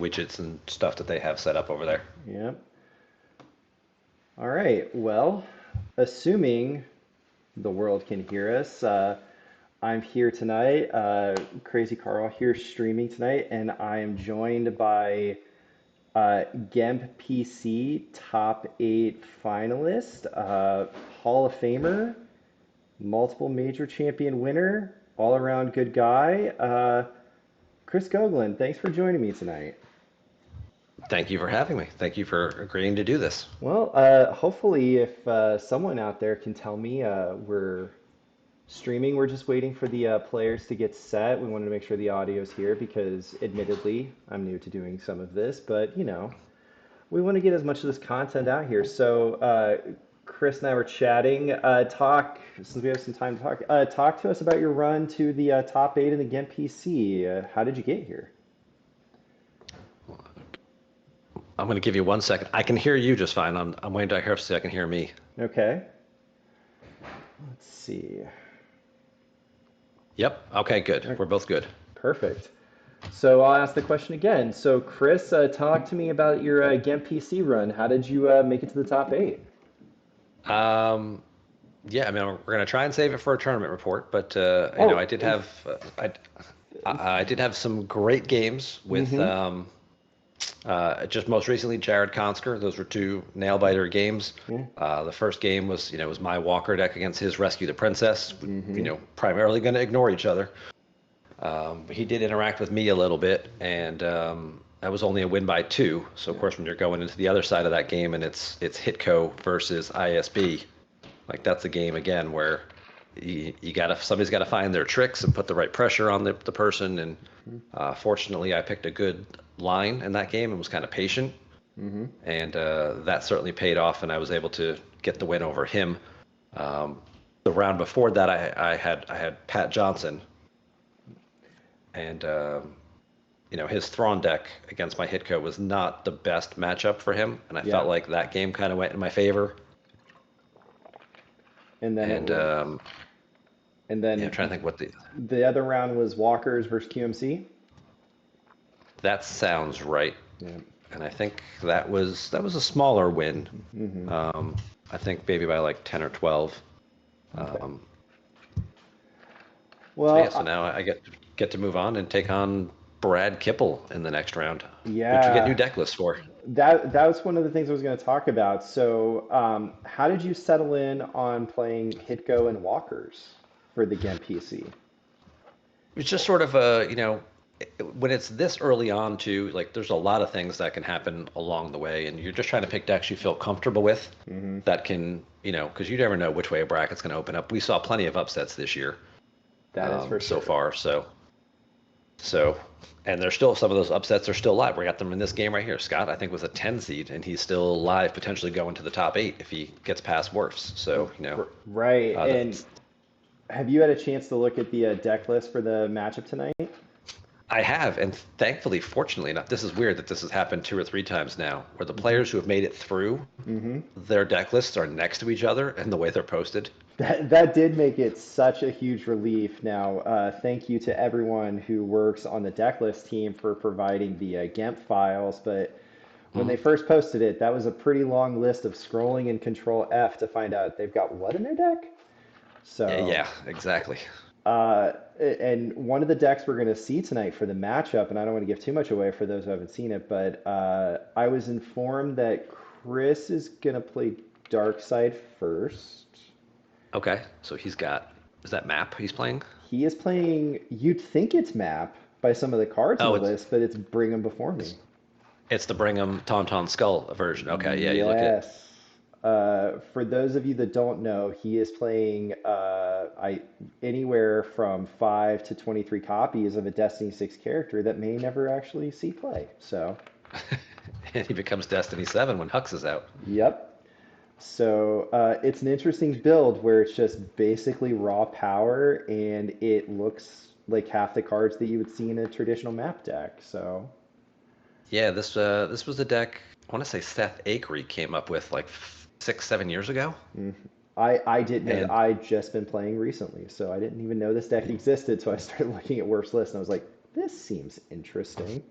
widgets and stuff that they have set up over there. Yep. All right. Well, assuming the world can hear us, I'm here tonight. Crazy Carl here streaming tonight, and I am joined by GEMPC top 8 finalist, Hall of Famer, multiple major champion winner, all around good guy, Chris Gogolin. Thanks for joining me tonight. Thank you for having me. Thank you for agreeing to do this. Well, hopefully, if someone out there can tell me we're streaming, we're just waiting for the players to get set. We wanted to make sure the audio's here because, admittedly, I'm new to doing some of this, but we want to get as much of this content out here. So, Chris and I were chatting. Since we have some time to talk, talk to us about your run to the top 8 in the GEMP PC. How did you get here? I'm going to give you 1 second. I can hear you just fine. I'm waiting to hear so I can hear me. Okay. Let's see. Yep. Okay, good. We're both good. Perfect. So I'll ask the question again. So Chris, talk to me about your GEMP PC run. How did you make it to the top 8? Yeah, I mean, we're going to try and save it for a tournament report, but I did have I did have some great games with just most recently Jared Konsker. Those were two nail biter games. The first game was my Walker deck against his Rescue the Princess. Primarily going to ignore each other. But he did interact with me a little bit, and that was only a win by 2. So of course, when you're going into the other side of that game and it's Hitco versus ISB, like that's a game again where somebody's got to find their tricks and put the right pressure on the person. And fortunately, I picked a good line in that game and was kind of patient, and that certainly paid off, and I was able to get the win over him. The round before that, I had Pat Johnson, and his Thrawn deck against my Hitco was not the best matchup for him, and I felt like that game kind of went in my favor. And then I'm trying to think what the other round was Walkers versus QMC. That sounds right. Yeah. And I think that was a smaller win. I think maybe by like 10 or 12. Okay. So now I get to move on and take on Brad Kipple in the next round. Yeah. Which you get new deck lists for. That was one of the things I was going to talk about. So, how did you settle in on playing Hitco and Walkers for the GEMP PC? It's just sort of when it's this early on too, like there's a lot of things that can happen along the way, and you're just trying to pick decks you feel comfortable with that can, because you never know which way a bracket's going to open up. We saw plenty of upsets this year. That is for sure. So far, so, and there's still some of those upsets are still live. We got them in this game right here. Scott, I think, was a 10 seed, and he's still live, potentially going to the top 8 if he gets past Wirfs. So, Right. And have you had a chance to look at the deck list for the matchup tonight? I have, and thankfully, fortunately enough, this is weird that this has happened 2 or 3 times now, where the players who have made it through, their deck lists are next to each other, and the way they're posted. That did make it such a huge relief. Now, thank you to everyone who works on the decklist team for providing the GEMP files. But when they first posted it, that was a pretty long list of scrolling and Control F to find out they've got what in their deck. So yeah, exactly. And one of the decks we're going to see tonight for the matchup, and I don't want to give too much away for those who haven't seen it, but I was informed that Chris is going to play Darkside first. Okay, so is that map he's playing? He is playing, you'd think it's map by some of the cards on the list, but it's Bring 'em Before Me. It's the Bring 'em Tauntaun Skull version. Okay, yeah, you look at. For those of you that don't know, he is playing anywhere from 5 to 23 copies of a Destiny 6 character that may never actually see play. So, and he becomes Destiny 7 when Hux is out. Yep. So it's an interesting build where it's just basically raw power, and it looks like half the cards that you would see in a traditional map deck. So yeah, this was a deck I want to say Seth Akery came up with like 6-7 years ago. I didn't know. I just been playing recently, so I didn't even know this deck existed. So I started looking at Wirfs list, and I was like, this seems interesting.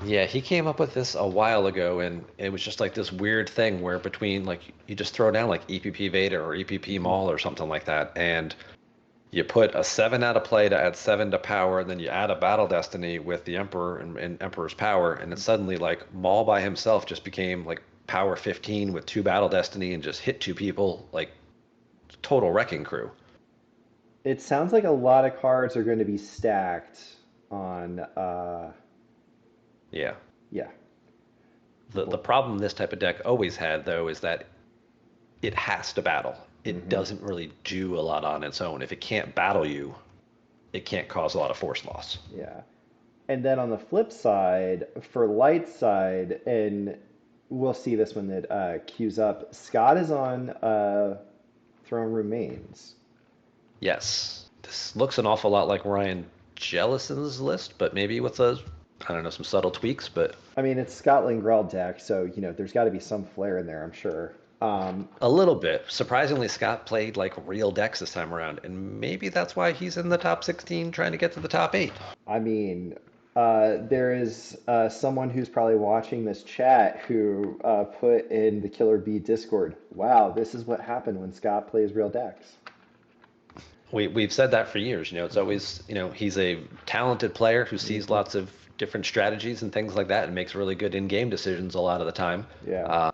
Yeah, he came up with this a while ago, and it was just like this weird thing where between like you just throw down like EPP Vader or EPP Hmm. Maul or something like that, and you put a 7 out of play to add 7 to power, and then you add a Battle Destiny with the Emperor and Emperor's power, and it's suddenly like Maul by himself just became like power 15 with 2 Battle Destiny and just hit 2 people like total wrecking crew. It sounds like a lot of cards are going to be stacked on, Yeah. yeah. The problem this type of deck always had though is that it has to battle. It Hmm. doesn't really do a lot on its own. If it can't battle you, it can't cause a lot of force loss. Yeah. And then on the flip side, for light side, and we'll see this when it queues up, Scott is on Throne Remains. Yes, this looks an awful lot like Ryan Jellison's list, but maybe with a, I don't know, some subtle tweaks, but I mean, it's Scott Lingrell deck, so there's got to be some flair in there, I'm sure. a little bit. Surprisingly, Scott played like real decks this time around, and maybe that's why he's in the top 16 trying to get to the top 8. I mean, there is someone who's probably watching this chat who put in the Killer Bee Discord, wow, this is what happened when Scott plays real decks. We've said that for years. It's always, he's a talented player who sees Hmm. lots of different strategies and things like that and makes really good in-game decisions a lot of the time. Yeah.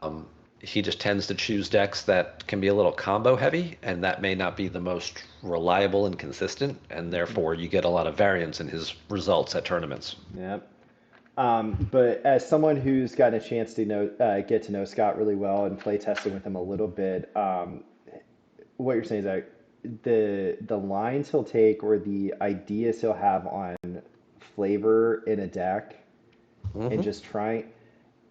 He just tends to choose decks that can be a little combo heavy, and that may not be the most reliable and consistent, and therefore you get a lot of variance in his results at tournaments. Yeah. But as someone who's gotten a chance to get to know Scott really well and play testing with him a little bit, what you're saying is that the lines he'll take or the ideas he'll have on flavor in a deck and Hmm. just trying.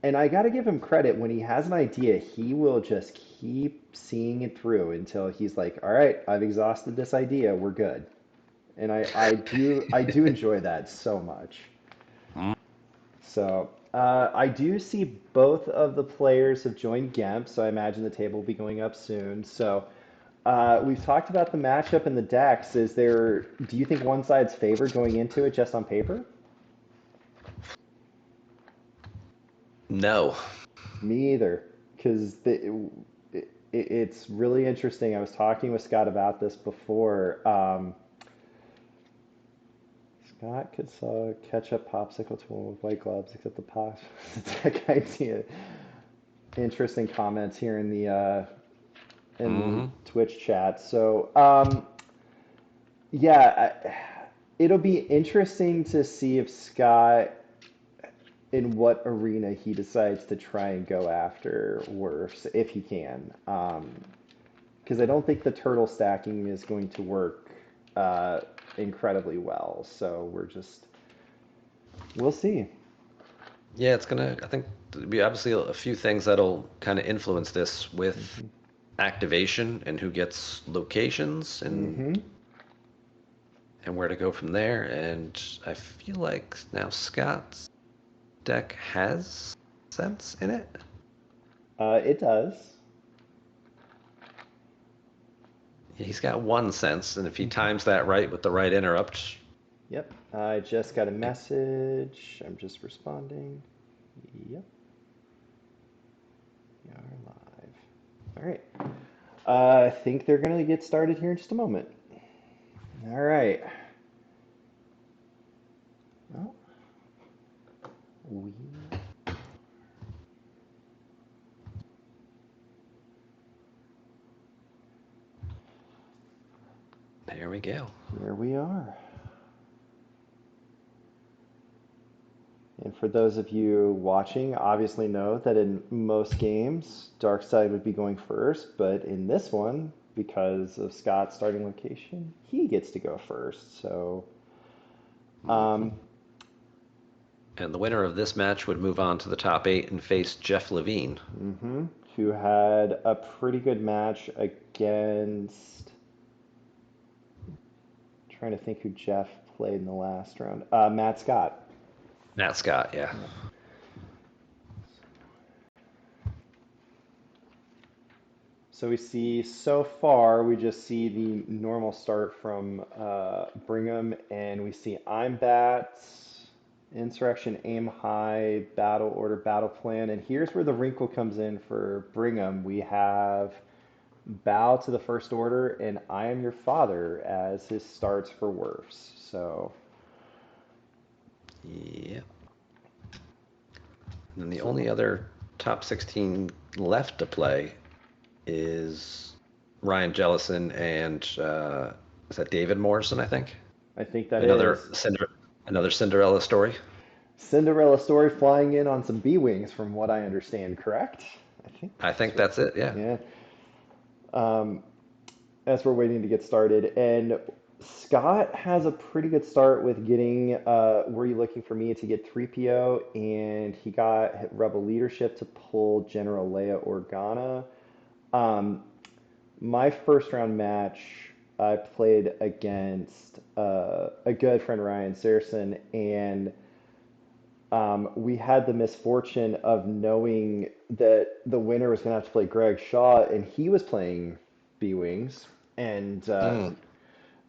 And I got to give him credit when he has an idea, he will just keep seeing it through until he's like, "All right, I've exhausted this idea. We're good." And I do enjoy that so much. So I do see both of the players have joined GEMP, so I imagine the table will be going up soon. So we've talked about the matchup and the decks. Do you think one side's favored going into it just on paper? No. Me either, because it's really interesting. I was talking with Scott about this before. Scott could sell ketchup popsicle to one with white gloves, except the pop tech idea. Interesting comments here in the Hmm. Twitch chat. So yeah, it'll be interesting to see if Scott in what arena he decides to try and go after Wirfs if he can. Because I don't think the turtle stacking is going to work uh, incredibly well. So we'll see. Yeah, it's gonna, I think, be obviously a few things that'll kind of influence this with Hmm. activation and who gets locations Hmm. and where to go from there. And I feel like now Scott's deck has sense in it. It does. He's got one sense, and if he Hmm. times that right with the right interrupt, Yep. I just got a message. I'm just responding. Yep. We are live. All right. I think they're going to get started here in just a moment. All right. Well, we there we go. here we are. And for those of you watching, obviously know that in most games, Darkside would be going first, but in this one, because of Scott's starting location, he gets to go first. So, Mhm. um, And the winner of this match would move on to the top 8 and face Jeff Levine. mhm, who had a pretty good match against, trying to think who Jeff played in the last round, Matt Scott. Matt Scott, yeah. Yeah. So we see so far, we just see the normal start from Brigham, and we see I'm Bats Insurrection, aim high, battle order, battle plan. And here's where the wrinkle comes in for Brigham. We have bow to the first order and I am your father as his starts for Wirfs. So, Yeah. And the so only other top 16 left to play is Ryan Jellison and is that David Morrison, I think? I think that Another is another Cinderella story. Cinderella story flying in on some B wings, from what I understand. Correct? I think I that's think right. that's it. Yeah. Yeah. Um, as we're waiting to get started. And Scott has a pretty good start with getting Were You Looking For Me to get 3PO, and he got Rebel Leadership to pull General Leia Organa. Um, my first round match, I played against a good friend, Ryan Saracen, and we had the misfortune of knowing that the winner was going to have to play Greg Shaw, and he was playing B Wings, and Mm.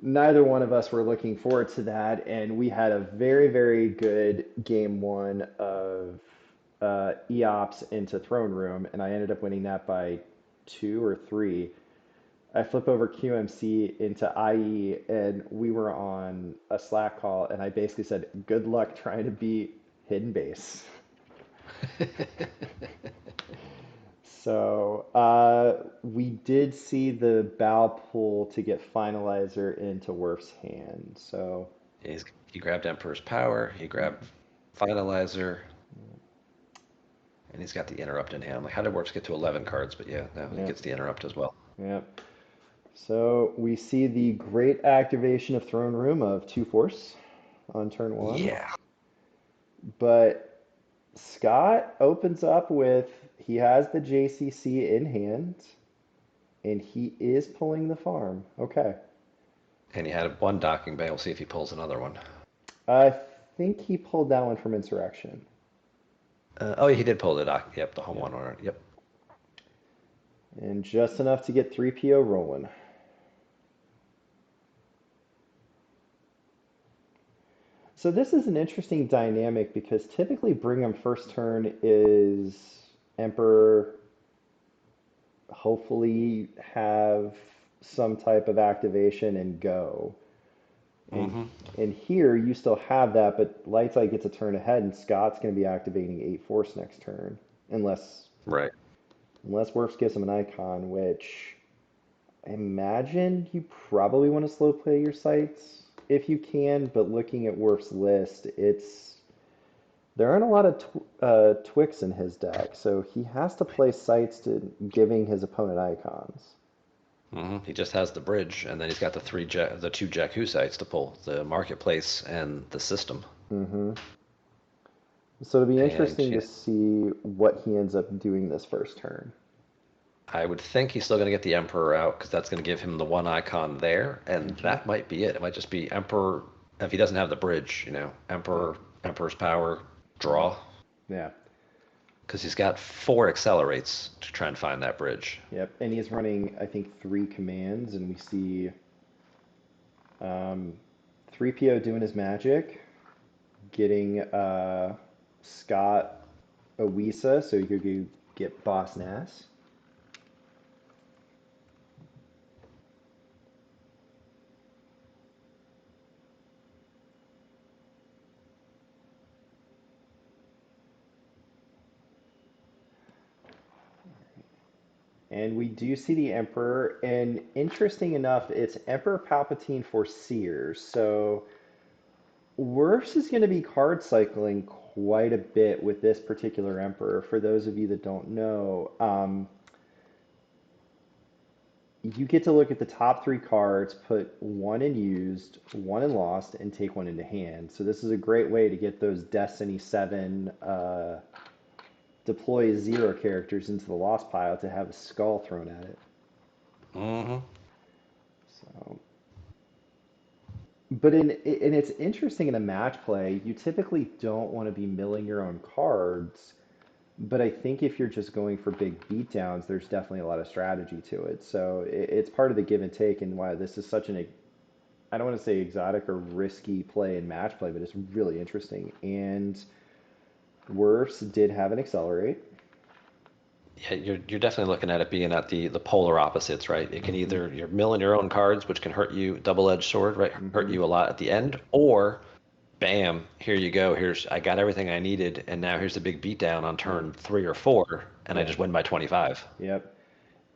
neither one of us were looking forward to that. And we had a very, very good game one of EOPS into Throne Room, and I ended up winning that by two or three. I flip over QMC into IE, and we were on a Slack call, and I basically said, "Good luck trying to beat Hidden Base." So we did see the bow pull to get Finalizer into Worf's hand. So He grabbed Emperor's Power. He grabbed Finalizer, and he's got the interrupt in hand. Like, how did Wirfs get to 11 cards? But yeah, now he yeah, gets the interrupt as well. yeah. So we see the great activation of Throne Room of 2 Force on turn one. Yeah. But Scott opens up with he has the JCC in hand, and he is pulling the farm. Okay. And he had one docking bay. We'll see if he pulls another one. I think he pulled that one from Insurrection. Oh, he did pull the dock. Yep, the home Yep. one order. Yep. And just enough to get 3PO rolling. So this is an interesting dynamic because typically Brigham first turn is Emperor, hopefully have some type of activation and go. And Mm-hmm. and here you still have that, but Lightside gets a turn ahead, and Scott's going to be activating 8 Force next turn, unless Right. unless Wirfs gives him an icon, which I imagine you probably want to slow play your sites if you can. But looking at Wirfs' list, there aren't a lot of Twix in his deck, so he has to play sites to giving his opponent icons. Mm-hmm. He just has the bridge, and then he's got the two Jakku sites to pull, the marketplace and the system. hmm So it'll be And interesting to see what he ends up doing this first turn. I would think he's still going to get the Emperor out because that's going to give him the one icon there, and hmm that might be it. It might just be Emperor if he doesn't have the bridge, Yeah. Emperor's Power, hmm draw, Yeah. because he's got four accelerates to try and find that bridge. Yep. And he's running, I think, 3 commands, and we see um, 3PO doing his magic, getting Scott Owisa, so you could get Boss Nass. And we do see the Emperor, and interesting enough, it's Emperor Palpatine for Seers. So Wirfs is going to be card cycling quite a bit with this particular Emperor. For those of you that don't know, you get to look at the top 3 cards, put one in used, one in lost, and take one into hand. So this is a great way to get those Destiny 7 deploy 0 characters into the lost pile to have a skull thrown at it. Mm-hmm. So, but and it's interesting in a match play, you typically don't want to be milling your own cards. But I think if you're just going for big beatdowns, there's definitely a lot of strategy to it. So it's part of the give and take, and why this is such an I don't want to say exotic or risky play in match play, but it's really interesting. And Wirfs did have an accelerate. Yeah, you're definitely looking at it being at the polar opposites, right? It can Hmm. either you're milling your own cards, which can hurt you, double-edged sword, right? Hurt Hmm. you a lot at the end, or bam, here you go. I got everything I needed, and now here's the big beatdown on Yeah. turn 3 or 4, and I Yeah. just win by 25. Yep.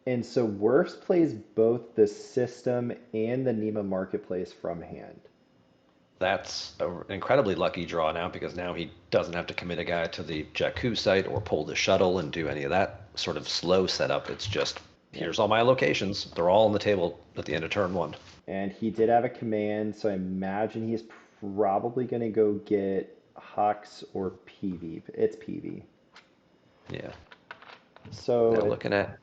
And so Wirfs plays both the system and the Nima marketplace from hand. That's an incredibly lucky draw now because now he doesn't have to commit a guy to the Jakku site or pull the shuttle and do any of that sort of slow setup. It's just Yep. here's all my locations. They're all on the table at the end of turn 1. And he did have a command, so I imagine he's probably going to go get Hux or PV. It's PV. Yeah. So Now looking at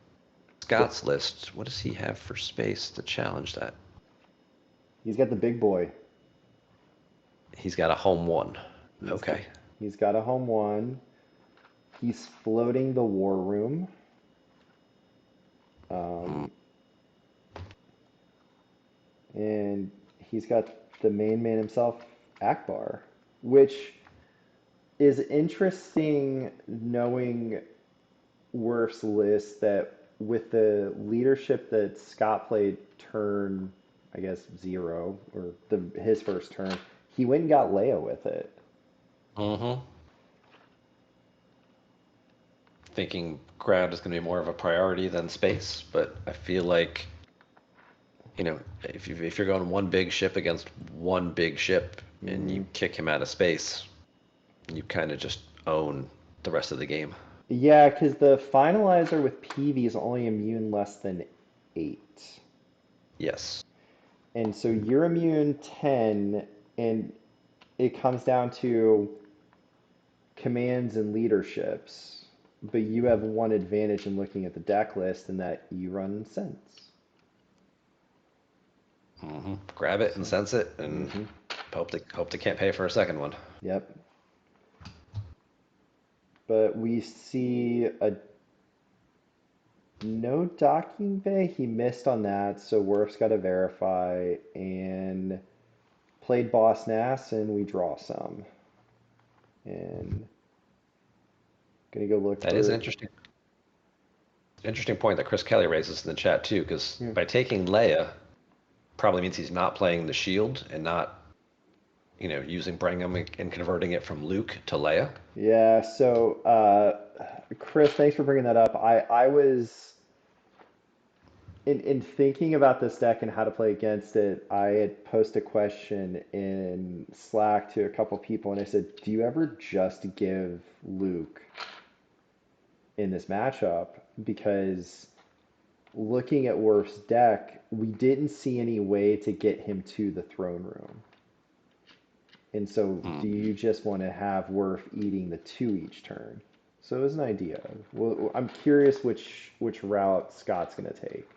Scott's list, what does he have for space to challenge that? he's got the big boy. He's got a home 1. He's Okay. he's got a home one. He's floating the war room. Hmm. Um, and he's got the main man himself, Akbar, which is interesting knowing Worf's list that with the leadership that Scott played turn, I guess, 0, or his first turn, he went and got Leia with it. Mm-hmm. Thinking ground is going to be more of a priority than space, but I feel like if you're going one big ship against one big ship and Hmm. you kick him out of space, you kind of just own the rest of the game. Yeah, because the finalizer with PV is only immune less than 8. Yes. And so you're immune 10, and it comes down to commands and leaderships. But you have one advantage in looking at the deck list, and that you run sense. Grab it and So, sense it, and hmm. hope they can't pay for a second one. Yep. But we see a no docking bay. He missed on that, so Worf's got to verify and played Boss Nass, and we draw some. And gonna go look That is an for. interesting point that Chris Kelly raises in the chat too, because Yeah. by taking Leia, probably means he's not playing the shield and not, using Brigham and converting it from Luke to Leia. Yeah, so Chris, thanks for bringing that up. I was in thinking about this deck and how to play against it. I had posted a question in Slack to a couple people, and I said, "Do you ever just give Luke in this matchup?" Because looking at Worf's deck, we didn't see any way to get him to the throne room. And so, Hmm. do you just want to have Worf eating the 2 each turn? So it was an idea. Well, I'm curious which route Scott's going to take.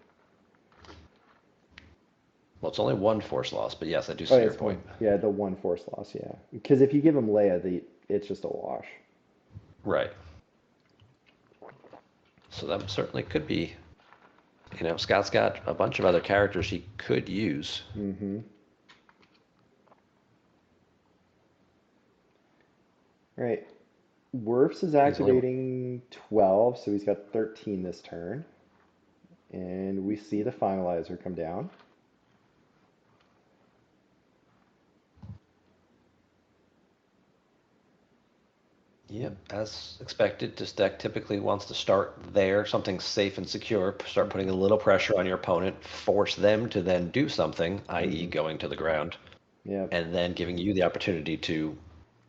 Well, it's only one force loss, but yes, I do Oh, see yeah, your it's one. point. Yeah, the one force loss. Yeah, because if you give him Leia, it's just a wash. Right. So that certainly could be, Scott's got a bunch of other characters he could use. Mm-hmm. All right. Wirfs is He's only activating 12, so he's got 13 this turn. And we see the finalizer come down. Yep, as expected, this deck typically wants to start there, something safe and secure, start putting a little pressure on your opponent, force them to then do something, i.e., Mm-hmm. going to the ground, Yep. and then giving you the opportunity to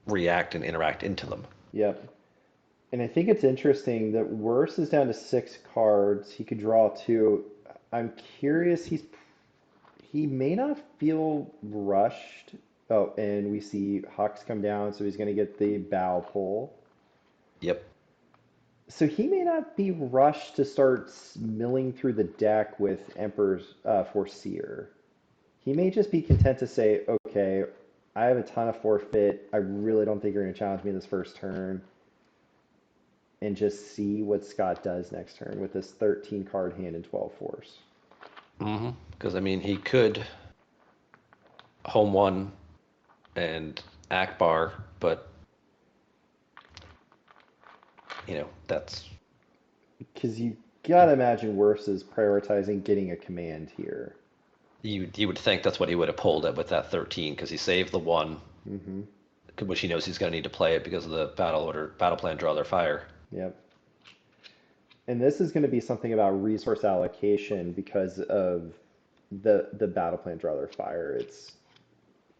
react and interact into them. Yep. And I think it's interesting that Wirfs is down to 6 cards. He could draw 2. I'm curious. He may not feel rushed. Oh, and we see Hux come down, so he's going to get the bow pull. Yep. So he may not be rushed to start milling through the deck with Emperor's Foreseer. He may just be content to say, okay, I have a ton of forfeit. I really don't think you're going to challenge me this first turn. And just see what Scott does next turn with this 13 card hand and 12 force. Because, he could Home One and Akbar, but that's Because you gotta imagine Wirfs is prioritizing getting a command here. you would think that's what he would have pulled it with that 13 because he saved the one, Mm-hmm. which he knows he's going to need to play it because of the battle plan draw their fire. Yep. And this is going to be something about resource allocation because of the battle plan draw their fire. It's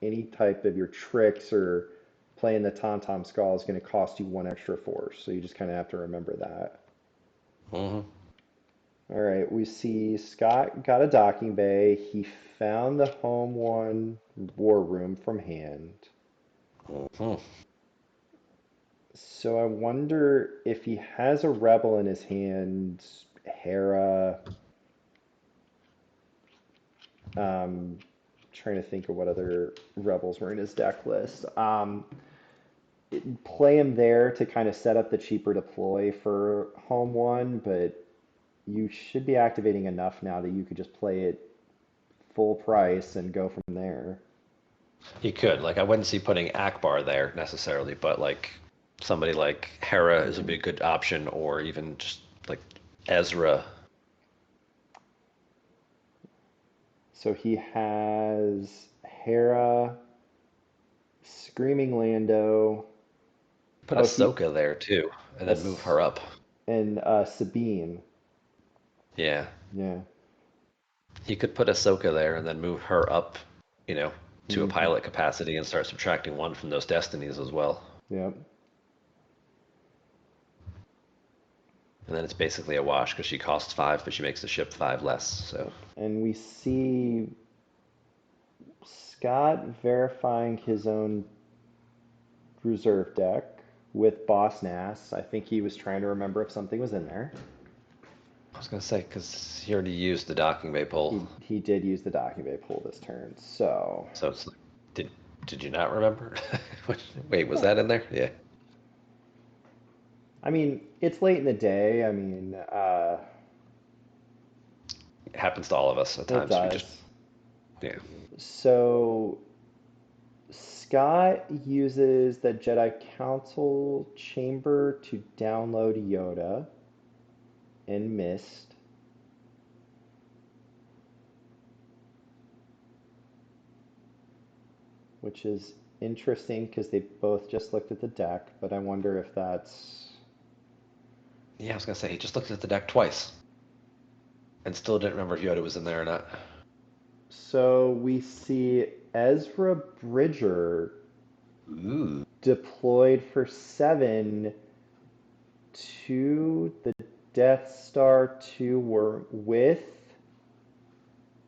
any type of your tricks or playing the Tom Skull is going to cost you one extra force. So you just kind of have to remember that. Hmm. All right, we see Scott got a docking bay. He found the home one war room from hand. Hmm. So I wonder if he has a rebel in his hand, Hera. Trying to think of what other rebels were in his deck list. Play him there to kind of set up the cheaper deploy for home one, but you should be activating enough now that you could just play it full price and go from there. He could. Like, I wouldn't see putting Akbar there necessarily, but like somebody like Hera is a big good option, or even just like Ezra. So he has Hera, Screaming Lando. Put Oh, he Ahsoka there too, and then move as her up. and Sabine. Yeah. Yeah. He could put Ahsoka there and then move her up, you know, to a Hmm. pilot capacity and start subtracting one from those destinies as well. Yep. And then it's basically a wash because she costs 5, but she makes the ship 5 less. So, Yep. And we see Scott verifying his own reserve deck with Boss Nass. I think he was trying to remember if something was in there. I was gonna say because he already used the docking bay pull, He did use the docking bay pull this turn. So so it's like, did did you not remember? Wait, was that in there? Yeah, I mean, it's late in the day. I mean, it happens to all of us at it times. We just does. yeah. So Scott uses the Jedi Council chamber to download Yoda and missed. Which is interesting because they both just looked at the deck, but I wonder if that's. Yeah, I was gonna say he just looked at the deck twice and still didn't remember if Yoda was in there or not. So we see Ezra Bridger Ooh. deployed for 7 to the Death Star 2 were with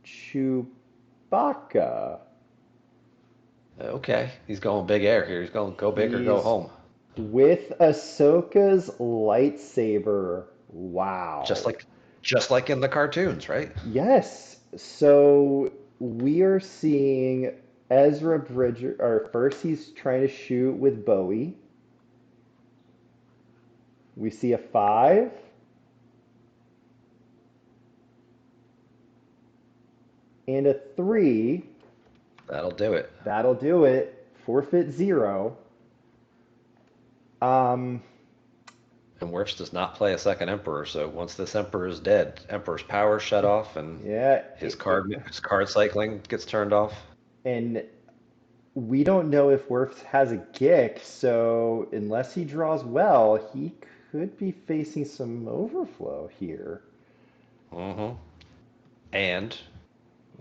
Chewbacca. Okay, he's going big air here. He's going go big or go He's home. with Ahsoka's lightsaber. Wow. Just like just like in the cartoons, right? Yes. So we are seeing Ezra Bridger, or first he's trying to shoot with Bowie. We see a 5 and a 3. That'll do it. That'll do it. Forfeit 0. Um, And Wirfs does not play a second Emperor, so once this Emperor is dead, Emperor's power shut off, and yeah, his card cycling gets turned off. and we don't know if Wirfs has a Gick, so unless he draws well, he could be facing some overflow here. Hmm. And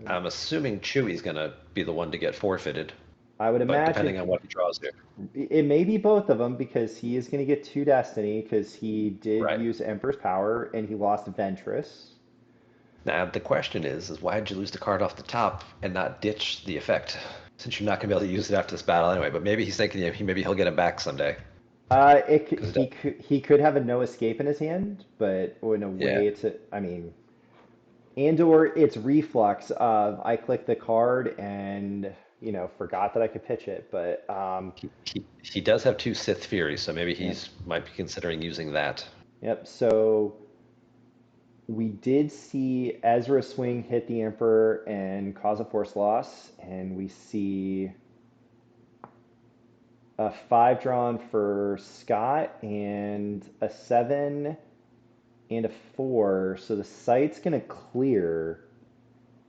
I'm assuming Chewie's gonna be the one to get forfeited, I would but imagine depending on what he draws here. it may be both of them because he is going to get 2 Destiny because he did Right. use Emperor's Power and he lost Ventress. Now the question is why did you lose the card off the top and not ditch the effect? Since you're not gonna be able to use it after this battle anyway. But maybe he's thinking maybe he'll get it back someday. Because He could have a no escape in his hand, but in a yeah, way it's I mean, and or it's reflux of I clicked the card and forgot that I could pitch it. But he does have 2 Sith Furies, so maybe yep, might be considering using that. yep. So We did see Ezra swing hit the Emperor and cause a force loss, and we see a 5 drawn for Scott and a 7 and a 4. So the site's going to clear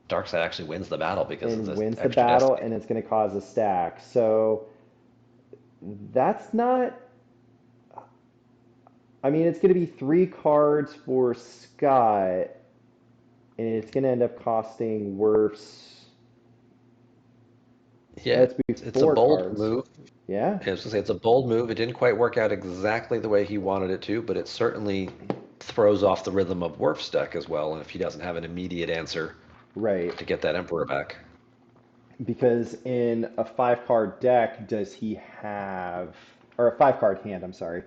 Dark side actually wins the battle because of and this wins the extra battle, destiny. and it's going to cause a stack. So that's not. I mean, it's going to be 3 cards for Scott, and it's going to end up costing Wirfs. Yeah, That's be it's a 4 bold cards. move. Yeah, I was gonna say it's a bold move. It didn't quite work out exactly the way he wanted it to, but it certainly throws off the rhythm of Worf's deck as well. And if he doesn't have an immediate answer right. to get that Emperor back, Because in a 5 card deck, does he have, or a 5 card hand, I'm sorry,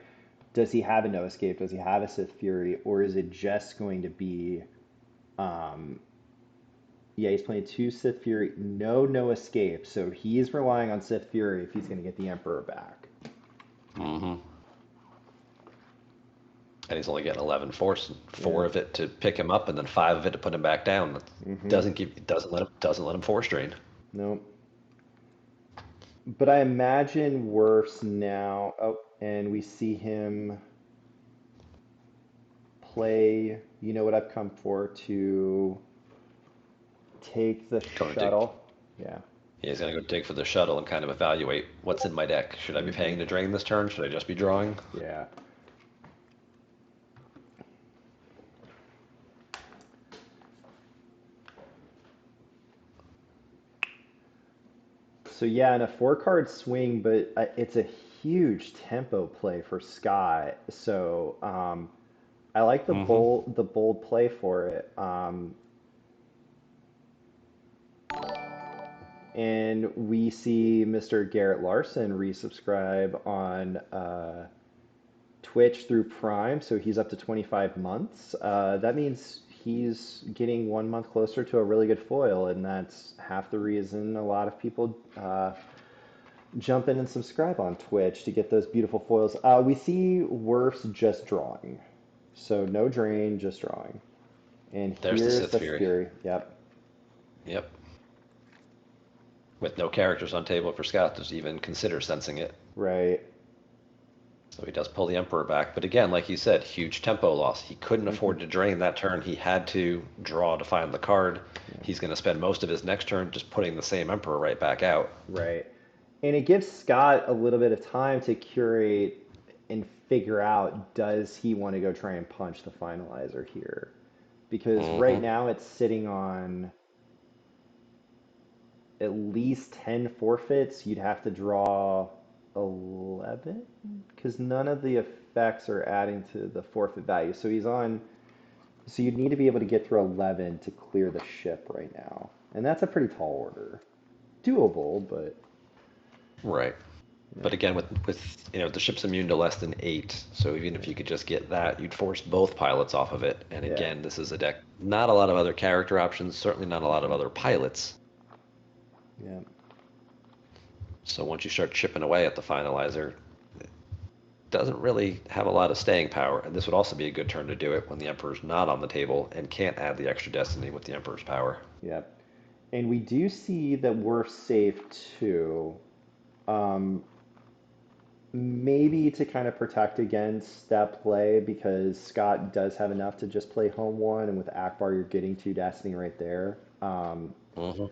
does he have a No Escape? Does he have a Sith Fury? Or is it just going to be, um, yeah, he's playing 2 Sith Fury, no Escape. So he's relying on Sith Fury if he's going to get the Emperor back. hmm and he's only getting 11 force, and Yeah. 4 of it to pick him up, and then 5 of it to put him back down. That Mm-hmm. doesn't let him force drain. No. But I imagine worse now. Oh, and we see him play, you know what I've come for, to take the Going to dig. shuttle. Yeah. Yeah, he's gonna go dig for the shuttle and kind of evaluate what's in my deck. Should I be Mm-hmm. paying to drain this turn? Should I just be drawing? Yeah. So yeah, in a 4 card swing, but it's a huge tempo play for Scott. So I like hmm the bold play for it. And we see Mr. Garrett Larson resubscribe on Twitch through Prime, so he's up to 25 months. That means he's getting 1 month closer to a really good foil, and that's half the reason a lot of people jump in and subscribe on Twitch to get those beautiful foils. We see Wirfs just drawing, so no drain, just drawing. And There's the here's Sith the Fury. Fury. Yep, Yep. With no characters on table for Scott to even consider sensing it. right. So he does pull the Emperor back. But again, like you said, huge tempo loss. He couldn't Hmm. afford to drain that turn. He had to draw to find the card. Yeah, He's going to spend most of his next turn just putting the same Emperor right back out. right. And it gives Scott a little bit of time to curate and figure out, does he want to go try and punch the finalizer here? Because right hmm now it's sitting on at least 10 forfeits. You'd have to draw 11 because none of the effects are adding to the forfeit value. So he's on, so you'd need to be able to get through 11 to clear the ship right now. And that's a pretty tall order. Doable, but Right. yeah. But again, with the ship's immune to less than 8, so even if you could just get that, you'd force both pilots off of it. And Yeah. again, this is a deck, not a lot of other character options, certainly not a lot of Hmm. other pilots. Yeah. So once you start chipping away at the finalizer, it doesn't really have a lot of staying power. And this would also be a good turn to do it when the Emperor's not on the table and can't add the extra destiny with the Emperor's power. Yeah. And we do see that we're safe too. Um, Maybe to kind of protect against that play because Scott does have enough to just play home one, and with Akbar, you're getting 2 Destiny right there. hmm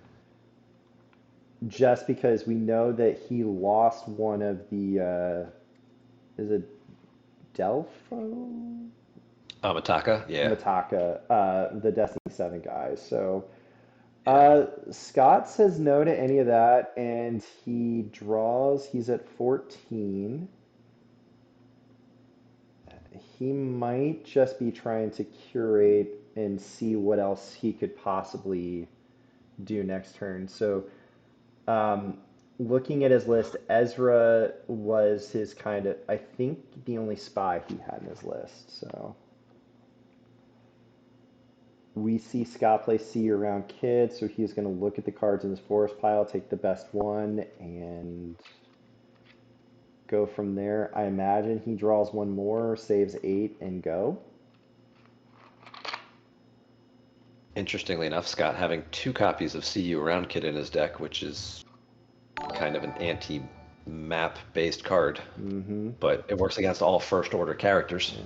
Just because we know that he lost one of the, is it Delpho? Amataka, yeah. Mataka, the Destiny 7 guys. So Yeah. Scott says no to any of that, and he draws. He's at 14. He might just be trying to curate and see what else he could possibly do next turn. So, um, looking at his list, Ezra was his kind of, I think, the only spy he had in his list. So, we see Scott play See Around Kid, so he's going to look at the cards in his forest pile, take the best one, and go from there. I imagine he draws one more, saves 8, and go. Interestingly enough, Scott having 2 copies of CU Round Kit in his deck, which is kind of an anti-map based card, Mm-hmm. but it works against all first order characters. Yeah.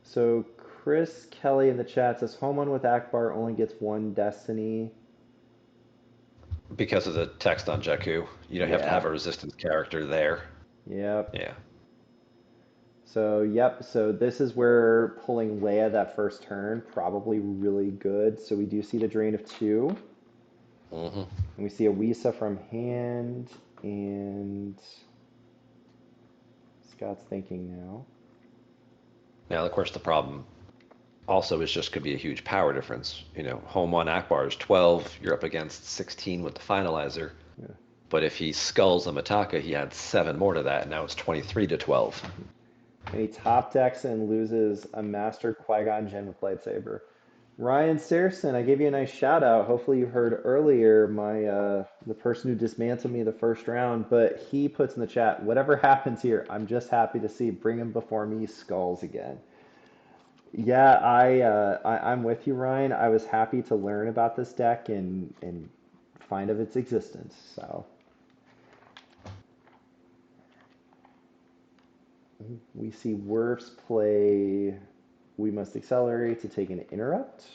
So Chris Kelly in the chat says home one with Akbar only gets 1 destiny. Because of the text on Jakku, you have to Yeah. have a resistance character there. Yep. Yeah. So, yep. So this is where pulling Leia that first turn probably really good. So we do see the drain of 2. Mm-hmm. And we see a Wisa from hand. And Scott's thinking now. Now, of course, the problem also is just could be a huge power difference. Home one Akbar is 12. You're up against 16 with the finalizer. Yeah. But if he skulls a Mataka, he had 7 more to that. Now it's 23 to 12. And he top decks and loses a Master Qui-Gon Jinn with lightsaber. Ryan Saracen, I gave you a nice shout out. Hopefully you heard earlier the person who dismantled me the first round, but he puts in the chat, whatever happens here, I'm just happy to see bring him before me skulls again. Yeah, I'm with you, Ryan. I was happy to learn about this deck and find of its existence. So we see Wirfs play We Must Accelerate to take an interrupt.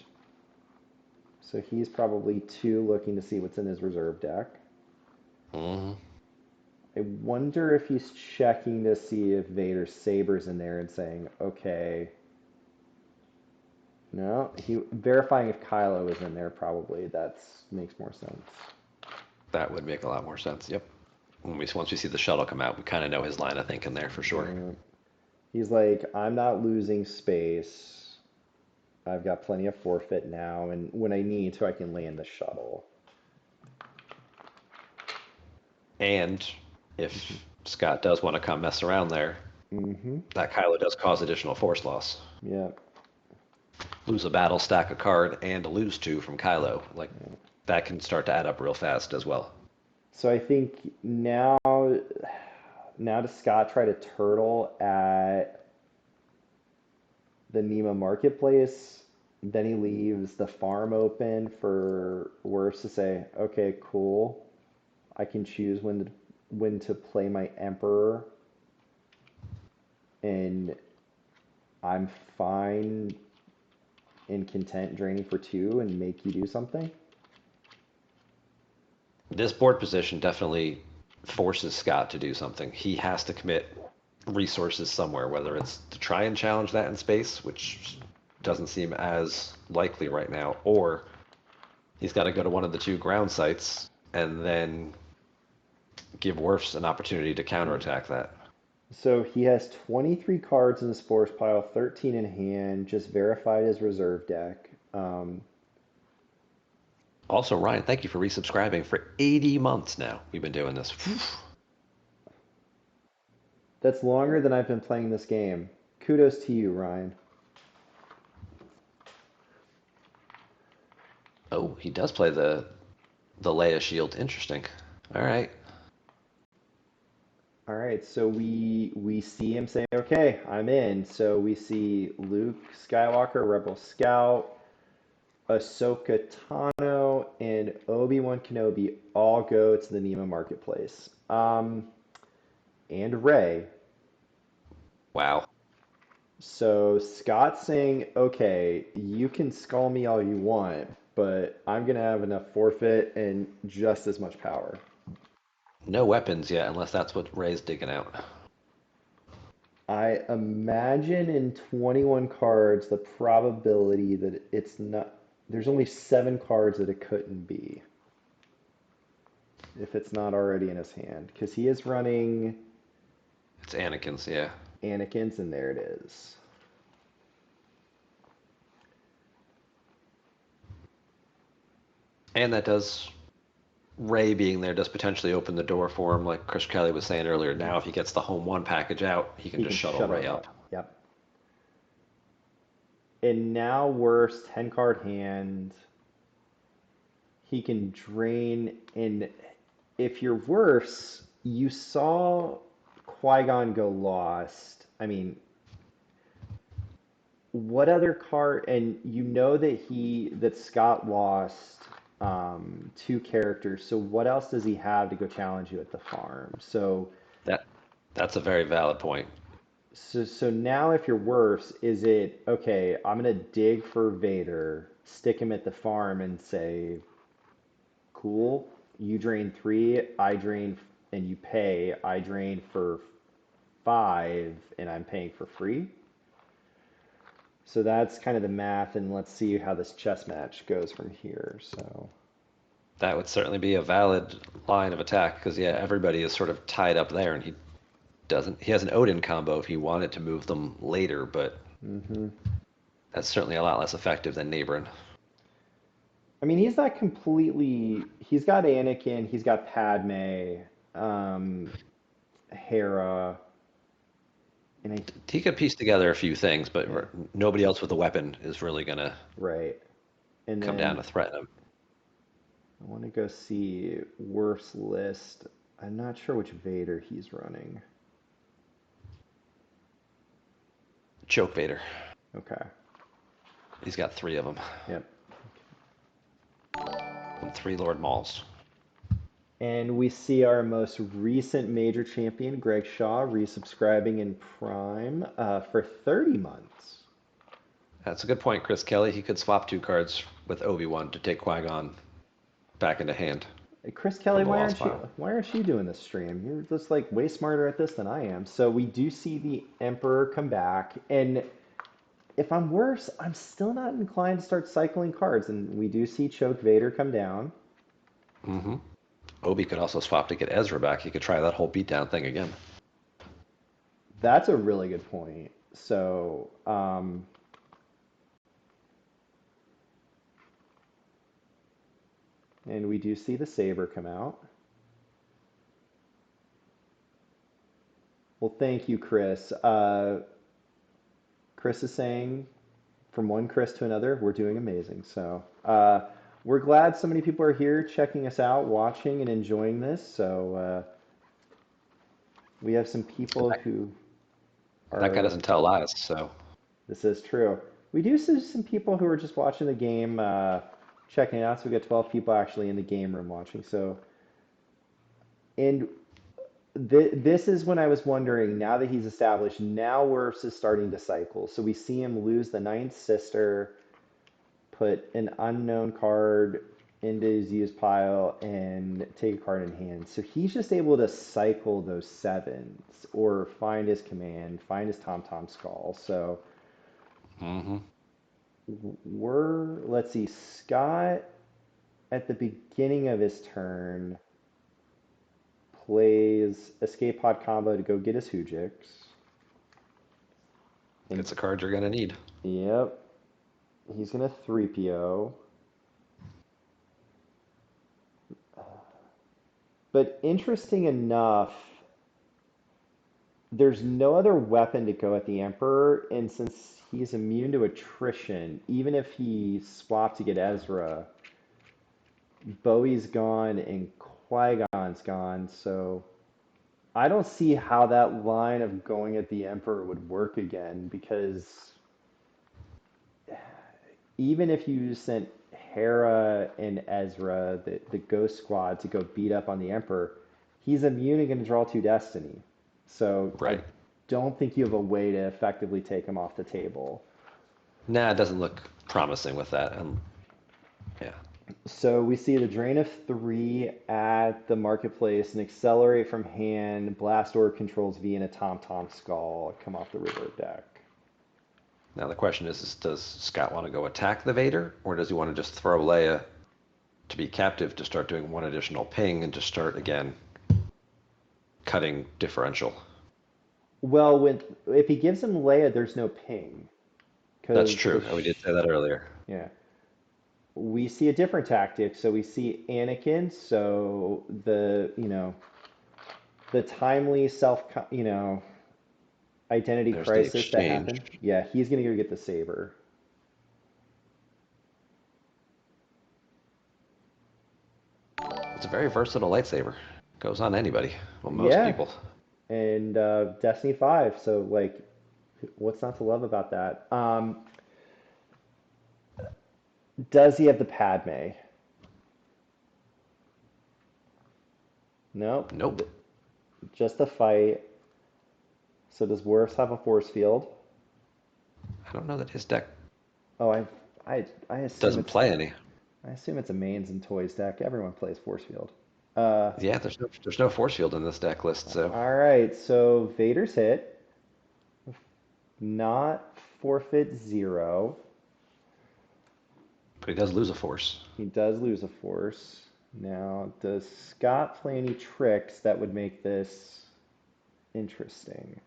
So he's probably 2 looking to see what's in his reserve deck. Mm-hmm. I wonder if he's checking to see if Vader Saber's in there and saying, okay. No, he verifying if Kylo is in there probably. That makes more sense. That would make a lot more sense. Yep. Once we see the shuttle come out, we kind of know his line of thinking there for sure. Yeah. He's like, I'm not losing space. I've got plenty of forfeit now, and when I need to, I can land the shuttle. And if Scott does want to come mess around there, that Kylo does cause additional force loss. Yeah. Lose a battle, stack a card, and lose 2 from Kylo. That can start to add up real fast as well. So I think now does Scott try to turtle at the Nema Marketplace? Then he leaves the farm open for Wirfs to say, okay, cool. I can choose when to play my Emperor. And I'm fine and content draining for 2 and make you do something. This board position definitely forces Scott to do something. He has to commit resources somewhere, whether it's to try and challenge that in space, which doesn't seem as likely right now, or he's got to go to one of the 2 ground sites and then give Wirfs an opportunity to counterattack that. So he has 23 cards in the Spores pile, 13 in hand, just verified his reserve deck. Also, Ryan, thank you for resubscribing for 80 months now. We've been doing this. That's longer than I've been playing this game. Kudos to you, Ryan. Oh, he does play the Leia shield. Interesting. All right. All right, so we see him say, okay, I'm in. So we see Luke Skywalker, Rebel Scout, Ahsoka Tano, and Obi-Wan Kenobi all go to the Nema Marketplace. And Rey. Wow. So Scott's saying, okay, you can skull me all you want, but I'm going to have enough forfeit and just as much power. No weapons yet, unless that's what Rey's digging out. I imagine in 21 cards, the probability that it's not, there's only 7 cards that it couldn't be. If it's not already in his hand. Because he is running It's Anakin's, yeah. Anakin's, and there it is. And that does, Rey being there does potentially open the door for him, like Chris Kelly was saying earlier. Now, if he gets the home 1 package out, he can just shuttle Rey up. Yep. And now Wirfs 10 card hand. He can drain, and if you're Wirfs, you saw Qui-Gon go lost. I mean, what other card, and you know that Scott lost two characters, so what else does he have to go challenge you at the farm? That that's a very valid point. So now if you're Wirfs, is it okay, I'm gonna dig for Vader, stick him at the farm and say, cool, you drain three, I drain, and you pay, I drain for five, and I'm paying for free? So that's kind of the math, and let's see how this chess match goes from here. So, That would certainly be a valid line of attack because yeah, everybody is sort of tied up there, and he has an Odin combo if he wanted to move them later, but hmm that's certainly a lot less effective than Nabrin. I mean, he's not completely. He's got Anakin, he's got Padme, um, Hera, and He could piece together a few things, but yeah, nobody else with a weapon is really gonna right. And come down then to threaten him. I want to go see Worf's list. I'm not sure which Vader he's running. Choke Vader. Okay. He's got three of them, Yep. and three Lord Mauls. And we see our most recent major champion, Greg Shaw, resubscribing in Prime for 30 months. That's a good point, Chris Kelly. He could swap two cards with Obi-Wan to take Qui-Gon back into hand Hey, Chris Kelly, from the Lost File. why aren't you doing this stream? You're just like way smarter at this than I am. So we do see the Emperor come back, and if I'm worse, I'm still not inclined to start cycling cards. And we do see Choke Vader come down. hmm Obi could also swap to get Ezra back. He could try that whole beatdown thing again. That's a really good point. And we do see the Saber come out. Well, thank you, Chris. Chris is saying, from one Chris to another, we're doing amazing. We're glad so many people are here checking us out, watching, and enjoying this. We have some people That, who that guy are, doesn't tell lies, so this is true. We do see some people who are just watching the game, checking it out. So we got 12 people actually in the game room watching. And this is when I was wondering, now that he's established, now Wirfs is starting to cycle. So we see him lose the ninth sister, put an unknown card into his used pile, and take a card in hand. So he's just able to cycle those sevens or find his command, find his Tom Tom Skull. So hmm let's see, Scott at the beginning of his turn plays Escape Pod combo to go get his Hujix. And it's a card you're gonna need. yep, he's gonna 3PO. But interesting enough, there's no other weapon to go at the Emperor, and since he's immune to attrition, even if he swapped to get Ezra, Bowie's gone and Qui-Gon's gone, so I don't see how that line of going at the Emperor would work again, because even if you sent Hera and Ezra, the Ghost Squad, to go beat up on the Emperor, he's immune and going to draw two Destiny. So I Right. don't think you have a way to effectively take him off the table. Nah, it doesn't look promising with that. Yeah. So we see the drain of three at the marketplace and accelerate from hand. Blast Orb controls V and a Tom Tom Skull come off the river deck. Now the question is does Scott want to go attack the Vader, or does he want to just throw Leia to be captive to start doing one additional ping and just start again cutting differential? Well, if he gives him Leia, there's no ping That's because true. We did say that earlier. yeah, we see a different tactic. So we see Anakin. So the timely identity There's the crisis that exchange. happened. Yeah, he's gonna go get the saber. It's a very versatile lightsaber. Goes on anybody. Well, most Yeah, people. and Destiny 5. So like, What's not to love about that? Does he have the Padme? Nope. Nope. Just a fight. So does Wirfs have a force field? I don't know that his deck Oh, I assume doesn't it's play any. I assume it's a mains and toys deck. Everyone plays force field. Uh, Yeah, there's no force field in this deck list, so all right. So Vader's hit, not forfeit 0. but he does lose a force. He does lose a force. Now, does Scott play any tricks that would make this interesting?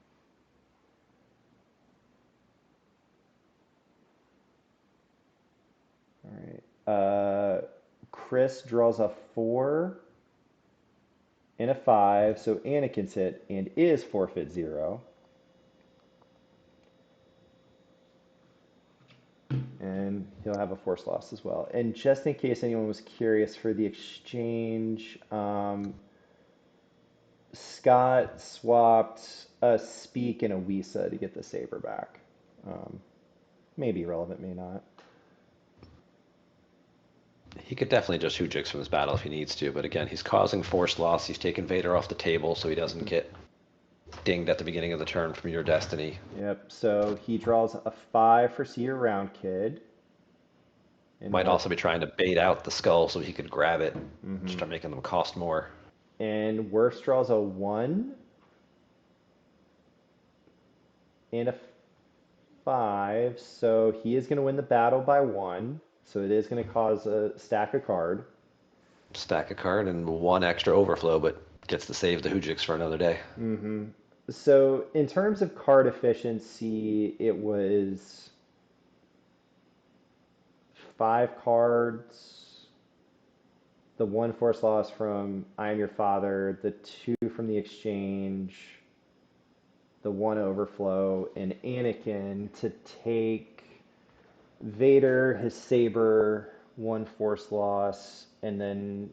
All right. Chris draws a 4 and a 5, so Anakin's hit and is forfeit 0. And he'll have a force loss as well. And just in case anyone was curious for the exchange, Scott swapped a Speak and a Wisa to get the saber back. Um, may be relevant, may not. He could definitely just Hoojix from this battle if he needs to, but again, he's causing force loss. He's taking Vader off the table so he doesn't get dinged at the beginning of the turn from your destiny. Yep, so he draws a 5 for See You Around Kid. And Might also be trying to bait out the skull so he could grab it, Mhm. start making them cost more. And Wirfs draws a 1 and a 5, so he is going to win the battle by 1. So it is going to cause a stack a card. Stack a card and one extra overflow, but gets to save the Hoojix for another day. Hmm. So in terms of card efficiency, it was 5 cards, the 1 force loss from I Am Your Father, the 2 from the exchange, the 1 overflow, and Anakin to take Vader, his saber, 1 force loss, and then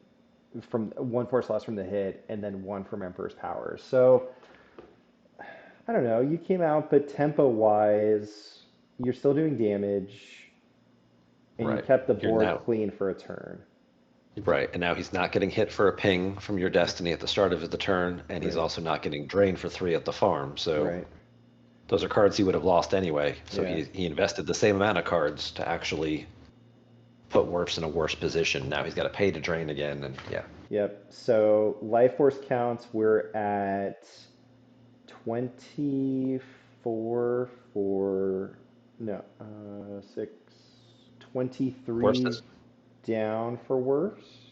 from 1 force loss from the hit, and then 1 from Emperor's Power. So I don't know. You came out, but tempo wise, you're still doing damage, and you Right. kept the You're board now clean for a turn. right, and now he's not getting hit for a ping from your destiny at the start of the turn, and he's Right. also not getting drained for 3 at the farm. So Right. those are cards he would have lost anyway. So Yeah. he invested the same amount of cards to actually put Wirfs in a worse position. Now he's got to pay to drain again, and yeah. Yep. So life force counts, we're at 24 for, no, 6, Wirfs 23 is down for worse.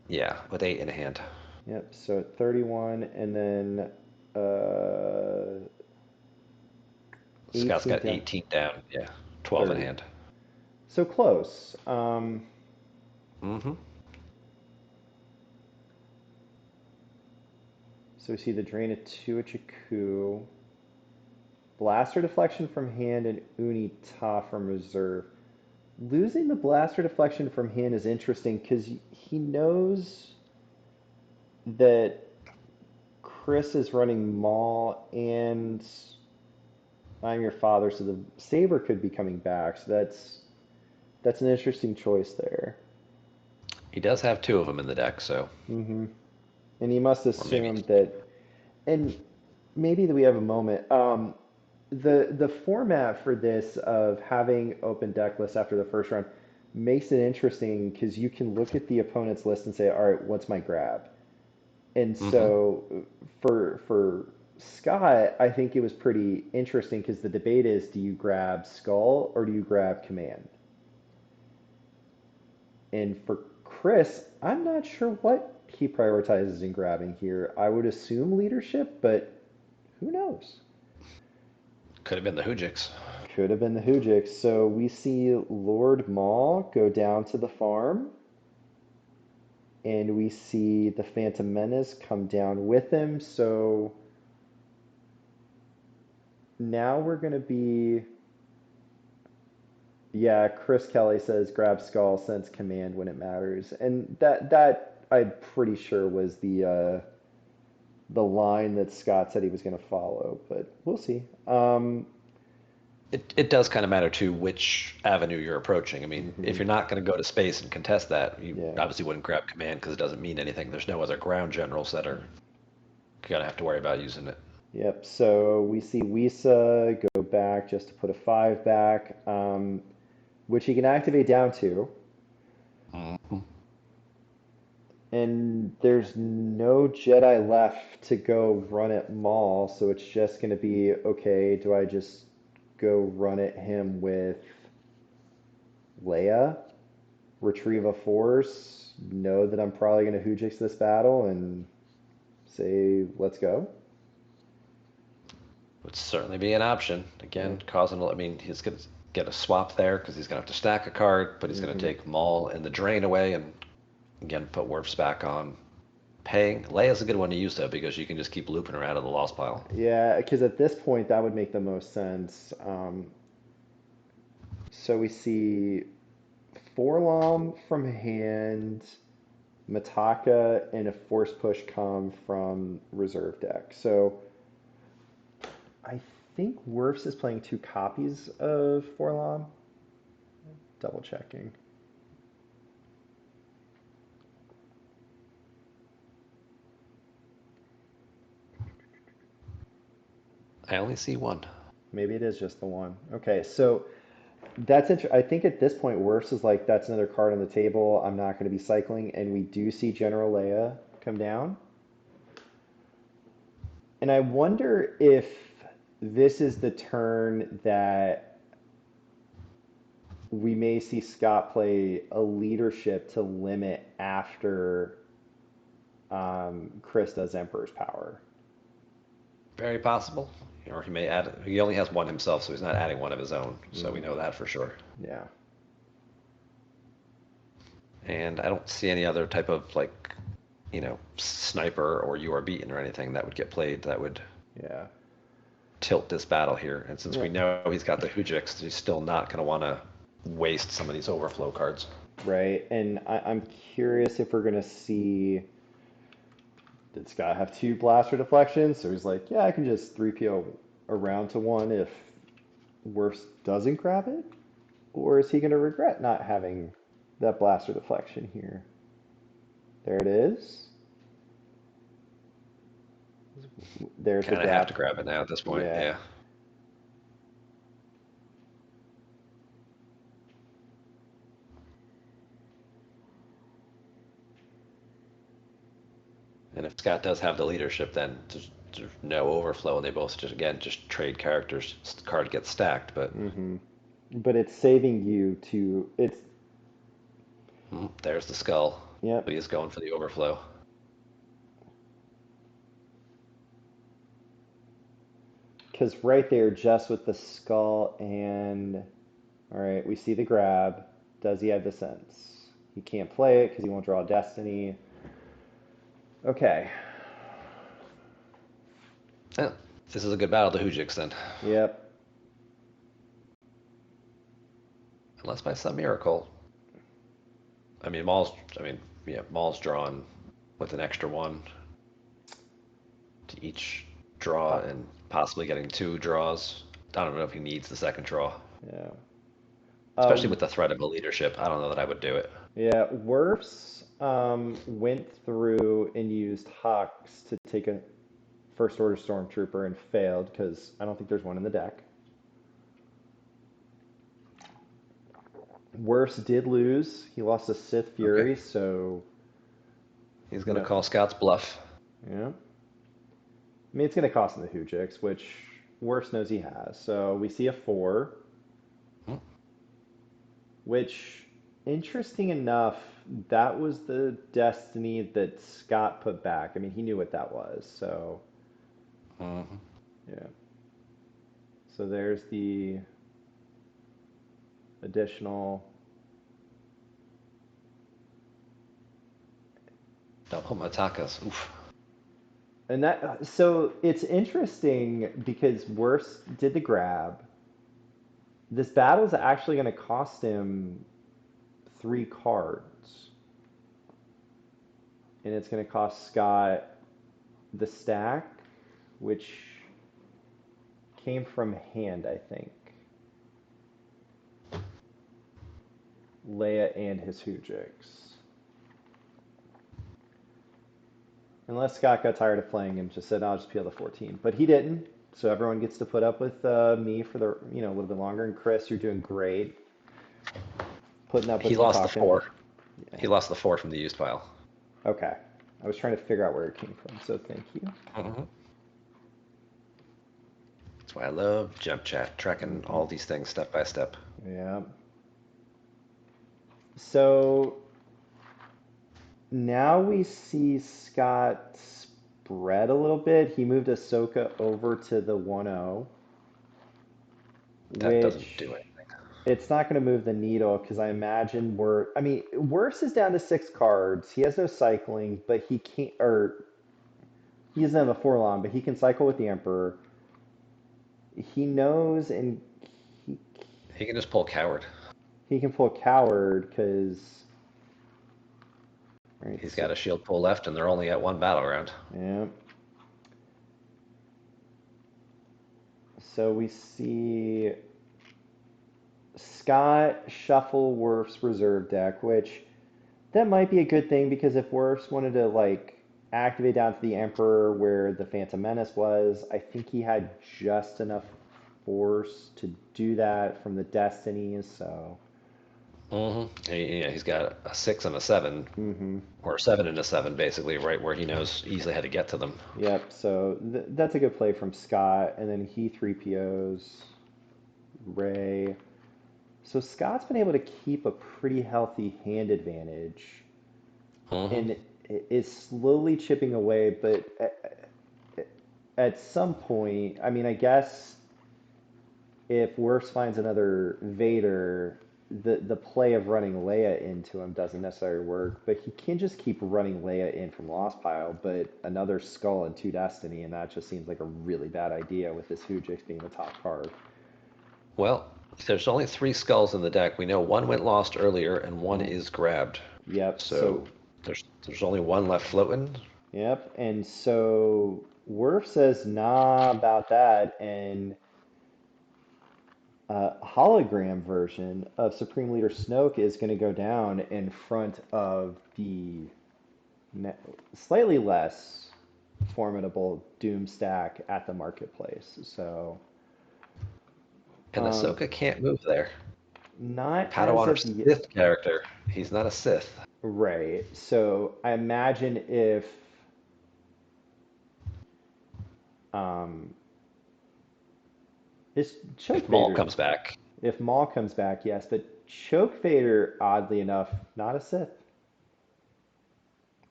yeah, with 8 in hand. Yep. So 31, and then uh, Scott's 18 got down, 18 down, yeah, 12 in 30. hand. So close. Hmm. So we see the drain of 2 at Jakku. Blaster deflection from hand and Unita from reserve. Losing the blaster deflection from hand is interesting because he knows that Chris is running Maul and I'm Your Father, so the saber could be coming back. So that's an interesting choice there. He does have 2 of them in the deck, so Hmm. And he must or maybe assume that, and maybe that we have a moment. The format for this of having open deck lists after the first round makes it interesting because you can look at the opponent's list and say, all right, what's my grab? And hmm so for Scott, I think it was pretty interesting because the debate is, do you grab Skull or do you grab Command? And for Chris, I'm not sure what he prioritizes in grabbing here. I would assume leadership, but who knows? could have been the Hoojix. Could have been the Hoojix. So we see Lord Maul go down to the farm, and we see the Phantom Menace come down with him. So now we're going to be, yeah, Chris Kelly says grab Skull, sense command when it matters. And that I'm pretty sure was the line that Scott said he was going to follow, but we'll see. It does kind of matter too which avenue you're approaching. I mean, if Hmm. you're not going to go to space and contest that, you Yeah. obviously wouldn't grab command because it doesn't mean anything. There's no other ground generals that are gonna have to worry about using it. Yep. So we see Wisa go back just to put a 5 back, which he can activate down to. Mhm. And there's no Jedi left to go run at Maul, so it's just going to be okay, do I just go run at him with Leia, retrieve a force, know that I'm probably going to Hoojix this battle, and say, let's go? Would certainly be an option. Yeah. Again, causing. I mean, he's gonna get a swap there because he's gonna have to stack a card, but he's gonna Hmm. take Maul and the drain away, and again put Wirfs back on. Paying Leia's a good one to use though because you can just keep looping her out of the lost pile. Yeah, because at this point, that would make the most sense. So we see Forlom from hand, Mataka and a force push come from reserve deck. So I think Wirfs is playing two copies of Forlom. Double checking. I only see one. Maybe it is just the one. Okay, so that's interesting. I think at this point, Wirfs is like, that's another card on the table. I'm not going to be cycling. And we do see General Leia come down. And I wonder if this is the turn that we may see Scott play a leadership to limit after Chris does Emperor's Power. Very possible. Or he may add. He only has one himself, so he's not adding one of his own. So we know Mm, that for sure. yeah, And I don't see any other type of like, sniper or you are beaten or anything that would get played that would yeah, tilt this battle here. And since yeah. we know he's got the Hujix, he's still not going to want to waste some of these overflow cards. Right. And I'm curious if we're gonna see. Did Scott have two blaster deflections? So he's like, yeah, I can just 3PO around to one if Worst doesn't grab it? Or is he gonna regret not having that blaster deflection here? There it is. There's the Kind of have grab. to grab it now at this point. Yeah. Yeah. And if Scott does have the leadership, then there's no overflow, and they both just trade characters. The card gets stacked, but Hmm. But it's saving you to it's there's the skull. yep. But he is going for the overflow. Because right there, just with the skull and all right, we see the grab. Does he have the sense? He can't play it because he won't draw Destiny. Okay. Yeah, this is a good battle to Hujix then. Yep. Unless by some miracle. I mean, Maul's. I mean, yeah, Maul's drawn with an extra one to each draw Uh, and possibly getting two draws. I don't know if he needs the second draw, yeah. especially Uh, with the threat of a leadership. I don't know that I would do it. yeah. Wirfs went through and used Hux to take a First Order Stormtrooper and failed because I don't think there's one in the deck. Wirfs did lose. He lost to Sith Okay. Fury, so He's you going to know, call Scott's bluff. yeah. I mean, it's going to cost him the Hujix, which Wirfs knows he has. So we see a 4, Hmm, which, interesting enough, that was the Destiny that Scott put back. I mean, he knew what that was. So, mhm. yeah. So there's the additional. Double Matakas. Oof. And that, so it's interesting because Worst did the grab. This battle is actually going to cost him 3 cards, and it's going to cost Scott the stack, which came from hand, I think. Leia and his Hujix. Unless Scott got tired of playing and just said, I'll just peel the 14. But he didn't. So everyone gets to put up with me for the a little bit longer. And Chris, you're doing great. Putting up with He me lost the talking. 4. Yeah. He lost the 4 from the used pile. Okay. I was trying to figure out where it came from, so thank you. Mm-hmm. That's why I love Jump Chat, tracking all these things step by step. Yeah. So now we see Scott spread a little bit. He moved Ahsoka over to the 1-0, That doesn't which do it. it's not going to move the needle because I imagine Wirfs is down to 6 cards. He has no cycling, but he can't, or he doesn't have a Forlon, but he can cycle with the Emperor. He knows, and he He can just pull Coward. he can pull Coward because, right? He's So, got a shield pull left, and they're only at 1 battle round. yeah. So we see Scott shuffle Wirf's reserve deck, which that might be a good thing because if Wirfs wanted to like activate down to the Emperor where the Phantom Menace was, I think he had just enough force to do that from the Destinies. So, Mm-hmm. Yeah, he's got a 6 and a 7, hmm or a 7 and a 7, basically, right where he knows easily how to get to them. yep. So that's a good play from Scott, and then he 3POs Ray. So Scott's been able to keep a pretty healthy hand advantage, Mm-hmm. and it is slowly chipping away. But at some point, I mean, I guess if Wirfs finds another Vader, the play of running Leia into him doesn't necessarily work. But he can just keep running Leia in from Lost Pile, but another Skull and 2 Destiny, and that just seems like a really bad idea with this Hujix being the top card. Well, there's only 3 skulls in the deck. We know 1 went lost earlier, and 1 Mm. is grabbed. Yep. So there's only 1 left floating. Yep. And so Wirf says nah about that, and hologram version of Supreme Leader Snoke is going to go down in front of the slightly less formidable Doom stack at the marketplace. So, And Ahsoka can't move there. not as Padawan or of yet. Sith character. He's not a Sith. Right. So, I imagine if um, it's Choke If Maul Vader. comes back, If Maul comes back, yes, but Choke Vader, oddly enough, not a Sith,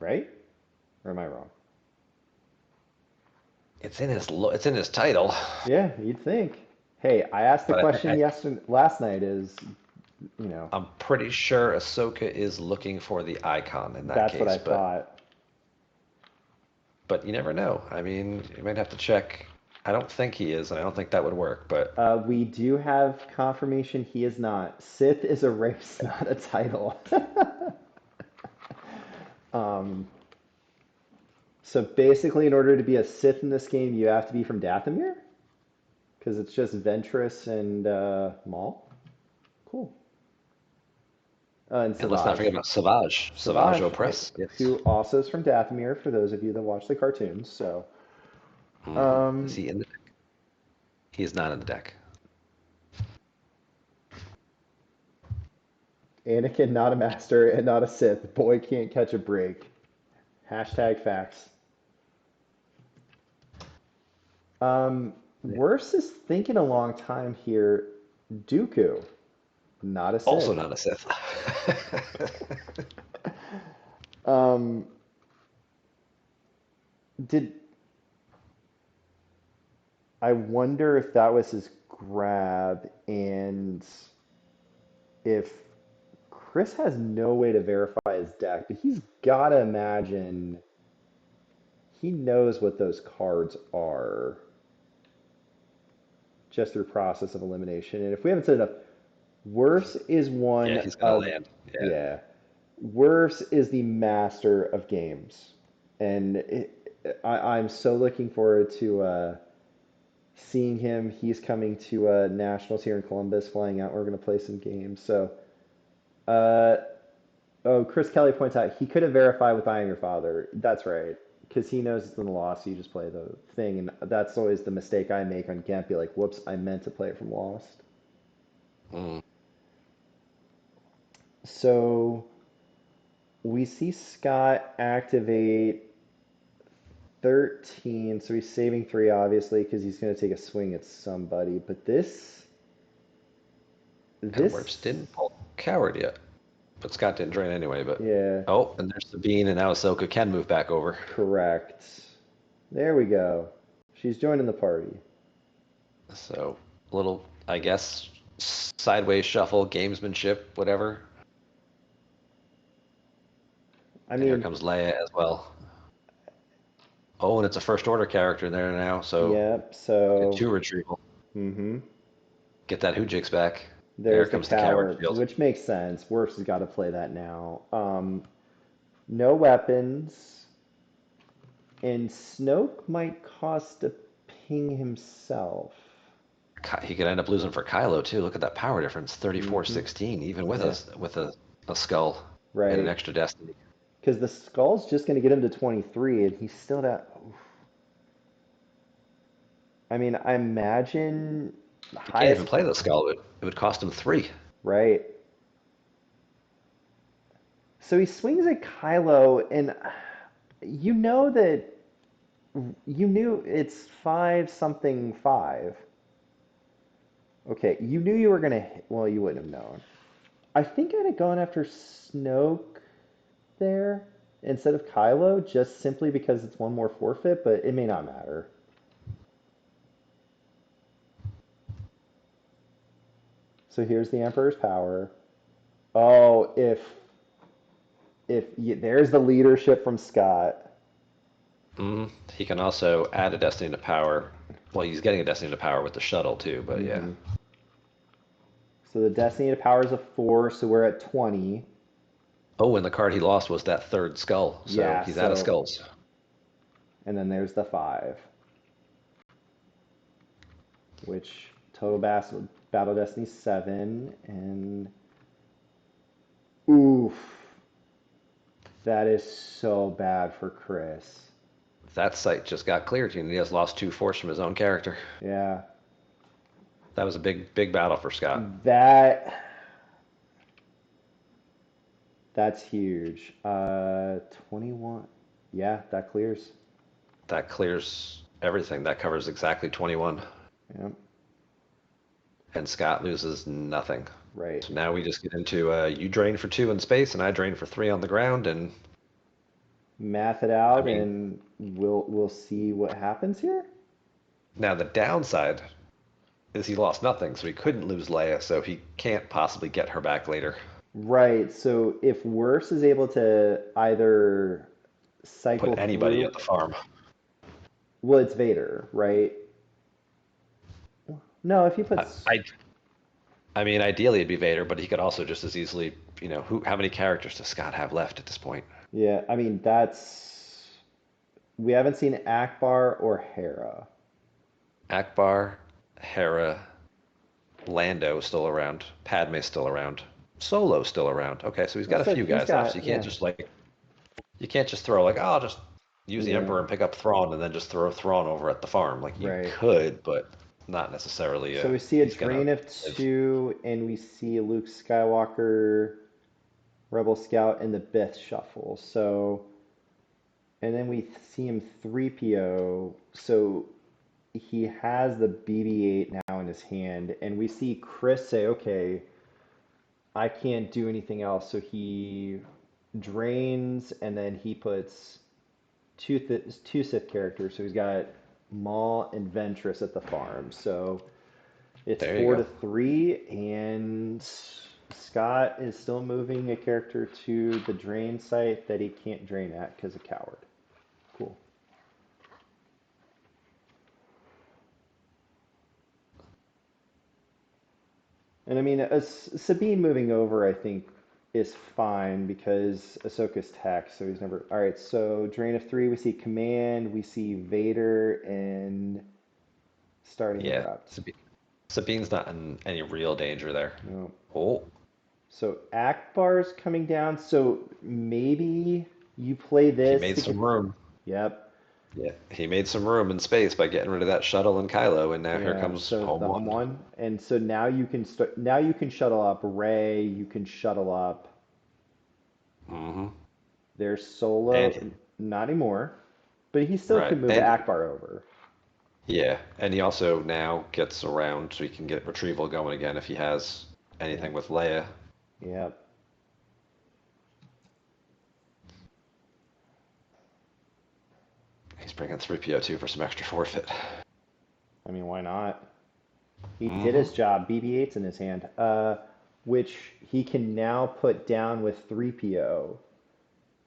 right? Or am I wrong? it's in his title. Yeah, you'd think. Hey, I asked the But question last night you know, I'm pretty sure Ahsoka is looking for the icon in that that's what case. I thought. But you never know. I mean, you might have to check. I don't think he is, and I don't think that would work. But We do have confirmation he is not. Sith is a race, not a title. Um, so basically, in order to be a Sith in this game, you have to be from Dathomir? Because it's just Ventress and Maul? Cool. And and let's not Savage. forget about Savage. Savage Savage, Opress. who Yes. also is from Dathomir, for those of you that watch the cartoons. So, Is um, he in the deck? He is not in the deck. Anakin, not a master and not a Sith. Boy can't catch a break. Hashtag facts. Yeah. Worse is thinking a long time here. Dooku, not a Also Sith. not a Sith. Um, did I wonder if that was his grab and if Chris has no way to verify his deck, but he's got to imagine he knows what those cards are just through process of elimination. And if we haven't said enough, Worse is Yeah, one he's gonna of, land. Yeah. yeah, Worse is the master of games. And I'm so looking forward to seeing him. He's coming to Nationals here in Columbus, flying out. We're going to play some games. So Uh, oh, Chris Kelly points out he could have verified with I am your father. That's right. Because he knows it's in the Lost, so you just play the thing. And that's always the mistake I make on GEMP. Be like, whoops, I meant to play it from Lost. Mm, So we see Scott activate 13. So he's saving 3, obviously, because he's going to take a swing at somebody. But this, and Wirfs this, didn't pull coward yet, but Scott didn't drain anyway. But yeah, oh, and there's Sabine, and now Ahsoka can move back over. correct. There we go. She's joining the party. So a little, I guess, sideways shuffle, gamesmanship, whatever. I And here mean, comes Leia as well. Oh, and it's a first order character in there now, so yep. get So, two retrieval. mm-hmm. Get that Hoojix back. There There's the comes the coward coward, shield. which makes sense. Wirfs has got to play that now. No weapons, and Snoke might cost a ping himself. He could end up losing for Kylo too. Look at that power difference, Mm-hmm. 34-16, even with Yeah, a skull and an right. extra destiny. Because the skull's just going to get him to 23, and he's still that. I mean, I imagine the He can't even highest. play the skull. It would cost him 3. Right. So he swings at Kylo, and you know that you knew it's 5 something 5. Okay, you knew you were gonna hit, well, you wouldn't have known. I think I'd have gone after Snoke there instead of Kylo, just simply because it's one more forfeit, but it may not matter. So here's the Emperor's power. Oh, there's the leadership from Scott. He can also add a destiny to power. Well, he's getting a destiny to power with the shuttle too, but yeah. Hmm. So the Destiny to power is a 4, so we're at 20. Oh, and the card he lost was that third skull, so Yeah, he's out of so, skulls. and then there's the 5, which total battle destiny 7, and oof, that is so bad for Chris. That site just got cleared, and he has lost 2 force from his own character. Yeah, That was a big battle for Scott. that that's huge. 21. Yeah, that clears. That clears everything. That covers exactly 21. Yeah, And Scott loses nothing. right. So now we just get into you drain for 2 in space, and I drain for 3 on the ground. And Math it I out, mean, and we'll see what happens here. now the downside is he lost nothing, so he couldn't lose Leia, so he can't possibly get her back later. Right. So if Wirfs is able to either cycle Put anybody through, at the farm. well, it's Vader, right? No, if he I, puts, I, I mean, ideally it'd be Vader, but he could also just as easily, how many characters does Scott have left at this point? yeah, I mean, we haven't seen Akbar or Hera. Akbar, Hera, Lando still around, Padme's still around, Solo's still around. Okay, so he's got a So few he's guys left. So got, yeah, you can't just throw like, oh, I'll just use the yeah, Emperor and pick up Thrawn and then just throw Thrawn over at the farm. Like you right. could, but not necessarily. So we see a He's gonna drain of live. 2, and we see Luke Skywalker, Rebel Scout, and the Bith shuffle. So, and then we see him 3PO. So he has the BB-8 now in his hand, and we see Chris say, "Okay, I can't do anything else." So he drains, and then he puts two Sith characters. So he's got Maul and Ventress at the farm. So it's There you 4 to go. 3, and Scott is still moving a character to the drain site that he can't drain at because of coward. Cool. And I mean, Sabine moving over, I think, is fine because Ahsoka's tech, so he's never. All right, so drain of 3, we see Command, we see Vader, and starting Yeah, interrupt. Sabine's not in any real danger there. No. Oh, So Akbar's coming down. So maybe you play He this made to some get. room. Yep. Yeah, he made some room and space by getting rid of that shuttle and Kylo, and now here Yeah. comes So home the home one. one, and so now you can start. Now you can shuttle up Ray. You can shuttle up. Hmm. There's Solo. And Not anymore, but he still right, can move and Akbar over. yeah, and he also now gets around, so he can get retrieval going again if he has Yep. anything with Leia. Yep. He's bringing 3PO2 for some extra forfeit. I mean, why not? He did Hmm. his job. BB-8's in his hand, which he can now put down with 3PO.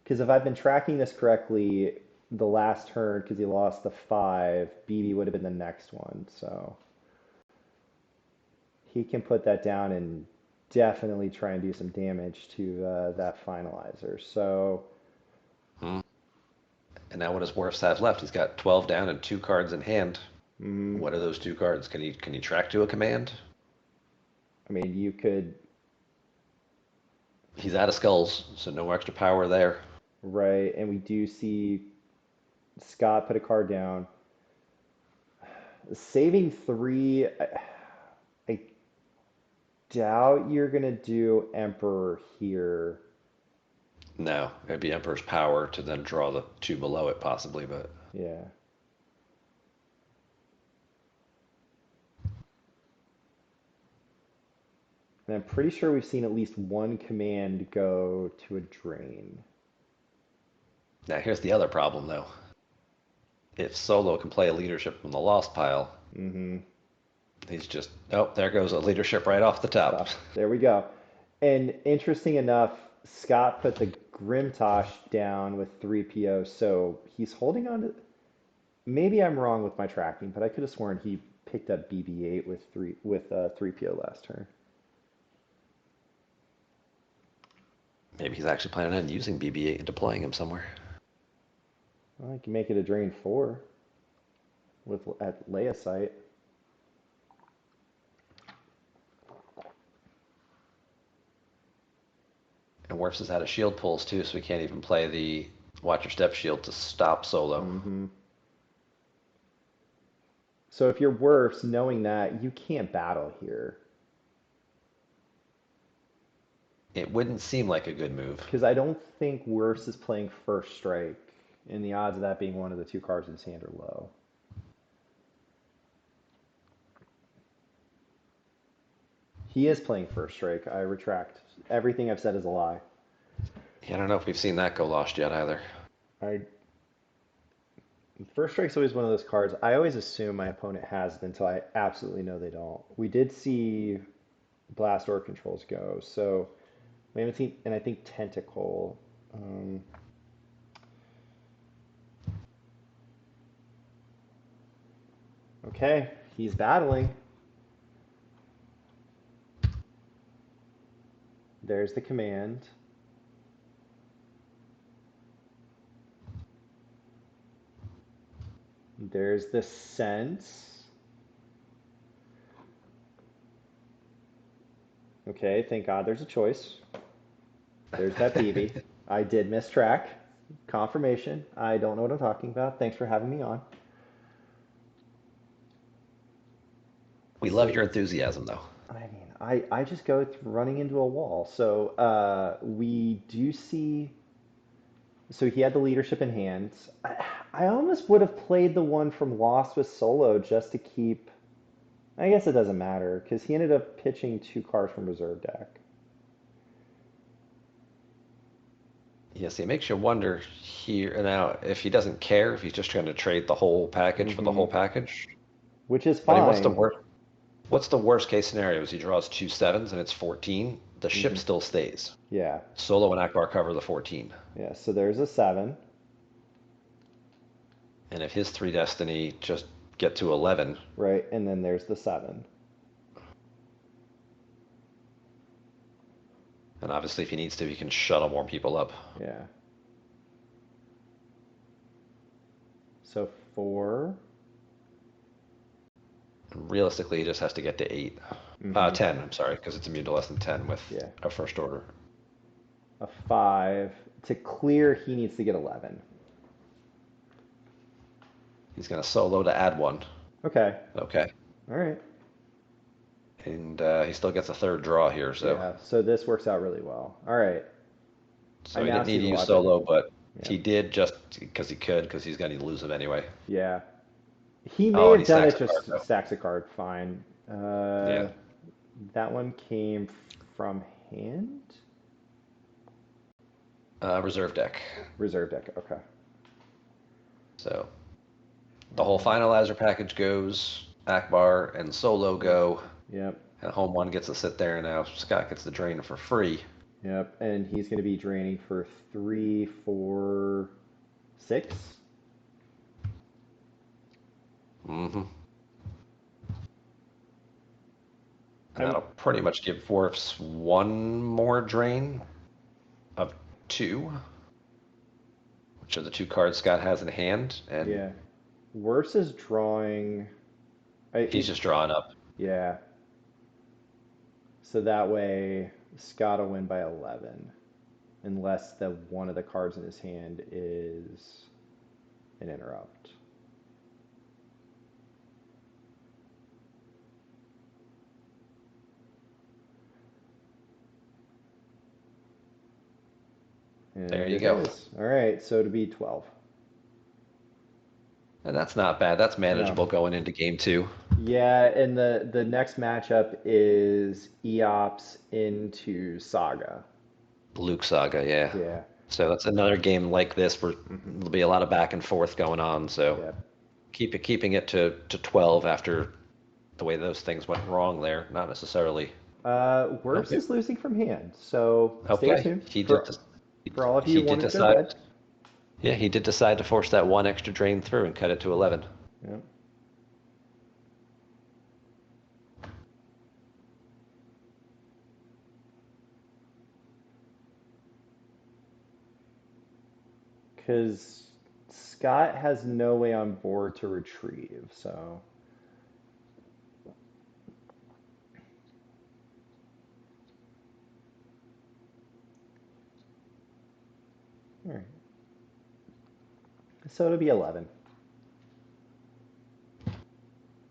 Because if I've been tracking this correctly, the last turn, because he lost the 5, BB would have been the next one. So he can put that down and definitely try and do some damage to that finalizer. So, And now what does Wirfs have left? He's got 12 down and 2 cards in hand. mm, What are those 2 cards? Can he track to a command? I mean, you could, He's out of skulls, so no extra power there. right, and we do see Scott put a card down. Saving 3, I doubt you're going to do Emperor here. No, it'd be Emperor's power to then draw the 2 below it, possibly, but Yeah. And I'm pretty sure we've seen at least one command go to a drain. now here's the other problem, though. If Solo can play a leadership from the lost pile, Mm-hmm. he's just, oh, there goes a leadership right off the top. Stop. There we go. And interesting enough, Scott put the Grimtosh down with 3PO, so he's holding on to. Maybe I'm wrong with my tracking, but I could have sworn he picked up BB-8 with 3PO last turn. Maybe he's actually planning on using BB-8 and deploying him somewhere. Well, I can make it a drain 4 with at Leia site. And Wirfs has had a shield pulls too, so we can't even play the Watch Your Step shield to stop Solo. Mm-hmm. So if you're Wirfs, knowing that, you can't battle here. It wouldn't seem like a good move. Because I don't think Wirfs is playing first strike, and the odds of that being one of the 2 cards in his hand are low. He is playing first strike. I retract. Everything I've said is a lie. Yeah, I don't know if we've seen that go lost yet either. I First strike's always one of those cards. I always assume my opponent has it until I absolutely know they don't. We did see Blast or controls go, so we haven't seen, and I think Tentacle. Um, okay, he's battling. There's the command. There's the sense. Okay, thank God there's a choice. There's that BB. I did miss track. Confirmation. I don't know what I'm talking about. Thanks for having me on. We love So, your enthusiasm, though. I mean, I just go running into a wall. So we do see. So he had the leadership in hand. I almost would have played the one from Lost with Solo just to keep. I guess it doesn't matter because he ended up pitching 2 cards from reserve deck. Yes, it makes you wonder here now if he doesn't care, if he's just trying to trade the whole package for the Hmm. whole package. Which is But I mean, fine. what's the worst case scenario? Is he draws 2 sevens and it's 14? The ship Hmm. still stays. Yeah. Solo and Akbar cover the 14. Yeah. So there's a 7. And if his 3 destiny just get to 11, Right. And then there's the 7. and obviously if he needs to, he can shuttle more people up. Yeah. So 4. Realistically, he just has to get to 8. 10, I'm sorry, because it's immune to less than 10 with Yeah. a first order. A 5. To clear, he needs to get 11. He's going to solo to add 1. Okay. Okay. All right. And he still gets a third draw here, so. Yeah, so this works out really well. All right. So I he now didn't see need to the use logic. solo, but Yeah. he did just because he could, because he's going to lose him anyway. Yeah. He may Oh, and have he done stacks it a card, just though. stacks a card. Fine. Yeah. That one came from hand? Reserve deck. Reserve deck. Okay. So the whole finalizer package goes. Akbar and solo go. Yep. And home one gets to sit there. Now Scott gets the drain for free. Yep. And he's going to be draining for 3, 4, 6. Mm-hmm. And I'm, that'll pretty much give Wirfs 1 more drain of 2, which are the 2 cards Scott has in hand. And yeah. Worse is drawing. he's just drawing up. Yeah. So that way, Scott will win by 11, unless the one of the cards in his hand is an interrupt. And There you it go. is. All right, so to be 12. And that's not bad. That's No. manageable going into game 2. Yeah, and the next matchup is EOPS into Saga. Luke Saga, yeah. Yeah. So that's another game like this where there'll be a lot of back and forth going on. So Yeah. keeping it to 12 after the way those things went wrong there. Not necessarily. Worse Okay. is losing from hand, so stay Okay. tuned. He did. For all of you He who did wanted to go decide. red. Yeah, he did decide to force that 1 extra drain through and cut it to 11. Yeah. Because Scott has no way on board to retrieve, so. All right. So it'll be 11.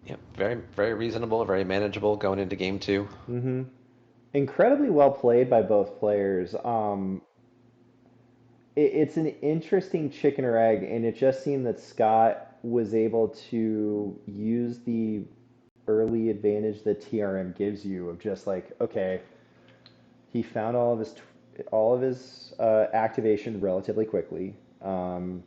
Yep. Very, very reasonable, very manageable going into game 2. Mm-hmm. Incredibly well played by both players. It's an interesting chicken or egg, and it just seemed that Scott was able to use the early advantage that TRM gives you of just like, okay, he found all of his activation relatively quickly, Hmm.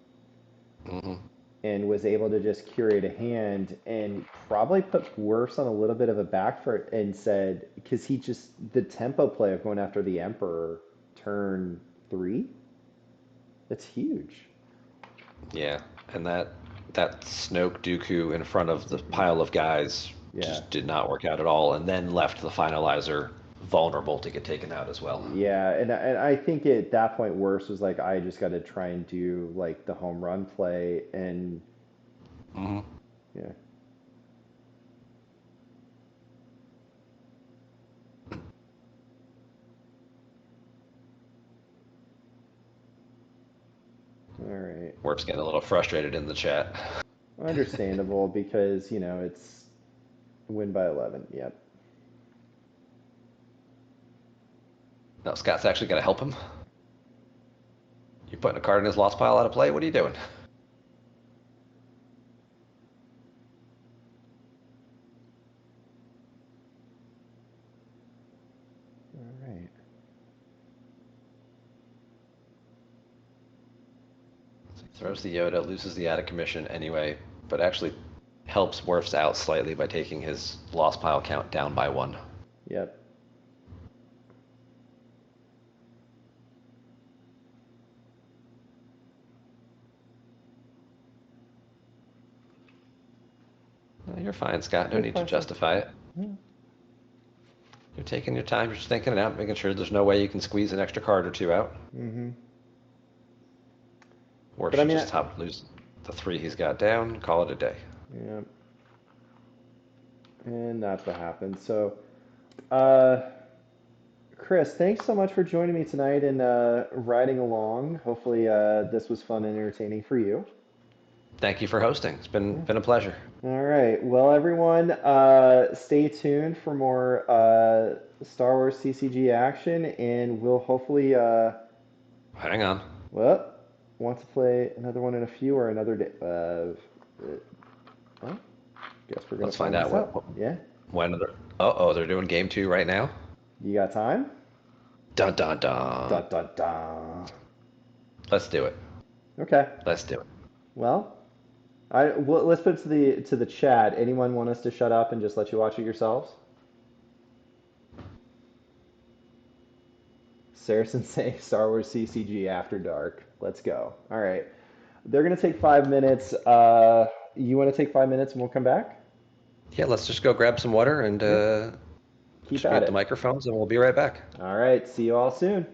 and was able to just curate a hand and probably put Wirfs on a little bit of a back foot and said, because he just the tempo play of going after the Emperor turn 3, that's huge. Yeah, and that Snoke Dooku in front of the pile of guys Yeah. just did not work out at all, and then left the finalizer vulnerable to get taken out as well. Yeah, and I think at that point, Wirfs was like, I just got to try and do like the home run play, and Hmm. yeah. All right. Warp's getting a little frustrated in the chat. Understandable because, it's win by 11. Yep. No, Scott's actually going to help him. You're putting a card in his lost pile out of play? What are you doing? All right. So he throws the Yoda, loses the out of commission anyway, but actually helps Wirfs out slightly by taking his lost pile count down by 1. Yep. No, you're fine, Scott. No You're need to fine, sir. justify it. Yeah. You're taking your time, you're just thinking it out, making sure there's no way you can squeeze an extra card or 2 out. Mm-hmm. Or But I should mean, just lose the 3 he's got down, call it a day. yeah. And that's what happened. So, uh, Chris, thanks so much for joining me tonight and riding along. Hopefully, this was fun and entertaining for you. Thank you for hosting. It's been Yeah. been a pleasure. All right. Well, everyone, stay tuned for more Star Wars CCG action, and we'll hopefully, Hang on. well, want to play another one in a few or another day. Well, guess we're gonna Let's find find out this out. what Yeah. when they're. Oh, they're doing game two right now. You got time? Dun dun dun. Dun dun dun. Let's do it. Okay. Let's do it. Well, let's put it to the chat. Anyone want us to shut up and just let you watch it yourselves? Saracen saying Star Wars CCG After Dark. Let's go. All right. They're gonna take 5 minutes. You want to take 5 minutes and we'll come back? Yeah, let's just go grab some water and Yeah. Keep just at mute the it. microphones, and we'll be right back. All right. See you all soon.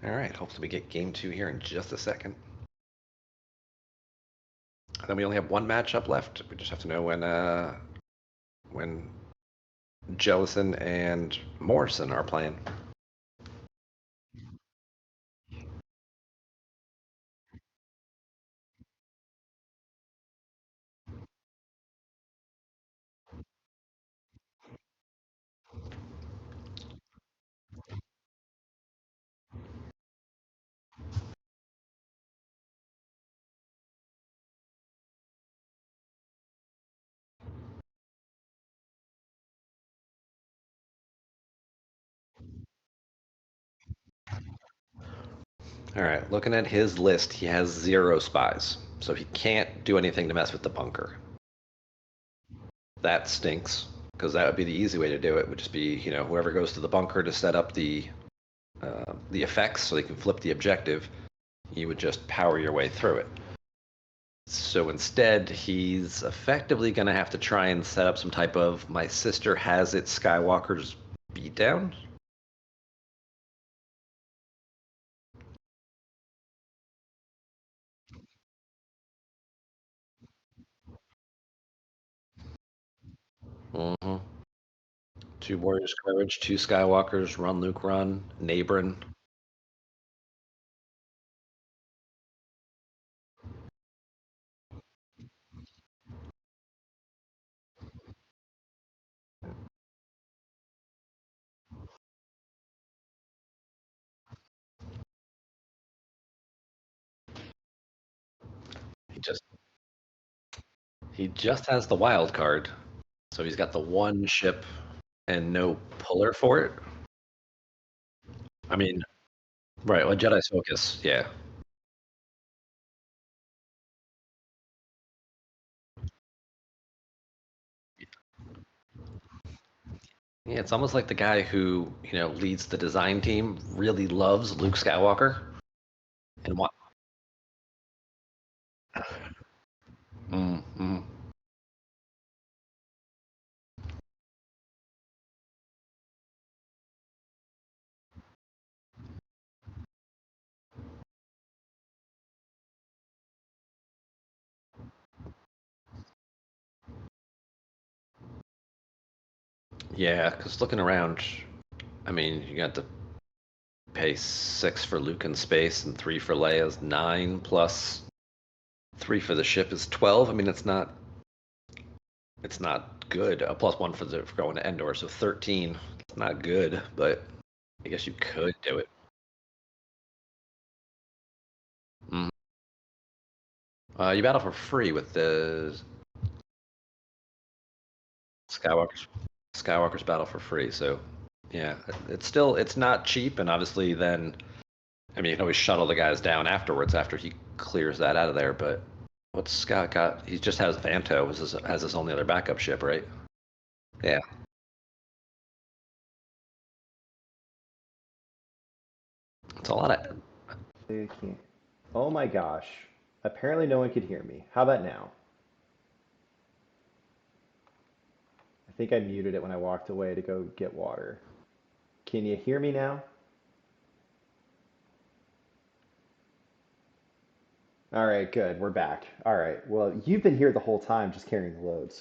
All right. Hopefully, we get game two here in just a second. And then we only have one matchup left. We just have to know when Jellison and Morrison are playing. All right, looking at his list, he has 0 spies, so he can't do anything to mess with the bunker. That stinks because that would be the easy way to do it. Would just be whoever goes to the bunker to set up the effects so they can flip the objective. You would just power your way through it. So instead, he's effectively going to have to try and set up some type of my sister has it Skywalker's beatdown. Mm-hmm. 2 Warriors Courage, 2 Skywalkers, Run Luke Run, Nabrin. He just he just has the wild card, so he's got the one ship and no puller for it. I mean, right? Well, Jedi's focus, yeah. Yeah, it's almost like the guy who leads the design team really loves Luke Skywalker and what. Mm. Yeah, because looking around, I mean, you got to pay 6 for Luke in space and 3 for Leia's 9 plus 3 for the ship is 12. I mean, it's not good. A plus 1 for going to Endor, so 13. It's not good, but I guess you could do it. Mm. You battle for free with the Skywalker's Skywalker's battle for free. So yeah, it's not cheap, and obviously then I mean you can always shuttle the guys down afterwards after he clears that out of there. But what's Scott got? He just has Vanto has his only other backup ship, right? Yeah, it's a lot of. I can't. Oh my gosh. Apparently no one could hear me. How about now? I think I muted it when I walked away to go get water. Can you hear me now? All right, good. We're back. All right. Well, you've been here the whole time just carrying the load.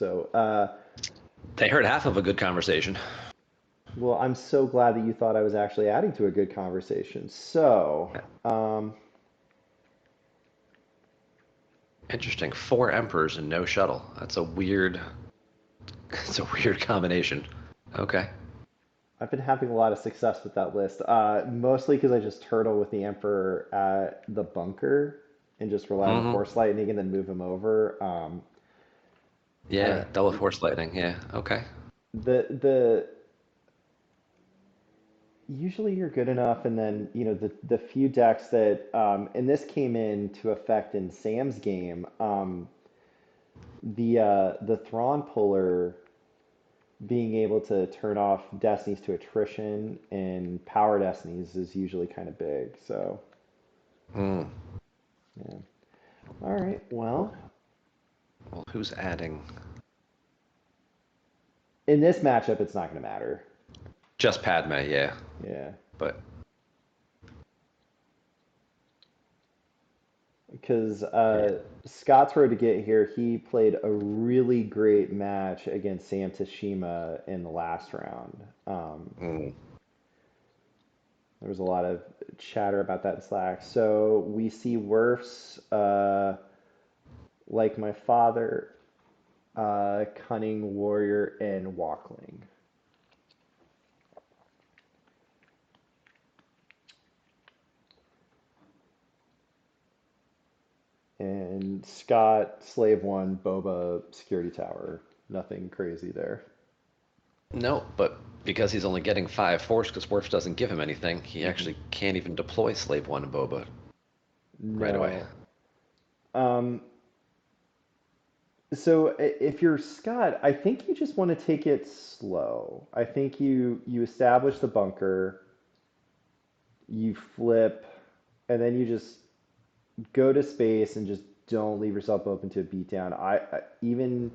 They heard half of a good conversation. Well, I'm so glad that you thought I was actually adding to a good conversation. Um, Interesting. 4 emperors and no shuttle. That's a weird. It's a weird combination. Okay. I've been having a lot of success with that list, mostly because I just turtle with the Emperor at the bunker and just rely on the Mm-hmm. Force Lightning and then move him over. I don't Yeah, know. double force lightning. Yeah. Okay. The usually you're good enough, and then the few decks that and this came into effect in Sam's game. The Thrawn puller being able to turn off destinies to attrition and power destinies is usually kind of big. So Hmm. yeah. All right. Well, Well, who's adding? in this matchup, it's not going to matter. Just Padme, yeah. Yeah, But because yeah. Scott's road to get here, he played a really great match against Sam Tashima in the last round. Mm. There was a lot of chatter about that in Slack. So we see Wirfs, like my father, Cunning Warrior, and Walkling. And Scott, Slave One, Boba, Security Tower. Nothing crazy there. No, but because he's only getting 5 force because Wirfs doesn't give him anything, he Hmm. actually can't even deploy Slave 1 and Boba right away. No. Um, so if you're Scott, I think you just want to take it slow. I think you establish the bunker, you flip, and then you just go to space and just don't leave yourself open to a beatdown. I even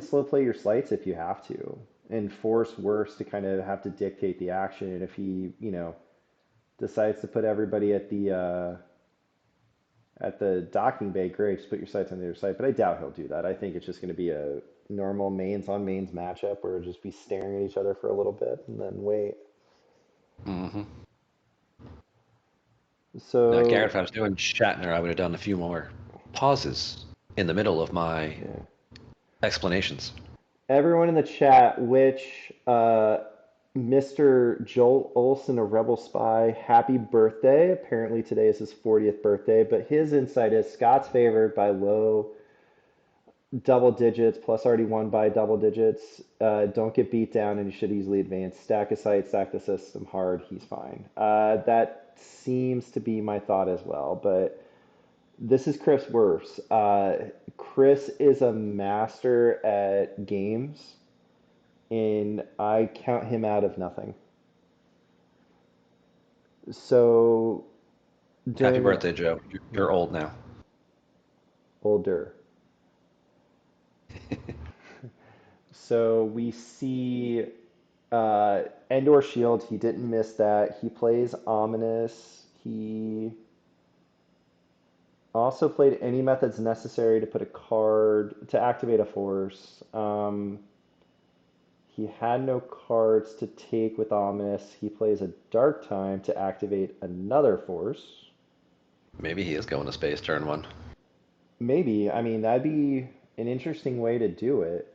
slow play your slights if you have to, and force Worse to kind of have to dictate the action. And if he, decides to put everybody at the docking bay, great, just put your sights on the other side. But I doubt he'll do that. I think it's just going to be a normal mains on mains matchup where it'll just be staring at each other for a little bit and then wait. Hmm. Now, Garrett, So if I was doing Shatner, I would have done a few more pauses in the middle of my yeah. explanations. Everyone in the chat, which Mr. Joel Olson, a Rebel Spy, happy birthday. Apparently today is his 40th birthday, but his insight is Scott's favored by low double digits, plus already won by double digits. Don't get beat down, and you should easily advance. Stack a site, stack the system hard. He's fine. That seems to be my thought as well, but this is Chris Wirfs. Chris is a master at games, and I count him out of nothing. So Happy during the birthday, Joe. You're old now. older, so we see Endor Shield. He didn't miss that. He plays Ominous. He also played any methods necessary to put a card to activate a force. He had no cards to take with Ominous. He plays a Dark Time to activate another force. Maybe he is going to space turn 1. Maybe. I mean, that'd be an interesting way to do it.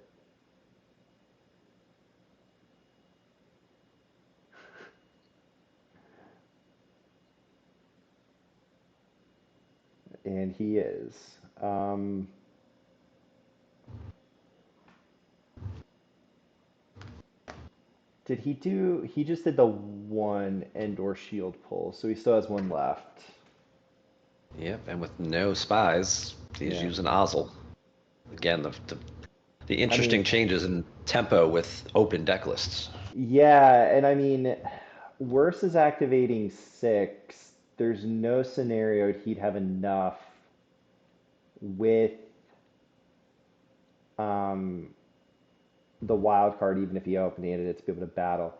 And he is. Um, did he do? He just did the one Endor Shield pull, so he still has one left. Yep, and with no spies, he's Yeah. using Ozzel. Again, the I interesting mean, changes in tempo with open deck lists. yeah, and I mean, worse is activating six. There's no scenario he'd have enough with um, the wild card, even if he opened it to be able to battle.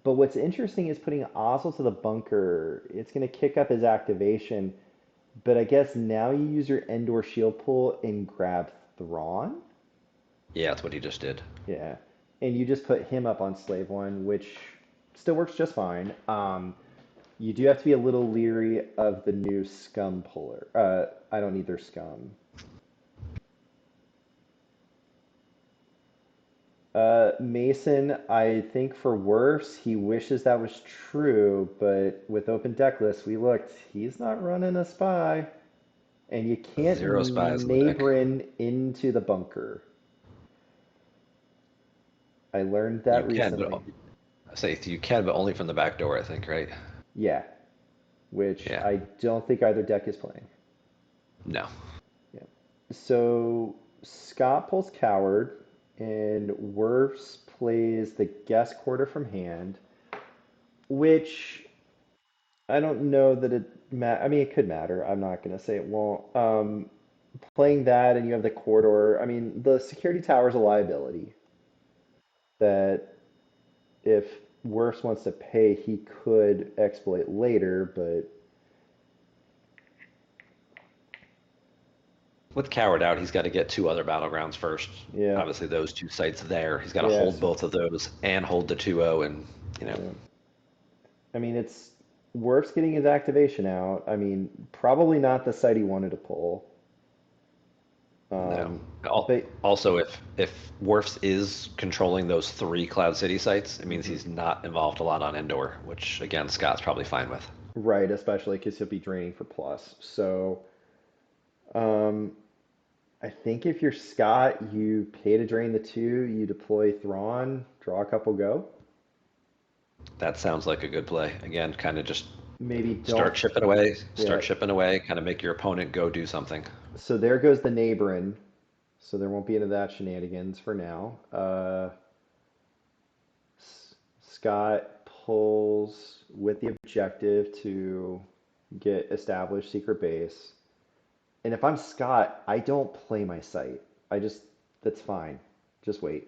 But what's interesting is putting Ozzel to the bunker. It's going to kick up his activation. But I guess now you use your Endor shield pull and grab Thrawn. Yeah, that's what he just did. Yeah. And you just put him up on Slave One, which still works just fine. You do have to be a little leery of the new scum puller. I don't need their scum. Mason, I think for worse, he wishes that was true, but with open deck lists, we looked, he's not running a spy, and you can't 0 spies in the deck. Nabrin into the bunker. I learned You that can, recently. but I say you can, but only from the back door, I think, right? Yeah, which Yeah. I don't think either deck is playing. No. Yeah. So Scott pulls Coward, and Wirfs plays the guest quarter from hand, which I don't know that I mean, it could matter. I'm not going to say it won't. Playing that and you have the corridor. I mean, the security tower is a liability that if Worse wants to pay, he could exploit later, but With Coward out, he's got to get 2 other battlegrounds first. yeah, Obviously, those 2 sites there. He's got to yeah, hold both of those and hold the 2-0 and, you know. yeah. I mean, it's Worse getting his activation out. I mean, probably not the site he wanted to pull. No. Um, but Also, if Worfs is controlling those 3 Cloud City sites, it means mhm. he's not involved a lot on Endor, which again Scott's probably fine with. Right, especially because he'll be draining for plus. So, um, I think if you're Scott, you pay to drain the two, you deploy Thrawn, draw a couple, go. That sounds like a good play. Again, kind of just Maybe don't. start Yeah. chipping away, kind of make your opponent go do something. So there goes the neighboring. So there won't be any of that shenanigans for now. Scott pulls with the objective to get established secret base. And if I'm Scott, I don't play my site. That's fine. Just wait.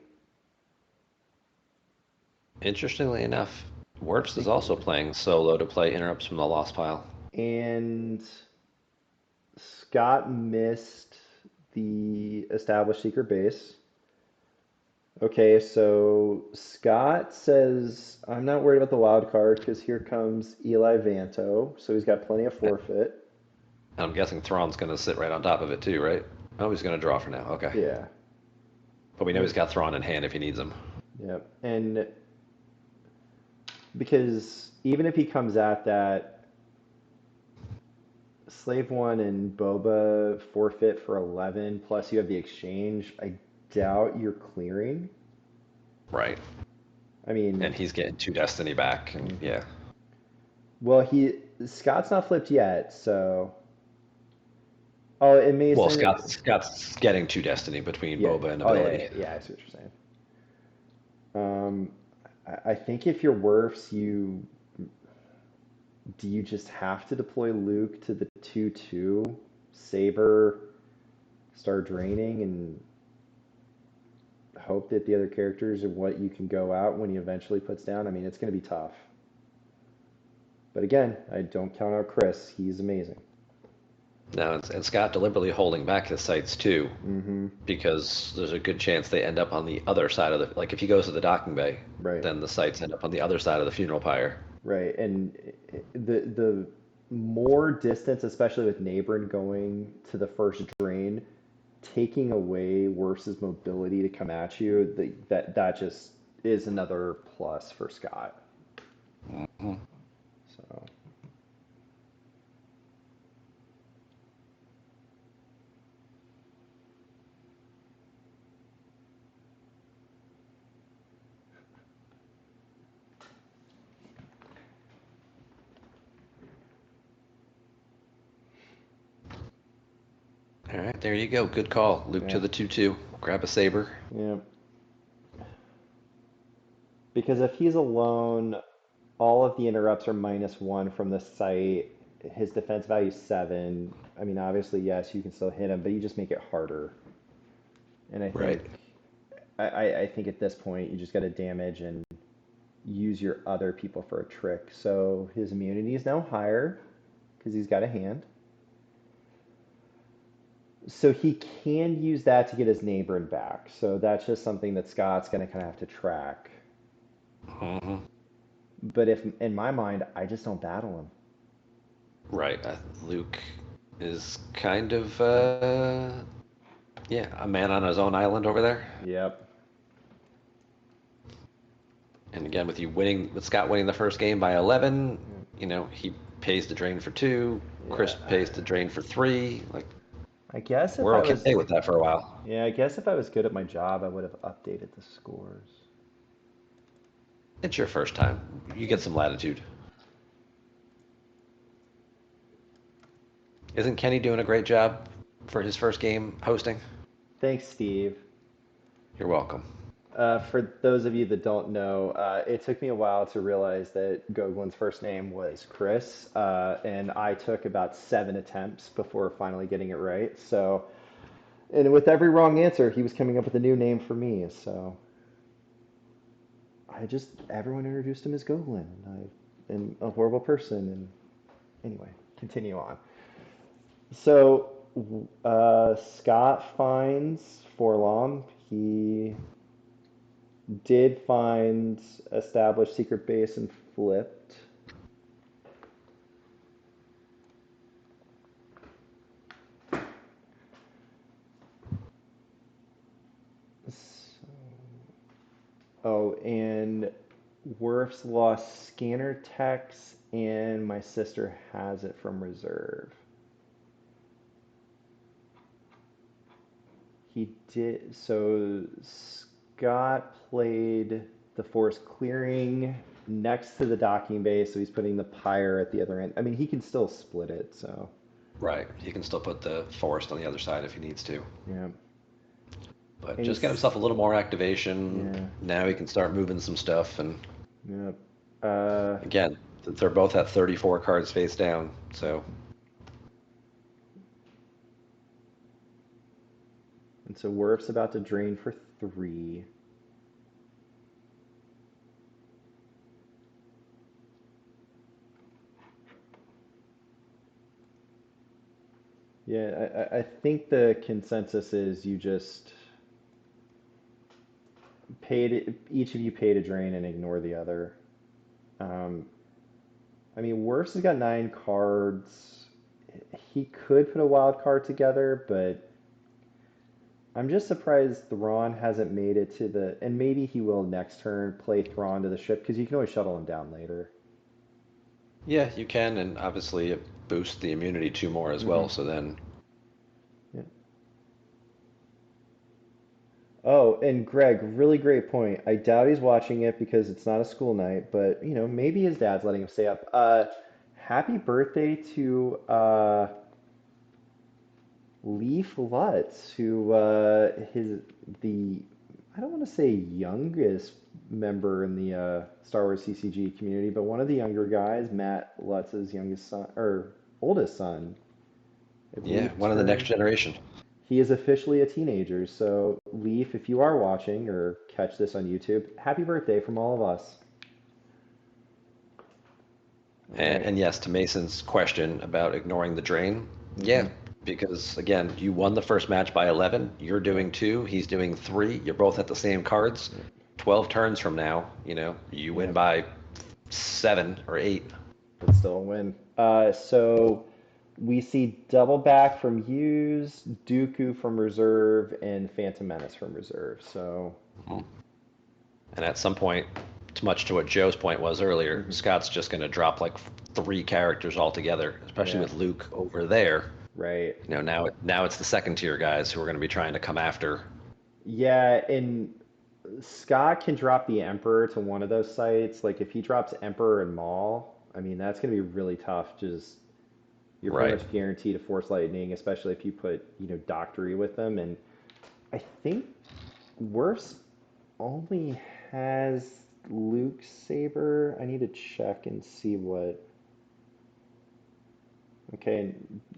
Interestingly enough, I Wirfs is think he also would. playing solo to play interrupts from the lost pile. And Scott missed the established secret base. Okay, so Scott says, I'm not worried about the wild card because here comes Eli Vanto. So he's got plenty of forfeit. And I'm guessing Thrawn's going to sit right on top of it too, right? Oh, he's going to draw for now. Okay. Yeah. But we know he's got Thrawn in hand if he needs him. Yep. And because even if he comes at that, Slave One and Boba forfeit for 11, plus you have the exchange, I doubt you're clearing. Right. I mean, And he's getting 2 Destiny back. And mhm. yeah. Well, Scott's not flipped yet, so. Oh, and Well, Mason, Scott's getting 2 Destiny between yeah. Boba and Oh, yeah, yeah, ability. yeah, I see what you're saying. Um, I think if you're Wirfs, do you just have to deploy Luke to the 2-2, Saber, start draining, and hope that the other characters are what you can go out when he eventually puts down? I mean, it's going to be tough. But again, I don't count out Chris. He's amazing. Now, and Scott deliberately holding back his sites too, Mm-hmm. because there's a good chance they end up on the other side of the. Like if he goes to the docking bay, Right. then the sites end up on the other side of the funeral pyre. Right. And the more distance, especially with Neighboring going to the first drain, taking away Wirfs' mobility to come at you, that just is another plus for Scott. Mhm. So, All right, there you go. Good call. Luke yeah. to the 2-2. Grab a saber. Yeah. Because if he's alone, all of the interrupts are -1 from the site. His defense value is 7. I mean, obviously, yes, you can still hit him, but you just make it harder. And I Right. think I think at this point you just got to damage and use your other people for a trick. So his immunity is now higher because he's got a hand. So he can use that to get his neighboring back. So that's just something that Scott's going to kind of have to track. Hmm. But if in my mind, I just don't battle him. Right. Luke is kind of yeah, a man on his own island over there. Yep. And again, with Scott winning the first game by 11, Yep. he pays the drain for 2. Chris Yeah. pays the drain for 3. Like I guess if we're I was, okay with that for a while. yeah, I guess if I was good at my job, I would have updated the scores. It's your first time. You Yeah. get some latitude. Isn't Kenny doing a great job for his first game hosting? Thanks, Steve. You're welcome. For those of you that don't know, it took me a while to realize that Goglin's first name was Chris, and I took about 7 attempts before finally getting it right. So, and with every wrong answer, he was coming up with a new name for me. So, everyone introduced him as Goglin, and I am a horrible person. And anyway, continue on. So, Scott finds Forlom. He did find established secret base and flipped. So, oh, and Wirfs lost scanner techs, and my sister has it from reserve. He did. So Scott played the forest clearing next to the docking bay, so he's putting the pyre at the other end. I mean, he can still split it, so Right. He can still put the forest on the other side if he needs to. yeah. But And just get he's himself a little more activation. yeah, Now he can start moving some stuff. And yeah. Uh, again, they're both at 34 cards face down. So and so Wirfs about to drain for 3. Yeah, I think the consensus is you just each of you pay to drain and ignore the other. Um, I mean, Wirfs has got 9 cards. He could put a wild card together, but I'm just surprised Thrawn hasn't made it to the, and maybe he will next turn play Thrawn to the ship because you can always shuttle him down later. yeah, you can. And obviously it boosts the immunity 2 more as Hmm. well. So then, Yeah. Oh, and Greg, really great point. I doubt he's watching it because it's not a school night, but maybe his dad's letting him stay up. Happy birthday to Leaf Lutz, who his the I don't want to say youngest member in the Star Wars CCG community, but one of the younger guys, Matt Lutz's youngest son or oldest son, I yeah, believe, one of the next turned. generation. He is officially a teenager. So, Leaf, if you are watching or catch this on YouTube, happy birthday from all of us. All right. And yes, to Mason's question about ignoring the drain, Mm-hmm. yeah, because again, you won the first match by 11. You're Yep. doing 2. He's doing 3. You're both at the same cards. Yep. 12 turns from now, you win Yep. by 7 or 8. It's still a win. So we see double back from Hughes, Dooku from reserve, and Phantom Menace from reserve. So, Mhm. And at some point, much to what Joe's point was earlier, mhm. Scott's just going to drop like 3 characters altogether, especially Yeah, with Luke over there. right. Now it's the second tier guys who are going to be trying to come after. Yeah, and Scott can drop the Emperor to one of those sites. Like if he drops Emperor and Maul, I mean that's gonna be really tough. Just you're pretty Right. much guaranteed to force lightning, especially if you put, Doctory with them. And I think Worf's only has Luke's saber. I need to check and see what. Okay,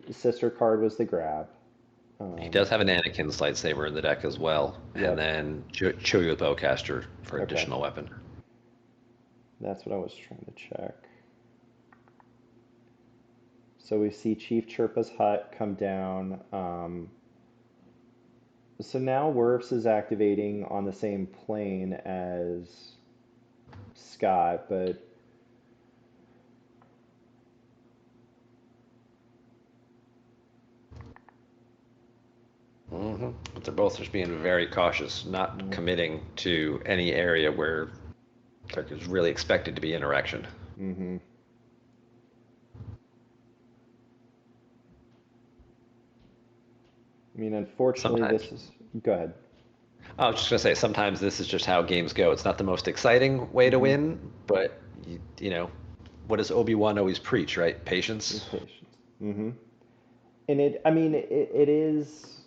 sister card was the grab. He Um, does have an Anakin's lightsaber in the deck as well, and yep. then Chewie with bowcaster for Okay, additional weapon. that's what I was trying to check. So we see Chief Chirpa's hut come down. So now Wirfs is activating on the same plane as Scott, but But they're both just being very cautious, not committing to any area where there's really expected to be interaction. mm-hmm. I mean, unfortunately, Sometimes, this is. Go ahead. I was just gonna say, sometimes this is just how games go. It's not the most exciting way to Mm-hmm. win, but what does Obi-Wan always preach, right? Patience. Patience. Mm-hmm. And I mean, it is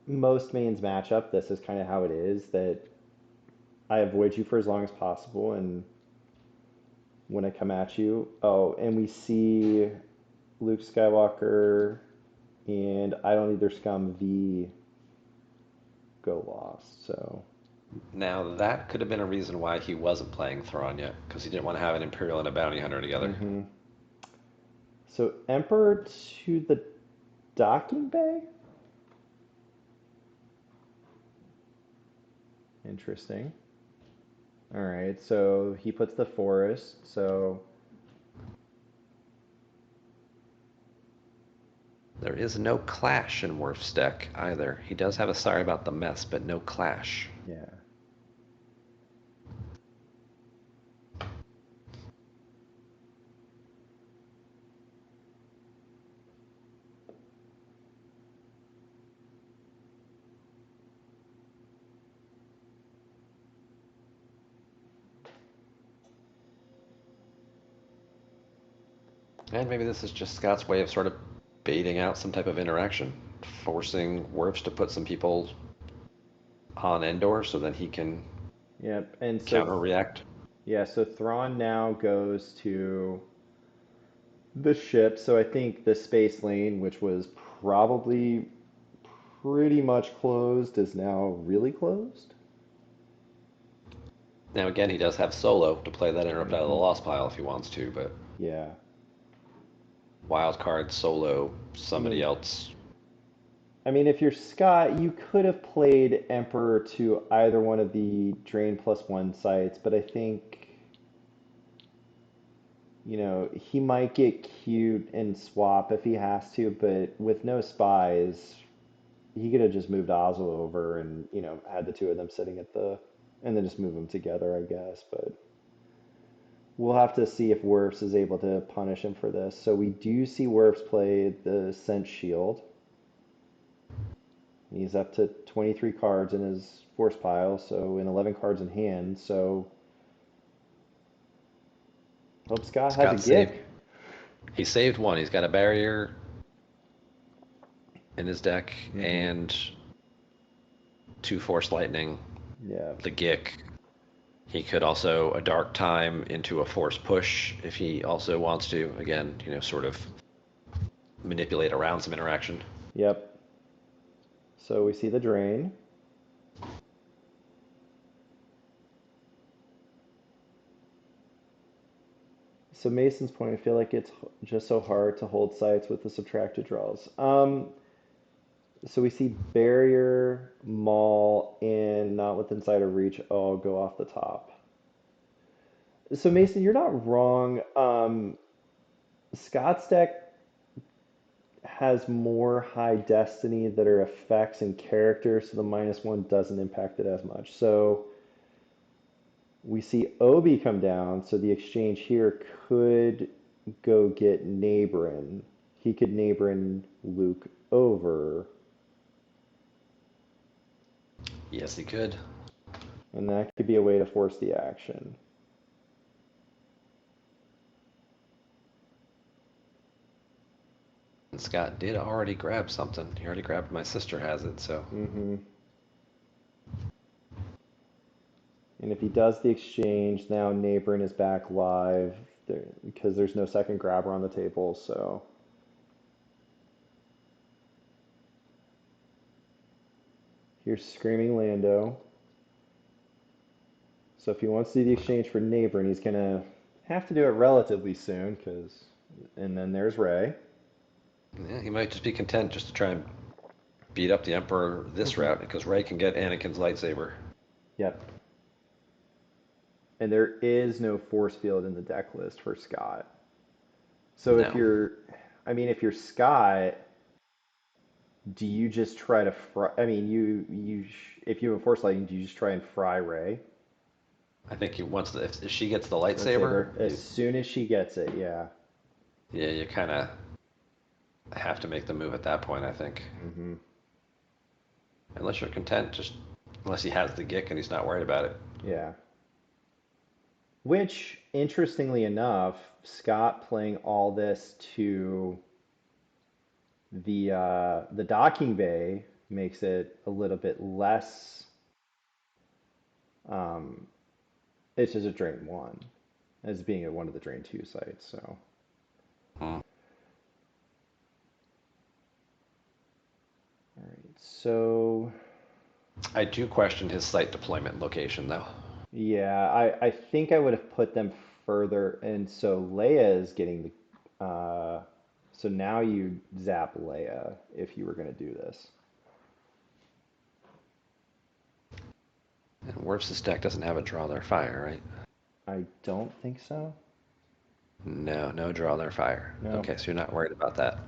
most mains matchup. This is kind of how it is that I avoid you for as long as possible, and when I come at you, oh, and we see Luke Skywalker and I don't either scum V go lost. So Now that could have been a reason why he wasn't playing Thrawn yet, because he didn't want to have an Imperial and a Bounty Hunter together. hmm so Emperor to the docking bay. Interesting. All right, so he puts the forest. So There is no clash in Worf's deck either. He does have a sorry about the mess, but no clash. yeah. And maybe this is just Scott's way of sort of baiting out some type of interaction, forcing Wirfs to put some people on Endor so then he can Yep. And so, counter-react. yeah, so Thrawn now goes to the ship. So I think the space lane, which was probably pretty much closed, is now really closed. Now again, he does have Solo to play that interrupt out of the Hmm. lost pile if he wants to, but Yeah. wild card, Solo, I somebody mean, else. if you're Scott, you could have played Emperor to either one of the Drain +1 sites, but I think, he might get cute and swap if he has to, but with no spies, he could have just moved Ozil over and, had the two of them sitting and then just move them together, I guess. But we'll have to see if Wirfs is able to punish him for this. So we do see Wirfs play the Scent Shield. He's up to 23 cards in his force pile, so in 11 cards in hand. So hope Scott has a Scott saved. gick. He saved one. He's got a barrier in his deck Hmm. and two Force Lightning, Yeah. the Gick. He could also a Dark Time into a Force Push if he also wants to. Again, sort of manipulate around some interaction. Yep. So we see the drain. So Mason's point, I feel like it's just so hard to hold sites with the subtracted draws. So we see barrier, maul, and not within sight of reach all go off the top. So Mason, you're not wrong. Scott's deck has more high destiny that are effects and characters, so the -1 doesn't impact it as much. So we see Obi come down, so the exchange here could go get Nabrin. He could Nabrin Luke over, Yes, he could. and that could be a way to force the action. And Scott did already grab something. He already grabbed my sister has it, so Hmm. And if he does the exchange, now Nabrin is back live there, because there's no second grabber on the table, so here's Screaming Lando. So if he wants to do the exchange for Nabrin, he's gonna have to do it relatively soon, and then there's Ray. yeah, he might just be content just to try and beat up the Emperor this Hmm. route because Rey can get Anakin's lightsaber. Yep. And there is no force field in the deck list for Scott. So No, if you're Scott, do you just try to fry? If you have a force lightning, do you just try and fry Ray? I think he wants the if she gets the Lightsaber. lightsaber, As soon as she gets it, yeah. yeah, you kind of have to make the move at that point. I think, Hmm. unless you're content, just unless he has the Gick and he's not worried about it. Yeah. Which, interestingly enough, Scott playing all this to the docking bay makes it a little bit less. Um, it's just a drain one, as being at one of the drain two sites. So, Hmm. all right. So, I do question his site deployment location though. yeah, I think I would have put them further, and so Leia is getting the. So now you zap Leia if you were going to do this. And Wirfs' deck doesn't have a draw their fire, right? I don't think so. No, no draw their fire. No. Okay, so you're not worried about that.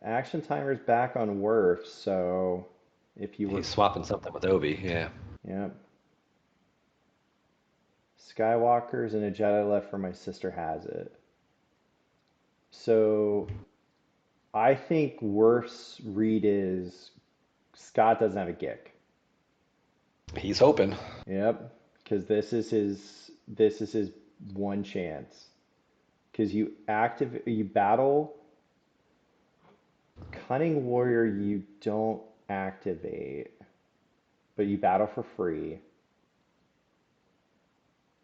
Action timer's back on Wirf, so if you were, He's swapping something with Obi, yeah. yeah, Skywalkers and a Jedi left for my sister has it. So I think Wirf's read is Scott doesn't have a Gick. He's hoping. Yep, because this is his one chance. Because you battle Cunning Warrior, you don't activate, but you battle for free.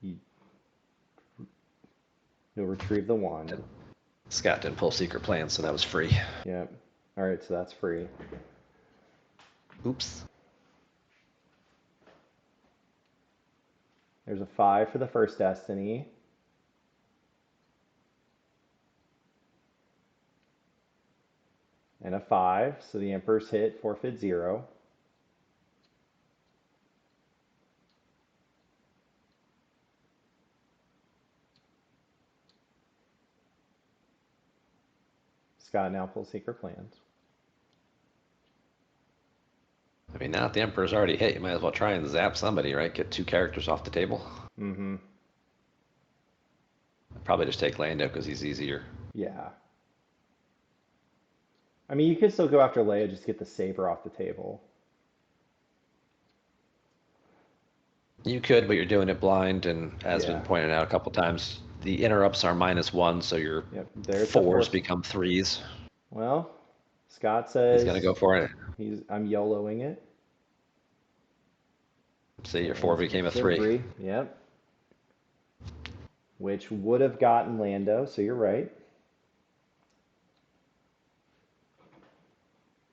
You, you'll retrieve the wand. Scott didn't pull secret plans, so that was free. Yep. All right, so that's free. Oops. There's a 5 for the first destiny. And a 5, so the Emperor's hit, forfeit 0. Scott now pulls secret plans. I mean, now that the Emperor's already hit, you might as well try and zap somebody, right? Get 2 characters off the table. Mm-hmm. Probably just take Lando because he's easier. Yeah. I mean, you could still go after Leia, just get the saber off the table. You could, but you're doing it blind, and as been Yeah. pointed out a couple times, the interrupts are -1, so your Yep. There's the fours force. become threes. Well, Scott He's gonna says go for it. I'm YOLOing it. See, your 4 And became a it's a 3. 3. Yep. Which would have gotten Lando, so you're right.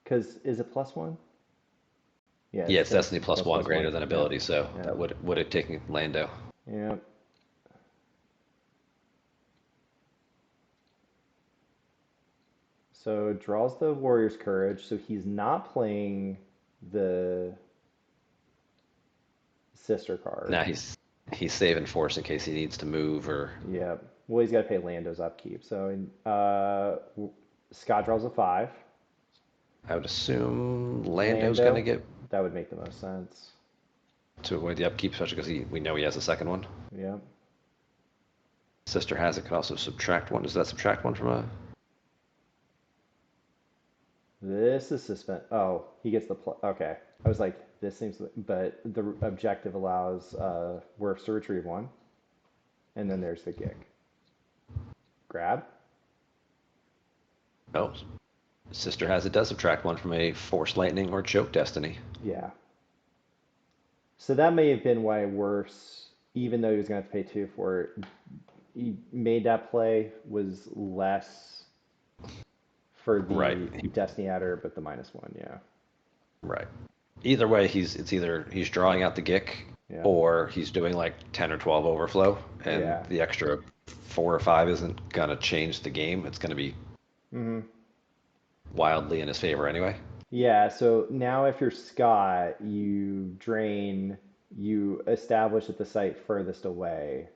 Because is it +1? Yeah, Yeah, it's Destiny plus +1 plus greater one. than Yep. ability, so that Yep. would have taken Lando. Yep. So draws the Warrior's Courage. So he's not playing the sister card. Now he's saving force in case he needs to move or Yep. Well, he's got to pay Lando's upkeep. So Scott draws a 5. I would assume Lando's gonna Lando, get that would make the most sense. to avoid the upkeep, especially because we know he has a second one. Yep. Sister has it, could also subtract 1. Does that subtract 1 from a? This is suspend. Oh, he gets the okay. I was like, this seems, but the objective allows Wirfs to retrieve 1, and then there's the gig. Grab. No. Sister has it does subtract 1 from a Force Lightning or Choke Destiny. Yeah. So that may have been why Wirfs, even though he was going to have to pay 2 for it, he made that play was less for the Right. Destiny adder, but the -1. Yeah. Right. Either way, it's either he's drawing out the Gick Yeah. or he's doing like 10 or 12 overflow, and Yeah. the extra 4 or 5 isn't gonna change the game. It's gonna be Mm-hmm. wildly in his favor anyway. Yeah, so now if you're Scott, you drain, you establish at the site furthest away.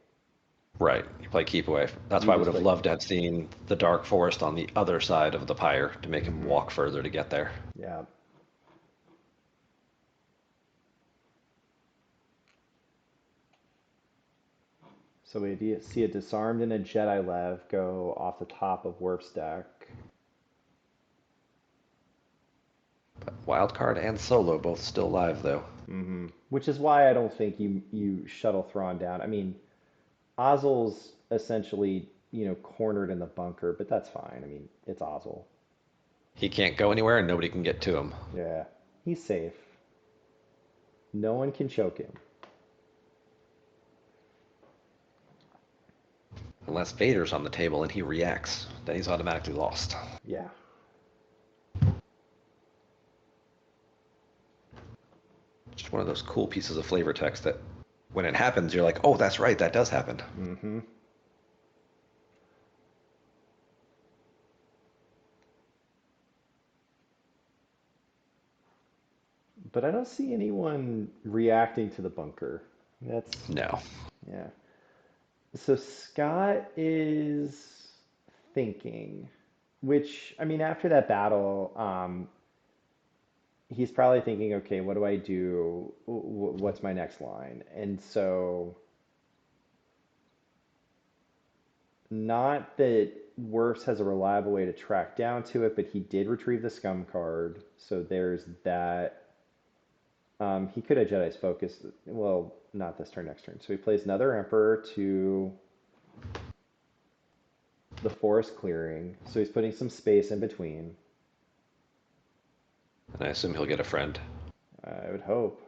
Right. You play keep away. That's You why I just would have play. loved to have seen the Dark Forest on the other side of the pyre to make him Mm-hmm. walk further to get there. Yeah. So we see a disarmed and a Jedi Lev go off the top of Wirf's deck. But Wildcard and Solo both still live though. Mm-hmm. Which is why I don't think you shuttle Thrawn down. I mean, Ozzel's essentially, cornered in the bunker, but that's fine. I mean, it's Ozzel. He can't go anywhere and nobody can get to him. Yeah, he's safe. No one can choke him. Unless Vader's on the table and he reacts, then he's automatically lost. Yeah. Just one of those cool pieces of flavor text that when it happens, you're like, oh, that's right, that does happen. Mm-hmm. But I don't see anyone reacting to the bunker. That's, No. yeah. So Scott is thinking, which, I mean, after that battle, he's probably thinking, okay, what do I do? What's my next line? And so, not that Wirfs has a reliable way to track down to it, but he did retrieve the scum card. So there's that. He could have Jedi's focus. Well, not this turn, next turn. So he plays another Emperor to the forest clearing. So he's putting some space in between. And I assume he'll get a friend. I would hope.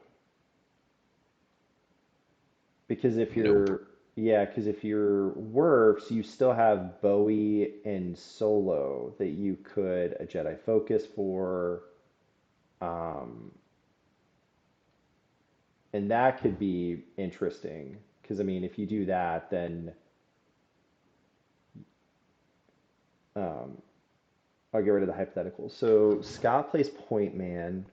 Because if Nope. you're, yeah, because if you're Wirfs, you still have Bowie and Solo that you could a Jedi focus for. Um, and that could be interesting. Because, I mean, if you do that, then um, I'll get rid of the hypothetical. So Scott plays point man,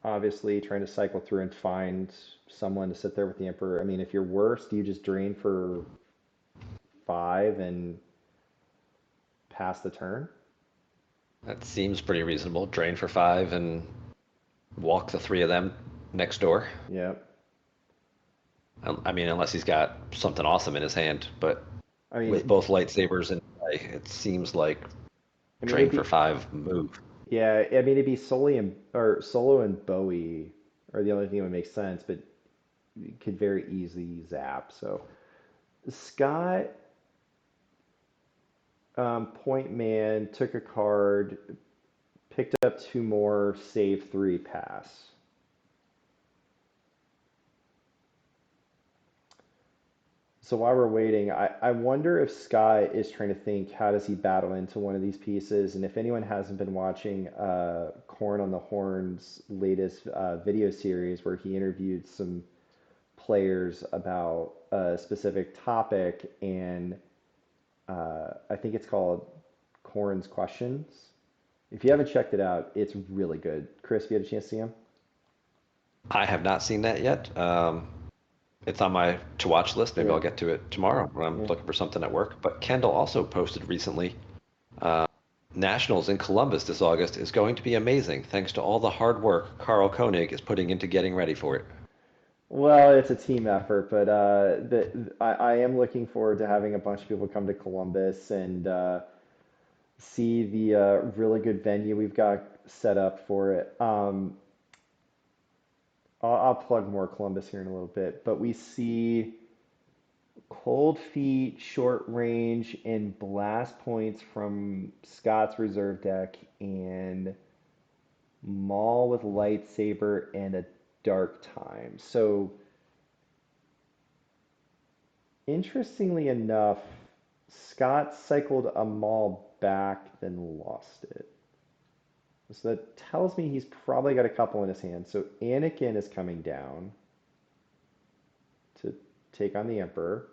obviously trying to cycle through and find someone to sit there with the Emperor. I mean, if you're worse, do you just drain for 5 and pass the turn? That seems pretty reasonable. Drain for 5 and walk the 3 of them next door. Yep. I mean, unless he's got something awesome in his hand, but I with mean, both lightsabers in play, it seems like I mean train it'd for be 5 move. yeah. I mean it'd be solely in, or Solo and Bowie are the only thing that would make sense, but you could very easily zap. So Scott, point man, took a card, picked up 2 more, save 3, pass. So while we're waiting, I wonder if Scott is trying to think how does he battle into one of these pieces, and if anyone hasn't been watching Corn on the Horn's latest video series where he interviewed some players about a specific topic, and I think it's called Corn's Questions. If you haven't checked it out, it's really good. Chris, have you had a chance to see him? I have not seen that yet. It's on my to watch list. Maybe Okay. I'll get to it tomorrow when I'm Yeah. looking for something at work. But Kendall also posted recently Nationals in Columbus this August is going to be amazing thanks to all the hard work Carl Koenig is putting into getting ready for it. Well, it's a team effort, but I am looking forward to having a bunch of people come to Columbus and see the really good venue we've got set up for it. I'll plug more Columbus here in a little bit, but we see cold feet, short range, and blast points from Scott's reserve deck, and Maul with lightsaber and a dark time. So interestingly enough, Scott cycled a Maul back, then lost it. So that tells me he's probably got a couple in his hand. So Anakin is coming down to take on the Emperor.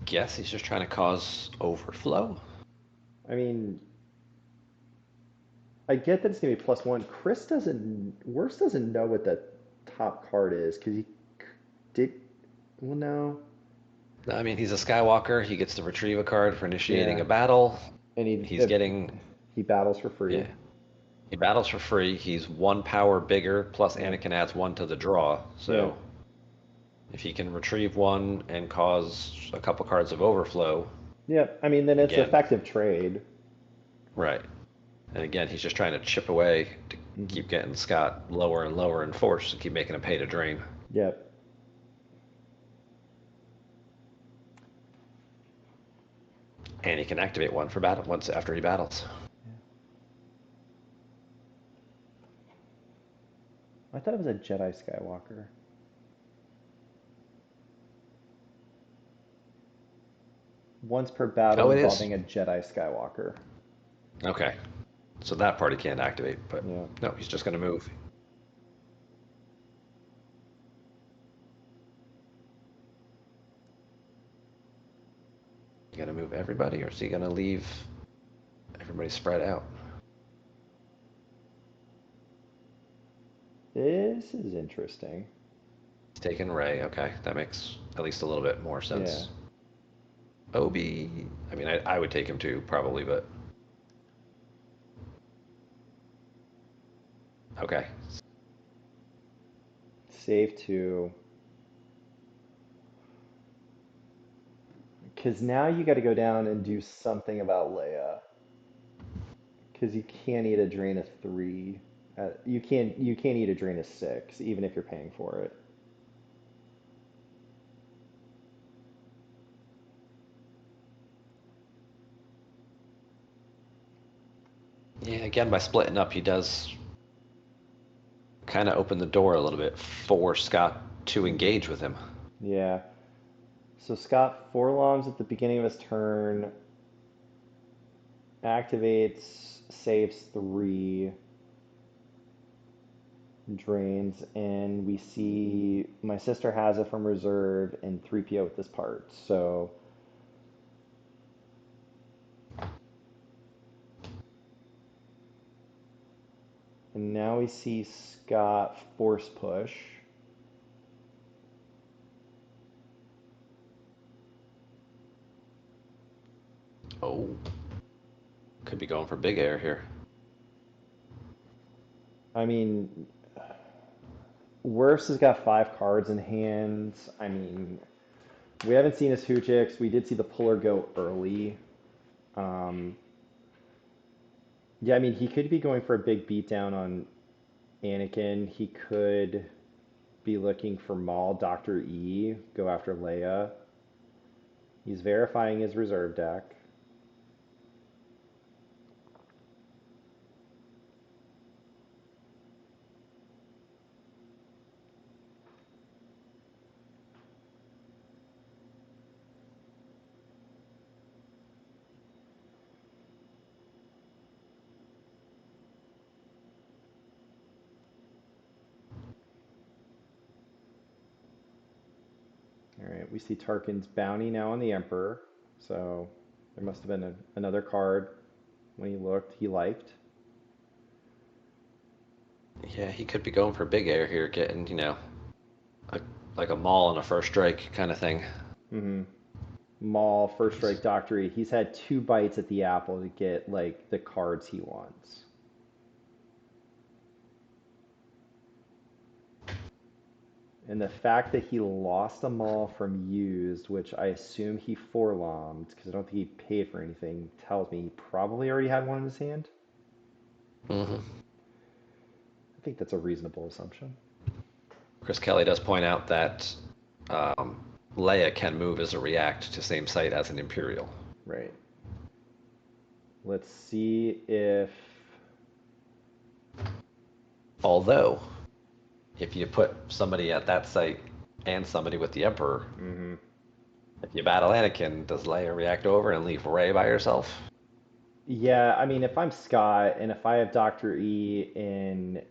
Guess he's just trying to cause overflow. I mean, I get that it's gonna be +1. Chris doesn't, Worse doesn't know what the top card is because he did. Well, no, I mean, he's a Skywalker. He gets to retrieve a card for initiating yeah, a battle. and He's getting, he battles for yeah, free. he battles for free. He's 1 power bigger, plus Yeah, Anakin adds 1 to the draw. yeah, So if he can retrieve 1 and cause a couple cards of overflow, yeah. I mean, then it's again, effective trade. right. And again, he's just trying to chip away to Hmm. keep getting Scott lower and lower in force and keep making him pay to drain. Yep. And he can activate 1 for battle once after he battles. I thought it was a Jedi Skywalker. Once per battle Oh, it is. involving a Jedi Skywalker. Okay. So that part he can't activate, but Yeah. no, he's just going to move. You going to move everybody, or is he going to leave everybody spread out? This is interesting. He's taking Ray. Okay, that makes at least a little bit more Yeah. sense. Obi, I mean, I would take him too, probably, but okay. Save 2. because now you got to go down and do something about Leia. Because you can't eat a drain of 3. You can't eat a drain of 6, even if you're paying for it. Yeah, again, by splitting up, he does kind of open the door a little bit for Scott to engage with him. Yeah. So Scott forloms at the beginning of his turn, activates, saves 3, drains, and we see my sister has it from reserve and 3PO with this part. So and now we see Scott force push. Oh, could be going for big air here. I mean, Wirfs has got 5 cards in hand. I mean, we haven't seen his Hoochix. We did see the puller go early. Um, yeah, I mean, he could be going for a big beatdown on Anakin. He could be looking for Maul, Dr. E, go after Leia. He's verifying his reserve deck. All right, we see Tarkin's bounty now on the Emperor. So there must have been another card when he looked he liked. Yeah, he could be going for big air here, getting, a, like a Maul and a first strike kind of thing. Mm-hmm. Maul, First Strike, Doctor E. He's had 2 bites at the apple to get like the cards he wants. And the fact that he lost a Maul from used, which I assume he forlommed, because I don't think he paid for anything, tells me he probably already had one in his hand. Mm-hmm. I think that's a reasonable assumption. Chris Kelly does point out that Leia can move as a react to same site as an Imperial. Right. Let's see if... Although, if you put somebody at that site and somebody with the Emperor, Mm-hmm. if you battle Anakin, does Leia react over and leave Rey by herself? Yeah, I mean, if I'm Scott and if I have Dr. E in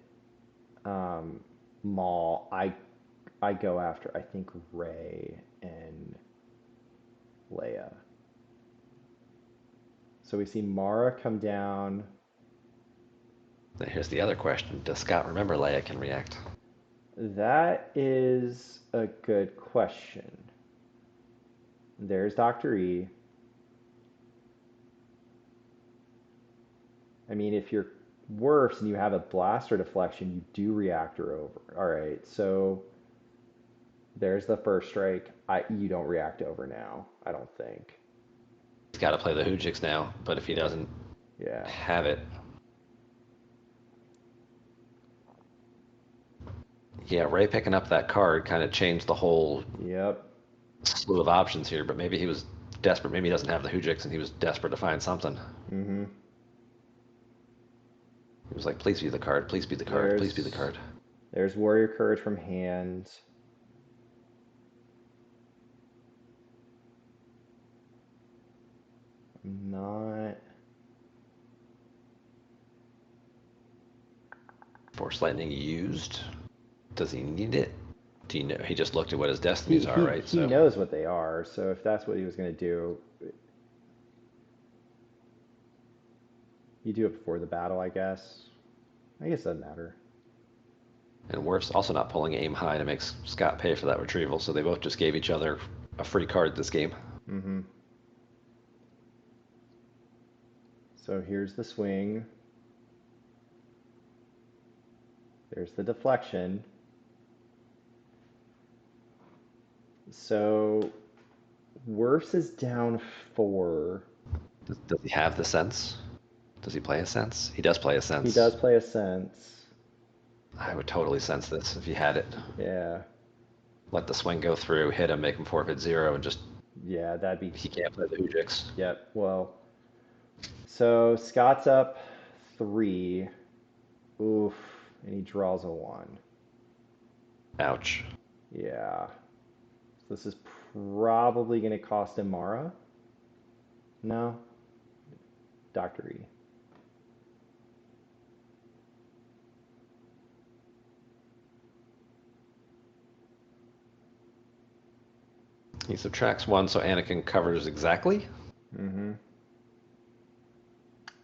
Maul, I go after, I think, Rey and Leia. So we see Mara come down. Now here's the other question. Does Scott remember Leia can react? That is a good question. There's Dr. E. I mean, if you're Wirfs and you have a blaster deflection, you do reactor over. All right, so there's the first strike. You don't react over now, I don't think. He's got to play the Hoojix now, but if he doesn't Yeah. have it... Yeah, Rey picking up that card kind of changed the whole Yep. slew of options here, but maybe he was desperate. Maybe he doesn't have the Hoojix and he was desperate to find something. Mm-hmm. He was like, please be the card, please be the card, please be the card. There's Warrior Courage from hand. Not... Force Lightning used. Does he need it? Do you know? He just looked at what his destinies He, are, he, right? he knows what they are, so if that's what he was going to do, you do it before the battle, I guess. I guess it doesn't matter. And Wirfs also not pulling aim high to make Scott pay for that retrieval, so they both just gave each other a free card this game. Mm-hmm. So here's the swing. There's the deflection. So Wirfs is down 4. Does he have the sense? Does he play a sense? He does play a He sense. does play a sense. I would totally sense this if he had it. Yeah. Let the swing go through, hit him, make him forfeit 0, and just Yeah, that'd be. he can't play the Hoojiks. Yep. Well, so Scott's up 3. Oof. And he draws a 1. Ouch. Yeah. So this is probably going to cost him Mara. No. Dr. E. He subtracts 1, so Anakin covers exactly. Mm-hmm.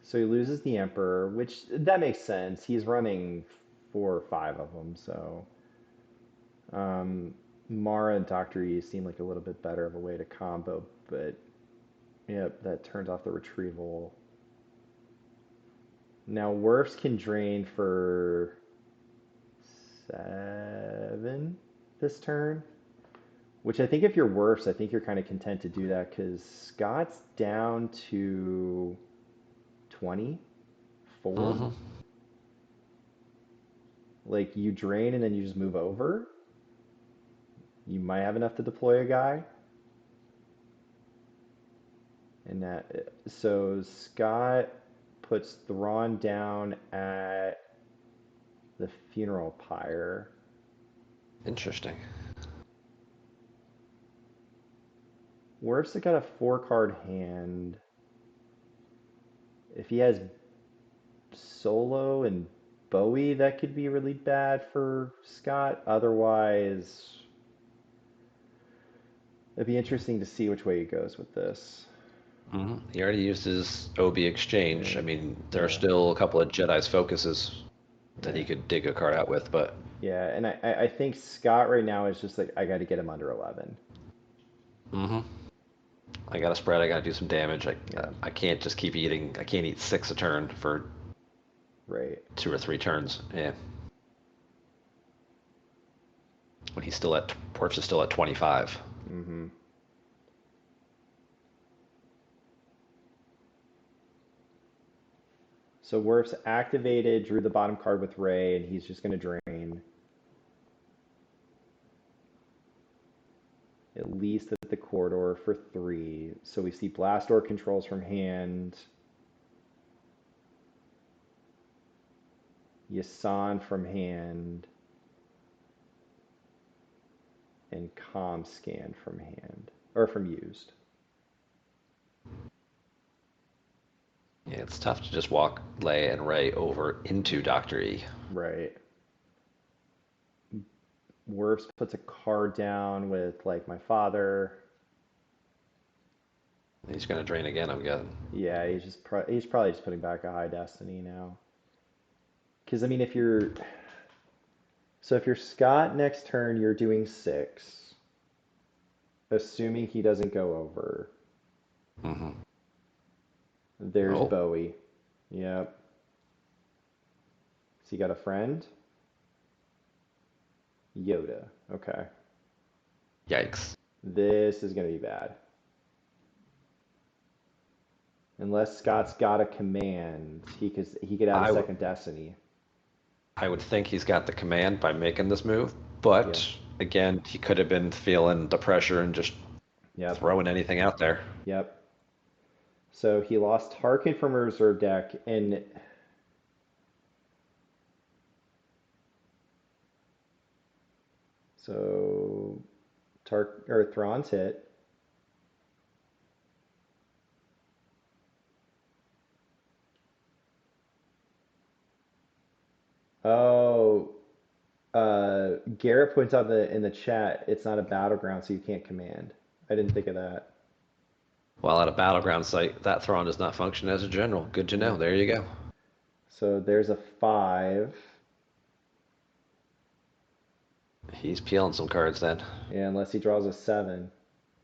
So he loses the Emperor, which that makes sense. He's running 4 or 5 of them, so Mara and Dr. E seem like a little bit better of a way to combo, but yep, that turns off the retrieval. Now Wirfs can drain for 7 this turn, which I think if you're Wirfs, I think you're kind of content to do that because Scott's down to 24. Mm-hmm. Like you drain and then you just move over. You might have enough to deploy a guy. And that so Scott puts Thrawn down at the funeral pyre. Interesting. Wirfs got a 4-card hand. If he has Solo and Bowie, that could be really bad for Scott. Otherwise, it'd be interesting to see which way he goes with this. Mm-hmm. He already used his OB exchange. I Yeah, mean, there are yeah, still a couple of Jedi's focuses that yeah. he could dig a card out with, but Yeah, and I think Scott right now is just like, I got to get him under 11. mm-hmm. I got to spread. I got to do some damage. Yeah, I can't just keep eating. I can't eat 6 a turn for right. 2 or 3 turns. Yeah. When he's still at Wirfs is still at 25. Mm-hmm. So Wirfs activated, drew the bottom card with Ray, and he's just going to drain. At least at the corridor for 3. So we see Blast Door controls from hand. Yasan from hand. And Com Scan from hand. Or from used. Yeah, it's tough to just walk Leia and Ray over into Dr. E. Right. Wirfs puts a card down with like my father. He's going to drain again, I'm guessing. Yeah, he's probably just putting back a high destiny now. Because I mean, if you're Scott next turn, you're doing 6, assuming he doesn't go over. Mm-hmm. There's Oh, Bowie. Yep. So you got a friend? Yoda. Okay. yikes. This is gonna be bad. Unless Scott's got a command, he could add a I, w- second destiny. I would think he's got the command by making this move, Yeah. but again, he could have been feeling the pressure and just Yep. throwing anything out there. Yep. So he lost Tarkin from a reserve deck, and so Thrawn's hit. Oh, Garrett points out in the chat, it's not a battleground, so you can't command. I didn't think of that. While at a battleground site, that Thrawn does not function as a general. Good to Yeah. know. There you go. So there's a 5. He's peeling some cards then. Yeah, unless he draws a 7.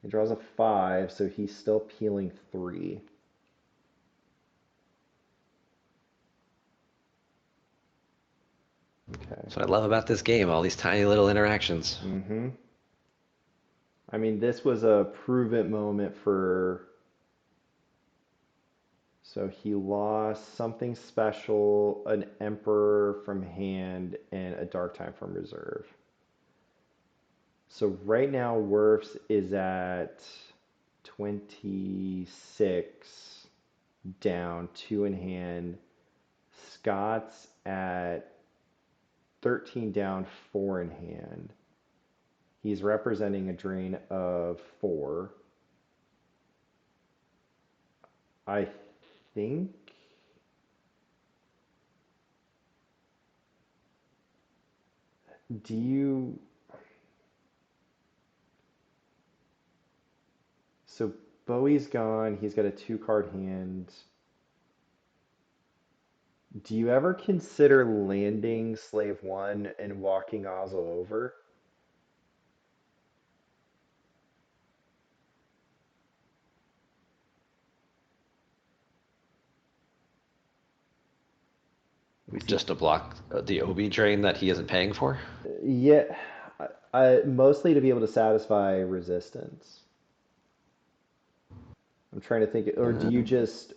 He draws a 5, so he's still peeling 3. Okay. That's what I love about this game, all these tiny little interactions. Mm-hmm. I mean, this was a prove it moment for. So he lost something special, an Emperor from hand, and a Dark Time from reserve. So right now, Wirfs is at 26 down, 2 in hand. Scott's at 13 down, 4 in hand. He's representing a drain of 4. I think. Do you. So Bowie's gone. He's got a 2 card hand. Do you ever consider landing Slave 1 and walking Ozzel over? We see. Just to block the OB drain that he isn't paying for. Yeah, mostly to be able to satisfy resistance. I'm trying to think, or do you just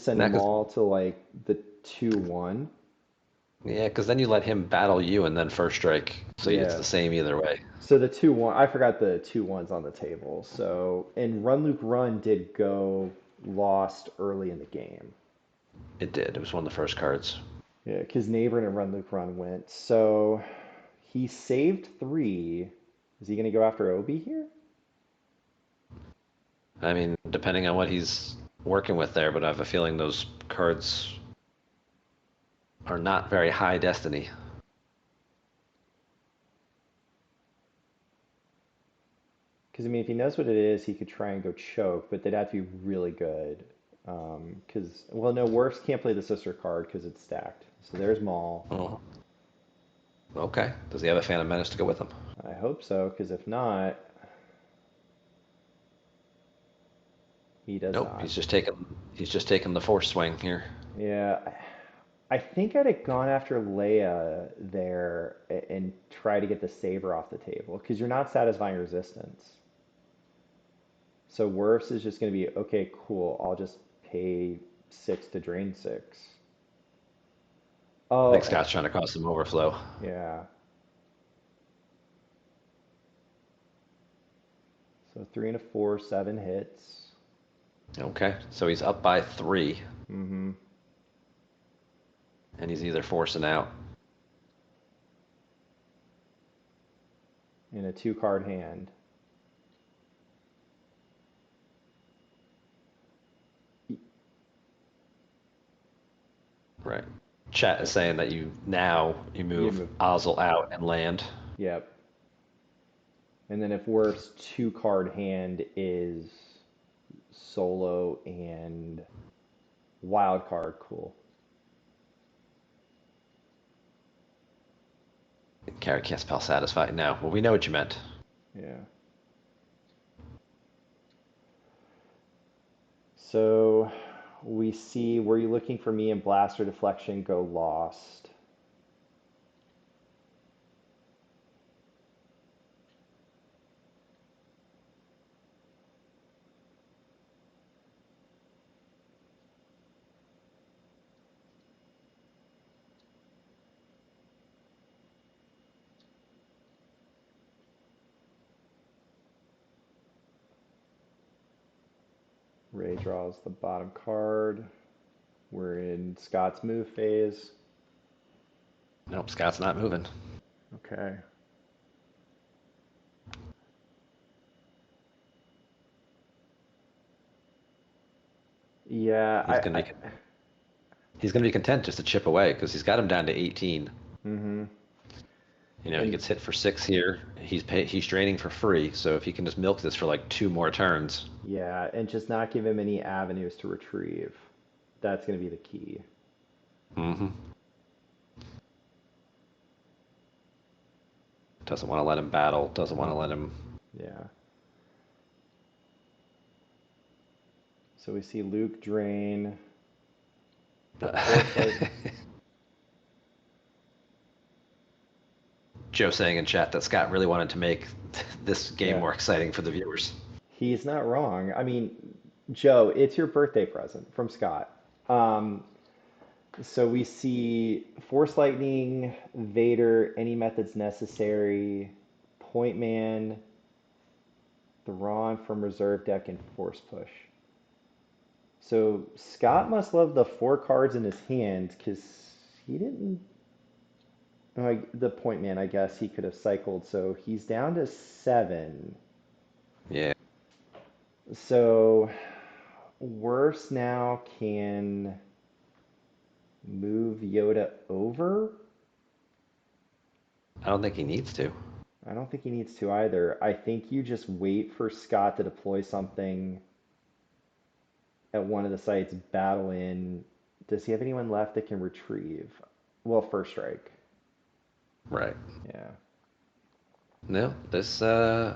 send Nah, them 'cause- all to like the 2-1? yeah, because then you let him battle you and then first strike, so it's Yeah. the same either way. So the 2-1, I forgot the 2-1's on the table. So, and Run Luke Run did go lost early in the game. It did. It was one of the first cards. Yeah, because Neighbor and Run Luke Run went. So he saved 3. Is he going to go after Obi here? I mean, depending on what he's working with there, but I have a feeling those cards are not very high destiny. Because I mean, if he knows what it is, he could try and go choke, but they'd have to be really good. Because well, no, Wirfs can't play the sister card because it's stacked. So there's Maul. Oh, okay. Does he have a Phantom Menace to go with him? I hope so, because if not, he does Nope. not. He's just taking the force swing here. Yeah, I think I'd have gone after Leia there and try to get the saber off the table because you're not satisfying resistance. So Wirfs is just going to be okay, cool. I'll just pay 6 to drain 6. I Oh, think Scott's trying to cause some overflow. yeah. So 3 and a 4, 7 hits. Okay, so he's up by 3, Mm-hmm. and he's either forcing out. In a 2 card hand. Right. Chat is saying that you You move move. Ozzel out and land. Yep. And then if Wirfs 2 card hand is solo and wild card, cool. Carry can't spell satisfied. No. Well, we know what you meant. Yeah. So we see, were you looking for me and Blaster Deflection go lost? Ray draws the bottom card. We're in Scott's move phase. Nope, Scott's not moving. Okay. Yeah, He's gonna be he's gonna be content just to chip away because he's got him down to 18. mm-hmm. He And gets hit for 6 here. He's draining for free. So if he can just milk this for like 2 more turns. yeah, and just not give him any avenues to retrieve. That's going to be the key. Mm-hmm. Doesn't want to let him battle. Doesn't want to let him. Yeah. So we see Luke drain. Joe saying in chat that Scott really wanted to make this game Yeah. more exciting for the viewers. He's not wrong. I mean, Joe, it's your birthday present from Scott. Um, so we see Force Lightning, Vader, any methods necessary, Point Man, Thrawn from reserve deck, and Force Push. So Scott must love the 4 cards in his hand because he didn't. The Point Man, I guess he could have cycled. So he's down to 7. Yeah. So Wirfs now can move Yoda over. I don't think he needs to. I don't think he needs to either. I think you just wait for Scott to deploy something at one of the sites, battle in. Does he have anyone left that can retrieve? Well, first strike. Right. Yeah. No, this I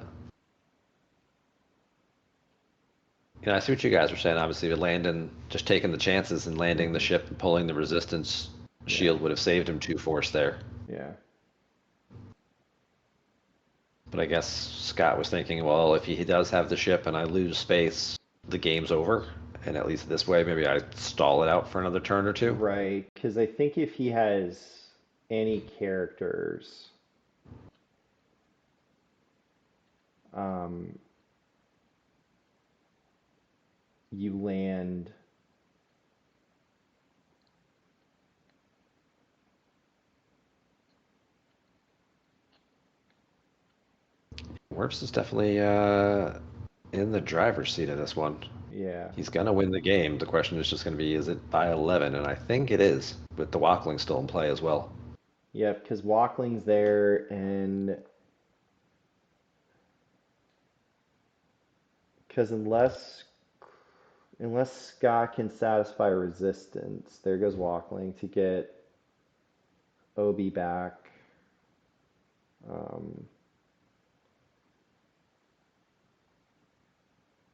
see what you guys were saying. Obviously, landing, just taking the chances and landing the ship and pulling the resistance Yeah. shield would have saved him 2 force there. Yeah. But I guess Scott was thinking, well, if he does have the ship and I lose space, the game's over. And at least this way, maybe I stall it out for another turn or two. Right. Because I think if he has any characters, um, you land. Wirfs is definitely in the driver's seat of this one. Yeah. He's going to win the game. The question is just going to be, is it by 11? And I think it is, with the Walkling still in play as well. Yep. Because Walkling's there, and because unless Scott can satisfy resistance, there goes Walkling to get Obi back. Um,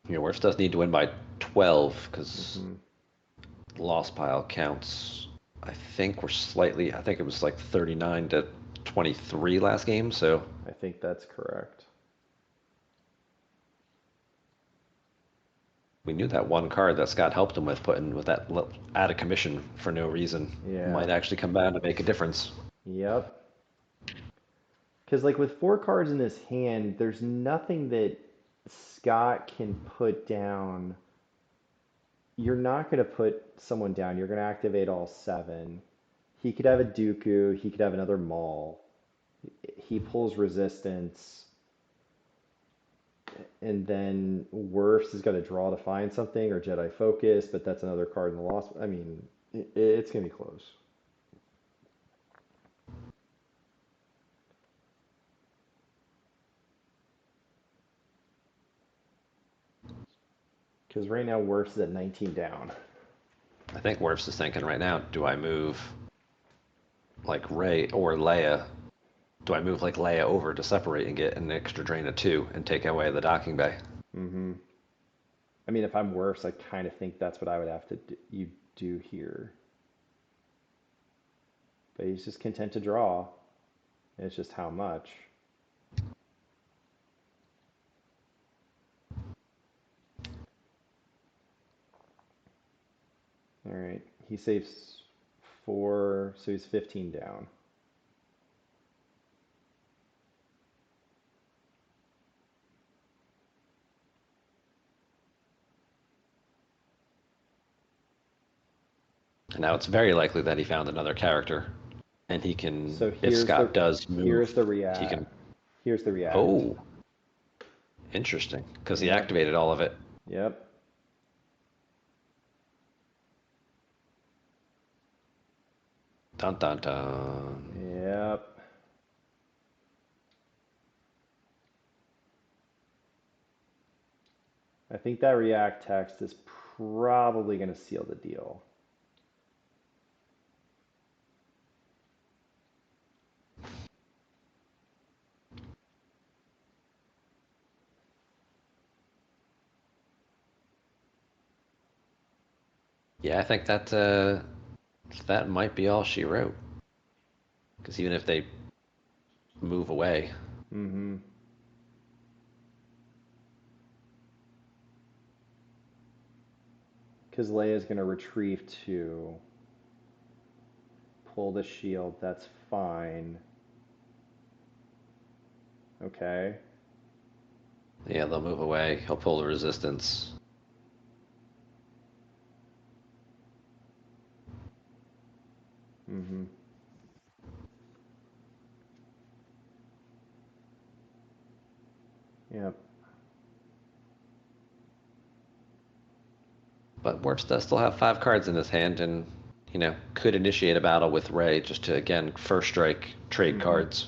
Wirfs does need to win by 12 because mhm. loss pile counts. I think I think it was like 39 to 23 last game, so I think that's correct. we knew that one card that Scott helped him with, putting with that out of commission for no reason, Yeah. might actually come back to make a difference. Yep. Because like with 4 cards in his hand, there's nothing that Scott can put down. You're not going to put someone down. You're going to activate all 7. He could have a Dooku. He could have another Maul. He pulls resistance, and then Wirfs has got to draw to find something or Jedi Focus, but that's another card in the loss. I mean, it's going to be close. Because right now Wirfs is at 19 down. I think Wirfs is thinking right now, do I move like Rey or Leia? Do I move like Leia over to separate and get an extra drain of 2 and take away the docking bay? Mm-hmm. I mean, if I'm Wirfs, I kind of think that's what I would have to do here. But he's just content to draw. It's just how much. All right. He saves 4, so he's 15 down. And now it's very likely that he found another character, and he can, So if Scott does move, here's the he can. here's the react. Oh, interesting, because he Yep. activated all of it. Yep. Dun dun dun. Yep. I think that react text is probably going to seal the deal. Yeah, I think that might be all she wrote. Because even if they move away. Mm-hmm. Because Leia's going to retrieve two. Pull the shield. That's fine. Okay. Yeah, they'll move away. He'll pull the resistance. Mm-hmm. Yep. But Wirfs does still have 5 cards in his hand and, could initiate a battle with Ray just to, again, first strike, trade Mm-hmm. cards.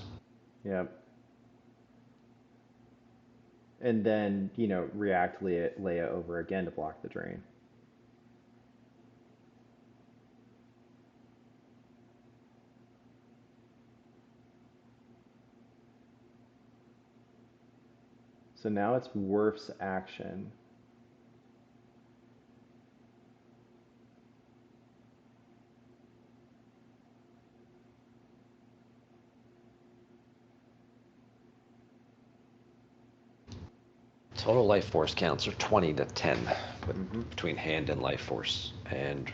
Yep. And then, react Leia over again to block the drain. So now it's Wirf's action. Total life force counts are 20 to 10 Mm-hmm. between hand and life force. And,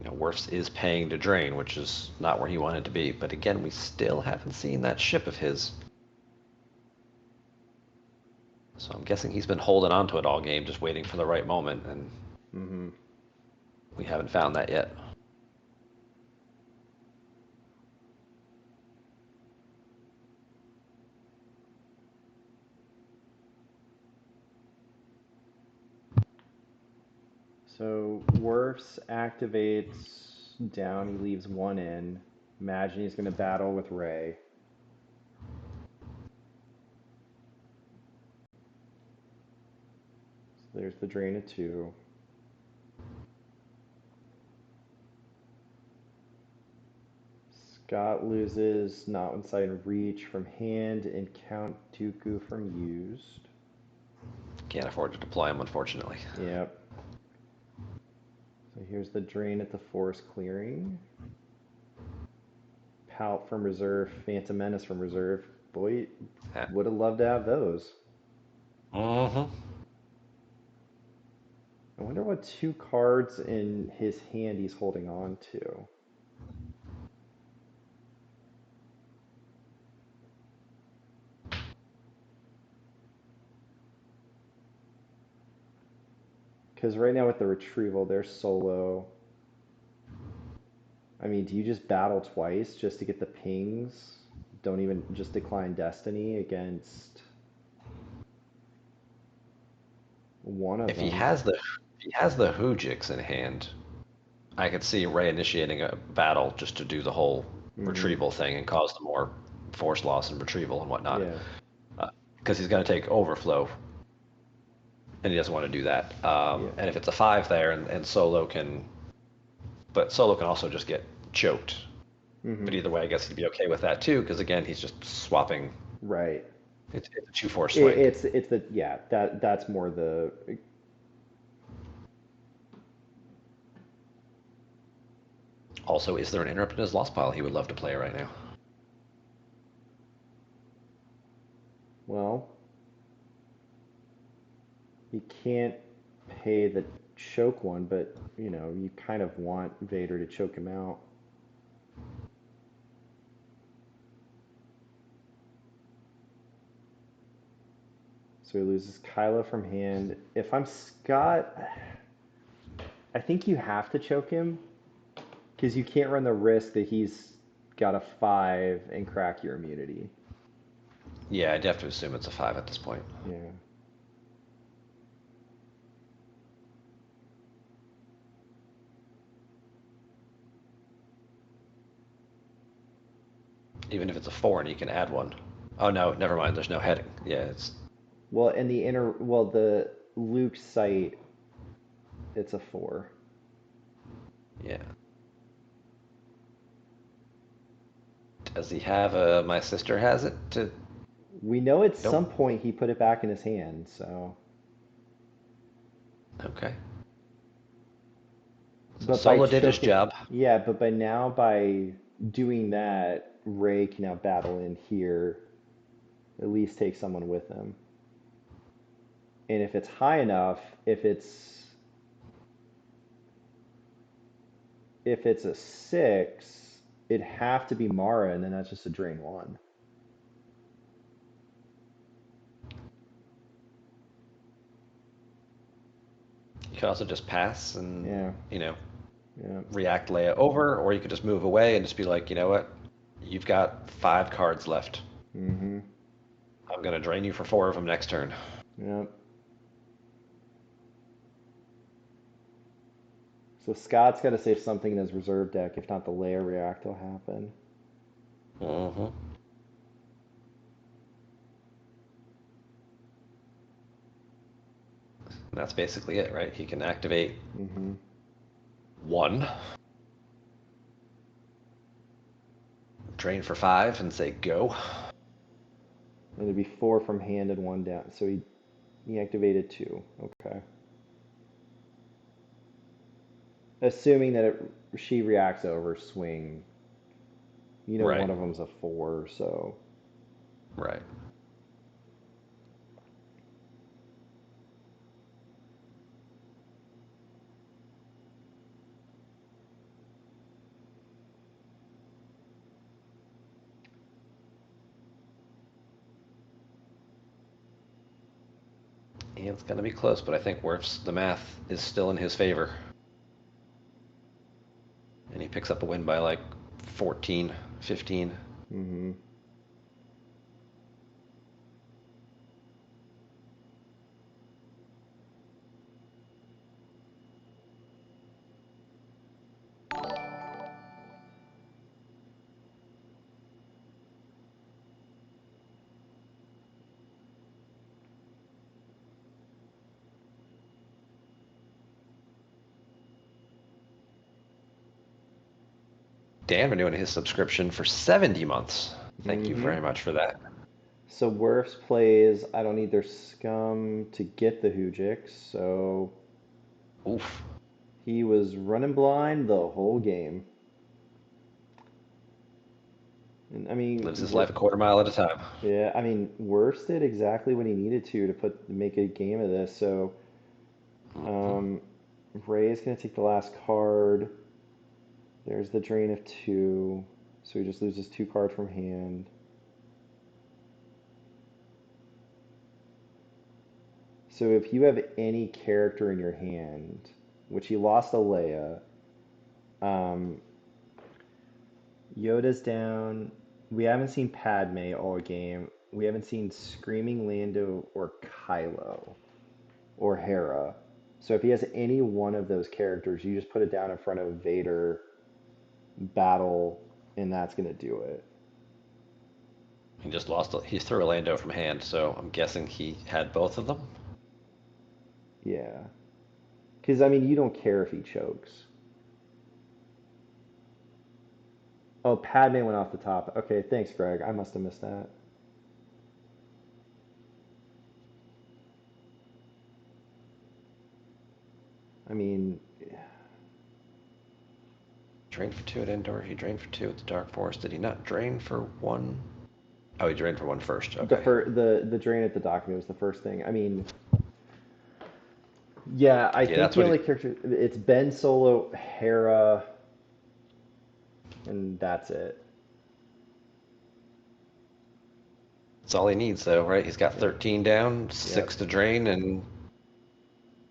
Wirfs is paying to drain, which is not where he wanted to be. But again, we still haven't seen that ship of his. So I'm guessing he's been holding on to it all game, just waiting for the right moment, and Mm-hmm. we haven't found that yet. So Wirfs activates down, he leaves one in. Imagine he's going to battle with Ray. So there's the drain of two. Scott loses not inside reach from hand and Count Dooku from used. Can't afford to deploy him, unfortunately. Yep. So here's the drain at the force clearing. Pout from reserve, Phantom Menace from reserve. Boy, Yeah. would have loved to have those. Mm-hmm. I wonder what two cards in his hand he's holding on to. Because right now with the retrieval, they're solo. I mean, do you just battle twice just to get the pings? Don't even just decline Destiny against one of If he them. has the if he has the Hoojiks in hand, I could see Ray initiating a battle just to do the whole Mm-hmm. retrieval thing and cause the more force loss and retrieval and whatnot. Yeah. Because he's going to take overflow, and he doesn't want to do that. Yeah. And if it's a 5 there, and Solo can, but Solo can also just get choked. Mm-hmm. But either way, I guess he'd be okay with that too, because again, he's just swapping. Right. It's a 2-4 It, swing. it's the yeah that's more the Also, is there an interrupt in his lost pile he would love to play right now? well, you can't pay the choke one, but you kind of want Vader to choke him out. So he loses Kylo from hand. If I'm Scott, I think you have to choke him because you can't run the risk that he's got a 5 and crack your immunity. Yeah, I'd have to assume it's a 5 at this point. Yeah. Even if it's a 4 and you can add one. Oh no, never mind. There's no heading. Yeah, it's Well, in the Luke site, it's a 4. yeah. Does he have a? My sister has it. To We know at nope. some point he put it back in his hand, so. Okay. So But by Solo did his choking, job. yeah, but by doing that, Ray can now battle in here, at least take someone with him. And if it's high enough, if it's a 6, it'd have to be Mara, and then that's just a drain 1. You could also just pass and, Yeah. Yeah, react Leia over, or you could just move away and just be like, you know what? You've got 5 cards left. Mm-hmm. I'm going to drain you for 4 of them next turn. Yep. So Scott's got to save something in his reserve deck. If not, the Leia react will happen. Mm-hmm. And that's basically it, right? He can activate 1, drain for 5, and say go. And it'd be 4 from hand and 1 down. So he activated 2. Okay. Assuming that she reacts over swing. Right. One of them's a 4, so. Right. And it's going to be close, but I think Wirfs, the math is still in his favor. And he picks up a win by like 14, 15. Mm-hmm. Dan renewing his subscription for 70 months. Thank you very much for that. So Wirfs plays, I don't need their scum to get the Hoojix, so Oof. he was running blind the whole game. And I mean, Lives his life a quarter mile at a time. yeah, I mean, Wirfs did exactly what he needed to make a game of this. So Ray is going to take the last card. There's the drain of 2, so he just loses 2 cards from hand. So if you have any character in your hand, which he lost a Leia, Yoda's down. We haven't seen Padme all game. We haven't seen Screaming Lando or Kylo or Hera. So if he has any one of those characters, you just put it down in front of Vader, battle, and that's going to do it. He just lost. He threw a Lando from hand, so I'm guessing he had both of them. Yeah. Because, I mean, you don't care if he chokes. Oh, Padme went off the top. Okay, thanks, Greg. I must have missed that. I mean, Drained for 2 at Endor. He drained for 2 at the Dark Forest. Did he not drain for 1? Oh, he drained for 1 first. Okay. the drain at the document was the first thing. I mean, yeah, I think the only character it's Ben Solo, Hera, and that's it. That's all he needs, though, right? He's got 13 down, 6 to drain, and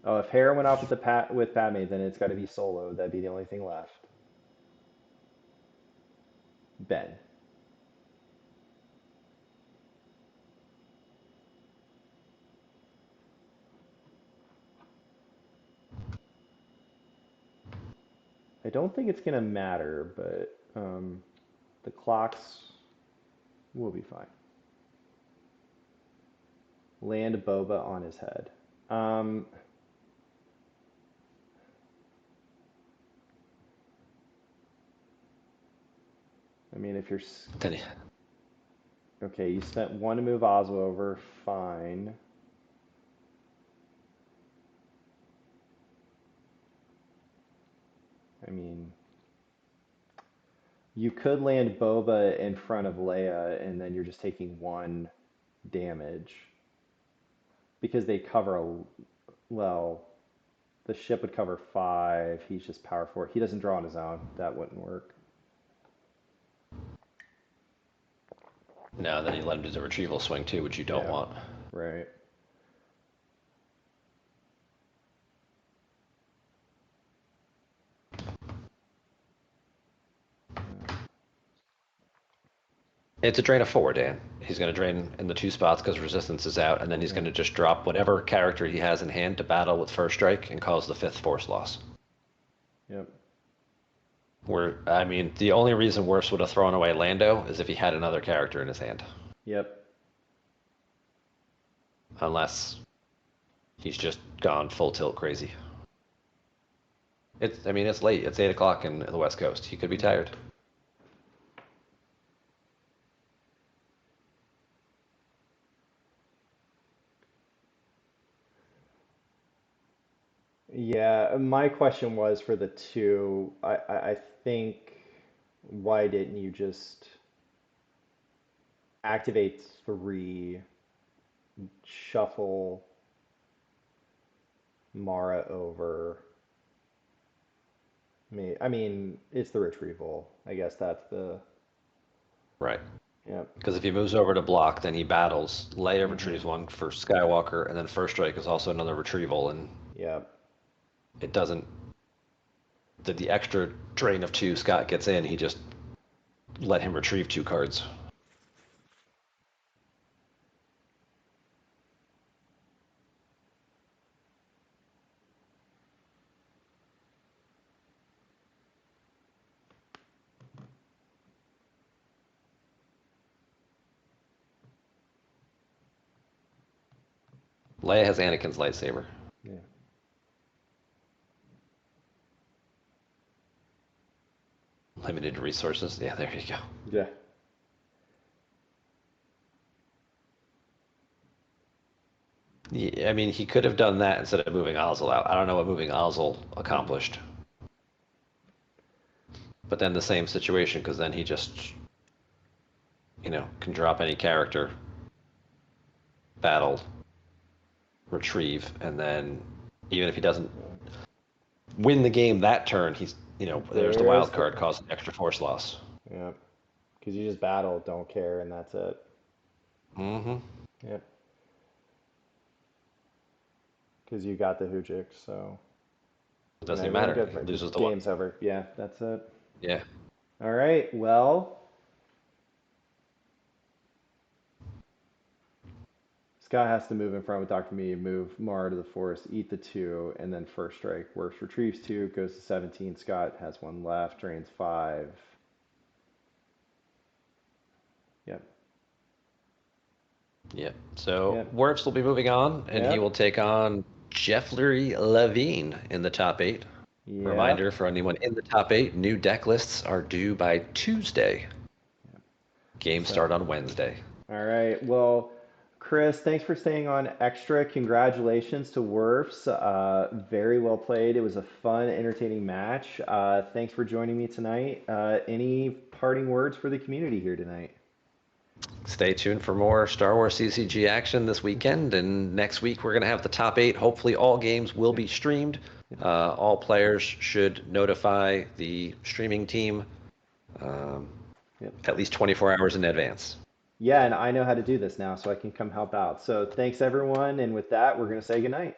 oh, if Hera went off with Padme, then it's got to be Solo. That'd be the only thing left. Ben. I don't think it's gonna matter, but the clocks will be fine. Land Boba on his head. I mean, if you're okay, you spent 1 to move Oslo over, fine. I mean, You could land Boba in front of Leia, and then you're just taking one damage because they cover well, the ship would cover five. He's just power four. He doesn't draw on his own. That wouldn't work. No, then you let him do the retrieval swing too, which you don't Yeah, want. right. It's a drain of four, Dan. He's going to drain in the two spots because resistance is out, and then he's Yeah. going to just drop whatever character he has in hand to battle with first strike and cause the fifth force loss. Yep. I mean, the only reason Wirfs would have thrown away Lando is if he had another character in his hand, Yep. unless he's just gone full tilt crazy. I mean, it's late. It's 8 o'clock in the West Coast. He could be tired. Yeah, my question was for the two. I think why didn't you just activate three, shuffle Mara over? Me, I mean, it's the retrieval. I guess that's the. Right. Yep. Because if he moves over to block, then he battles. Leia Mm-hmm. retrieves one for Skywalker, and then first strike is also another retrieval, and Yep. it doesn't. The extra drain of two Scott gets in, he just let him retrieve two cards. Leia has Anakin's lightsaber. Yeah. Limited resources. Yeah, there you go. Yeah. I mean, he could have done that instead of moving Ozzel out. I don't know what moving Ozzel Mm-hmm. accomplished. But then the same situation, because then he just, can drop any character, battle, retrieve, and then even if he doesn't win the game that turn, there's the There's wild the. card causing extra force loss. Yep. Because you just battle, don't care, and that's it. Mm-hmm. Yep. Because you got the Hujik, so. It No, doesn't even you're in matter. good. He The loses the one. game's over. Yeah, that's it. Yeah. All right. Well, Scott has to move in front with Dr. Me, move Mara to the force, eat the two, and then first strike. Works, retrieves two, goes to 17. Scott has one left, drains five. Yep. Yep. So Yep. Wirfs will be moving on, and he will Yep. take on Jeffrey Levine in the top eight. Reminder Yep. for anyone in the top eight, new deck lists are due by Tuesday. Games So, start on Wednesday. all right. Well, Chris, thanks for staying on extra. Congratulations to Wirfs. Very well played. It was a fun, entertaining match. Thanks for joining me tonight. Any parting words for the community here tonight? Stay tuned for more Star Wars CCG action this weekend, and next week we're going to have the top eight. Hopefully, all games will be streamed. All players should notify the streaming team um, Yep. at least 24 hours in advance. Yeah, and I know how to do this now, so I can come help out. So thanks, everyone. And with that, we're going to say goodnight.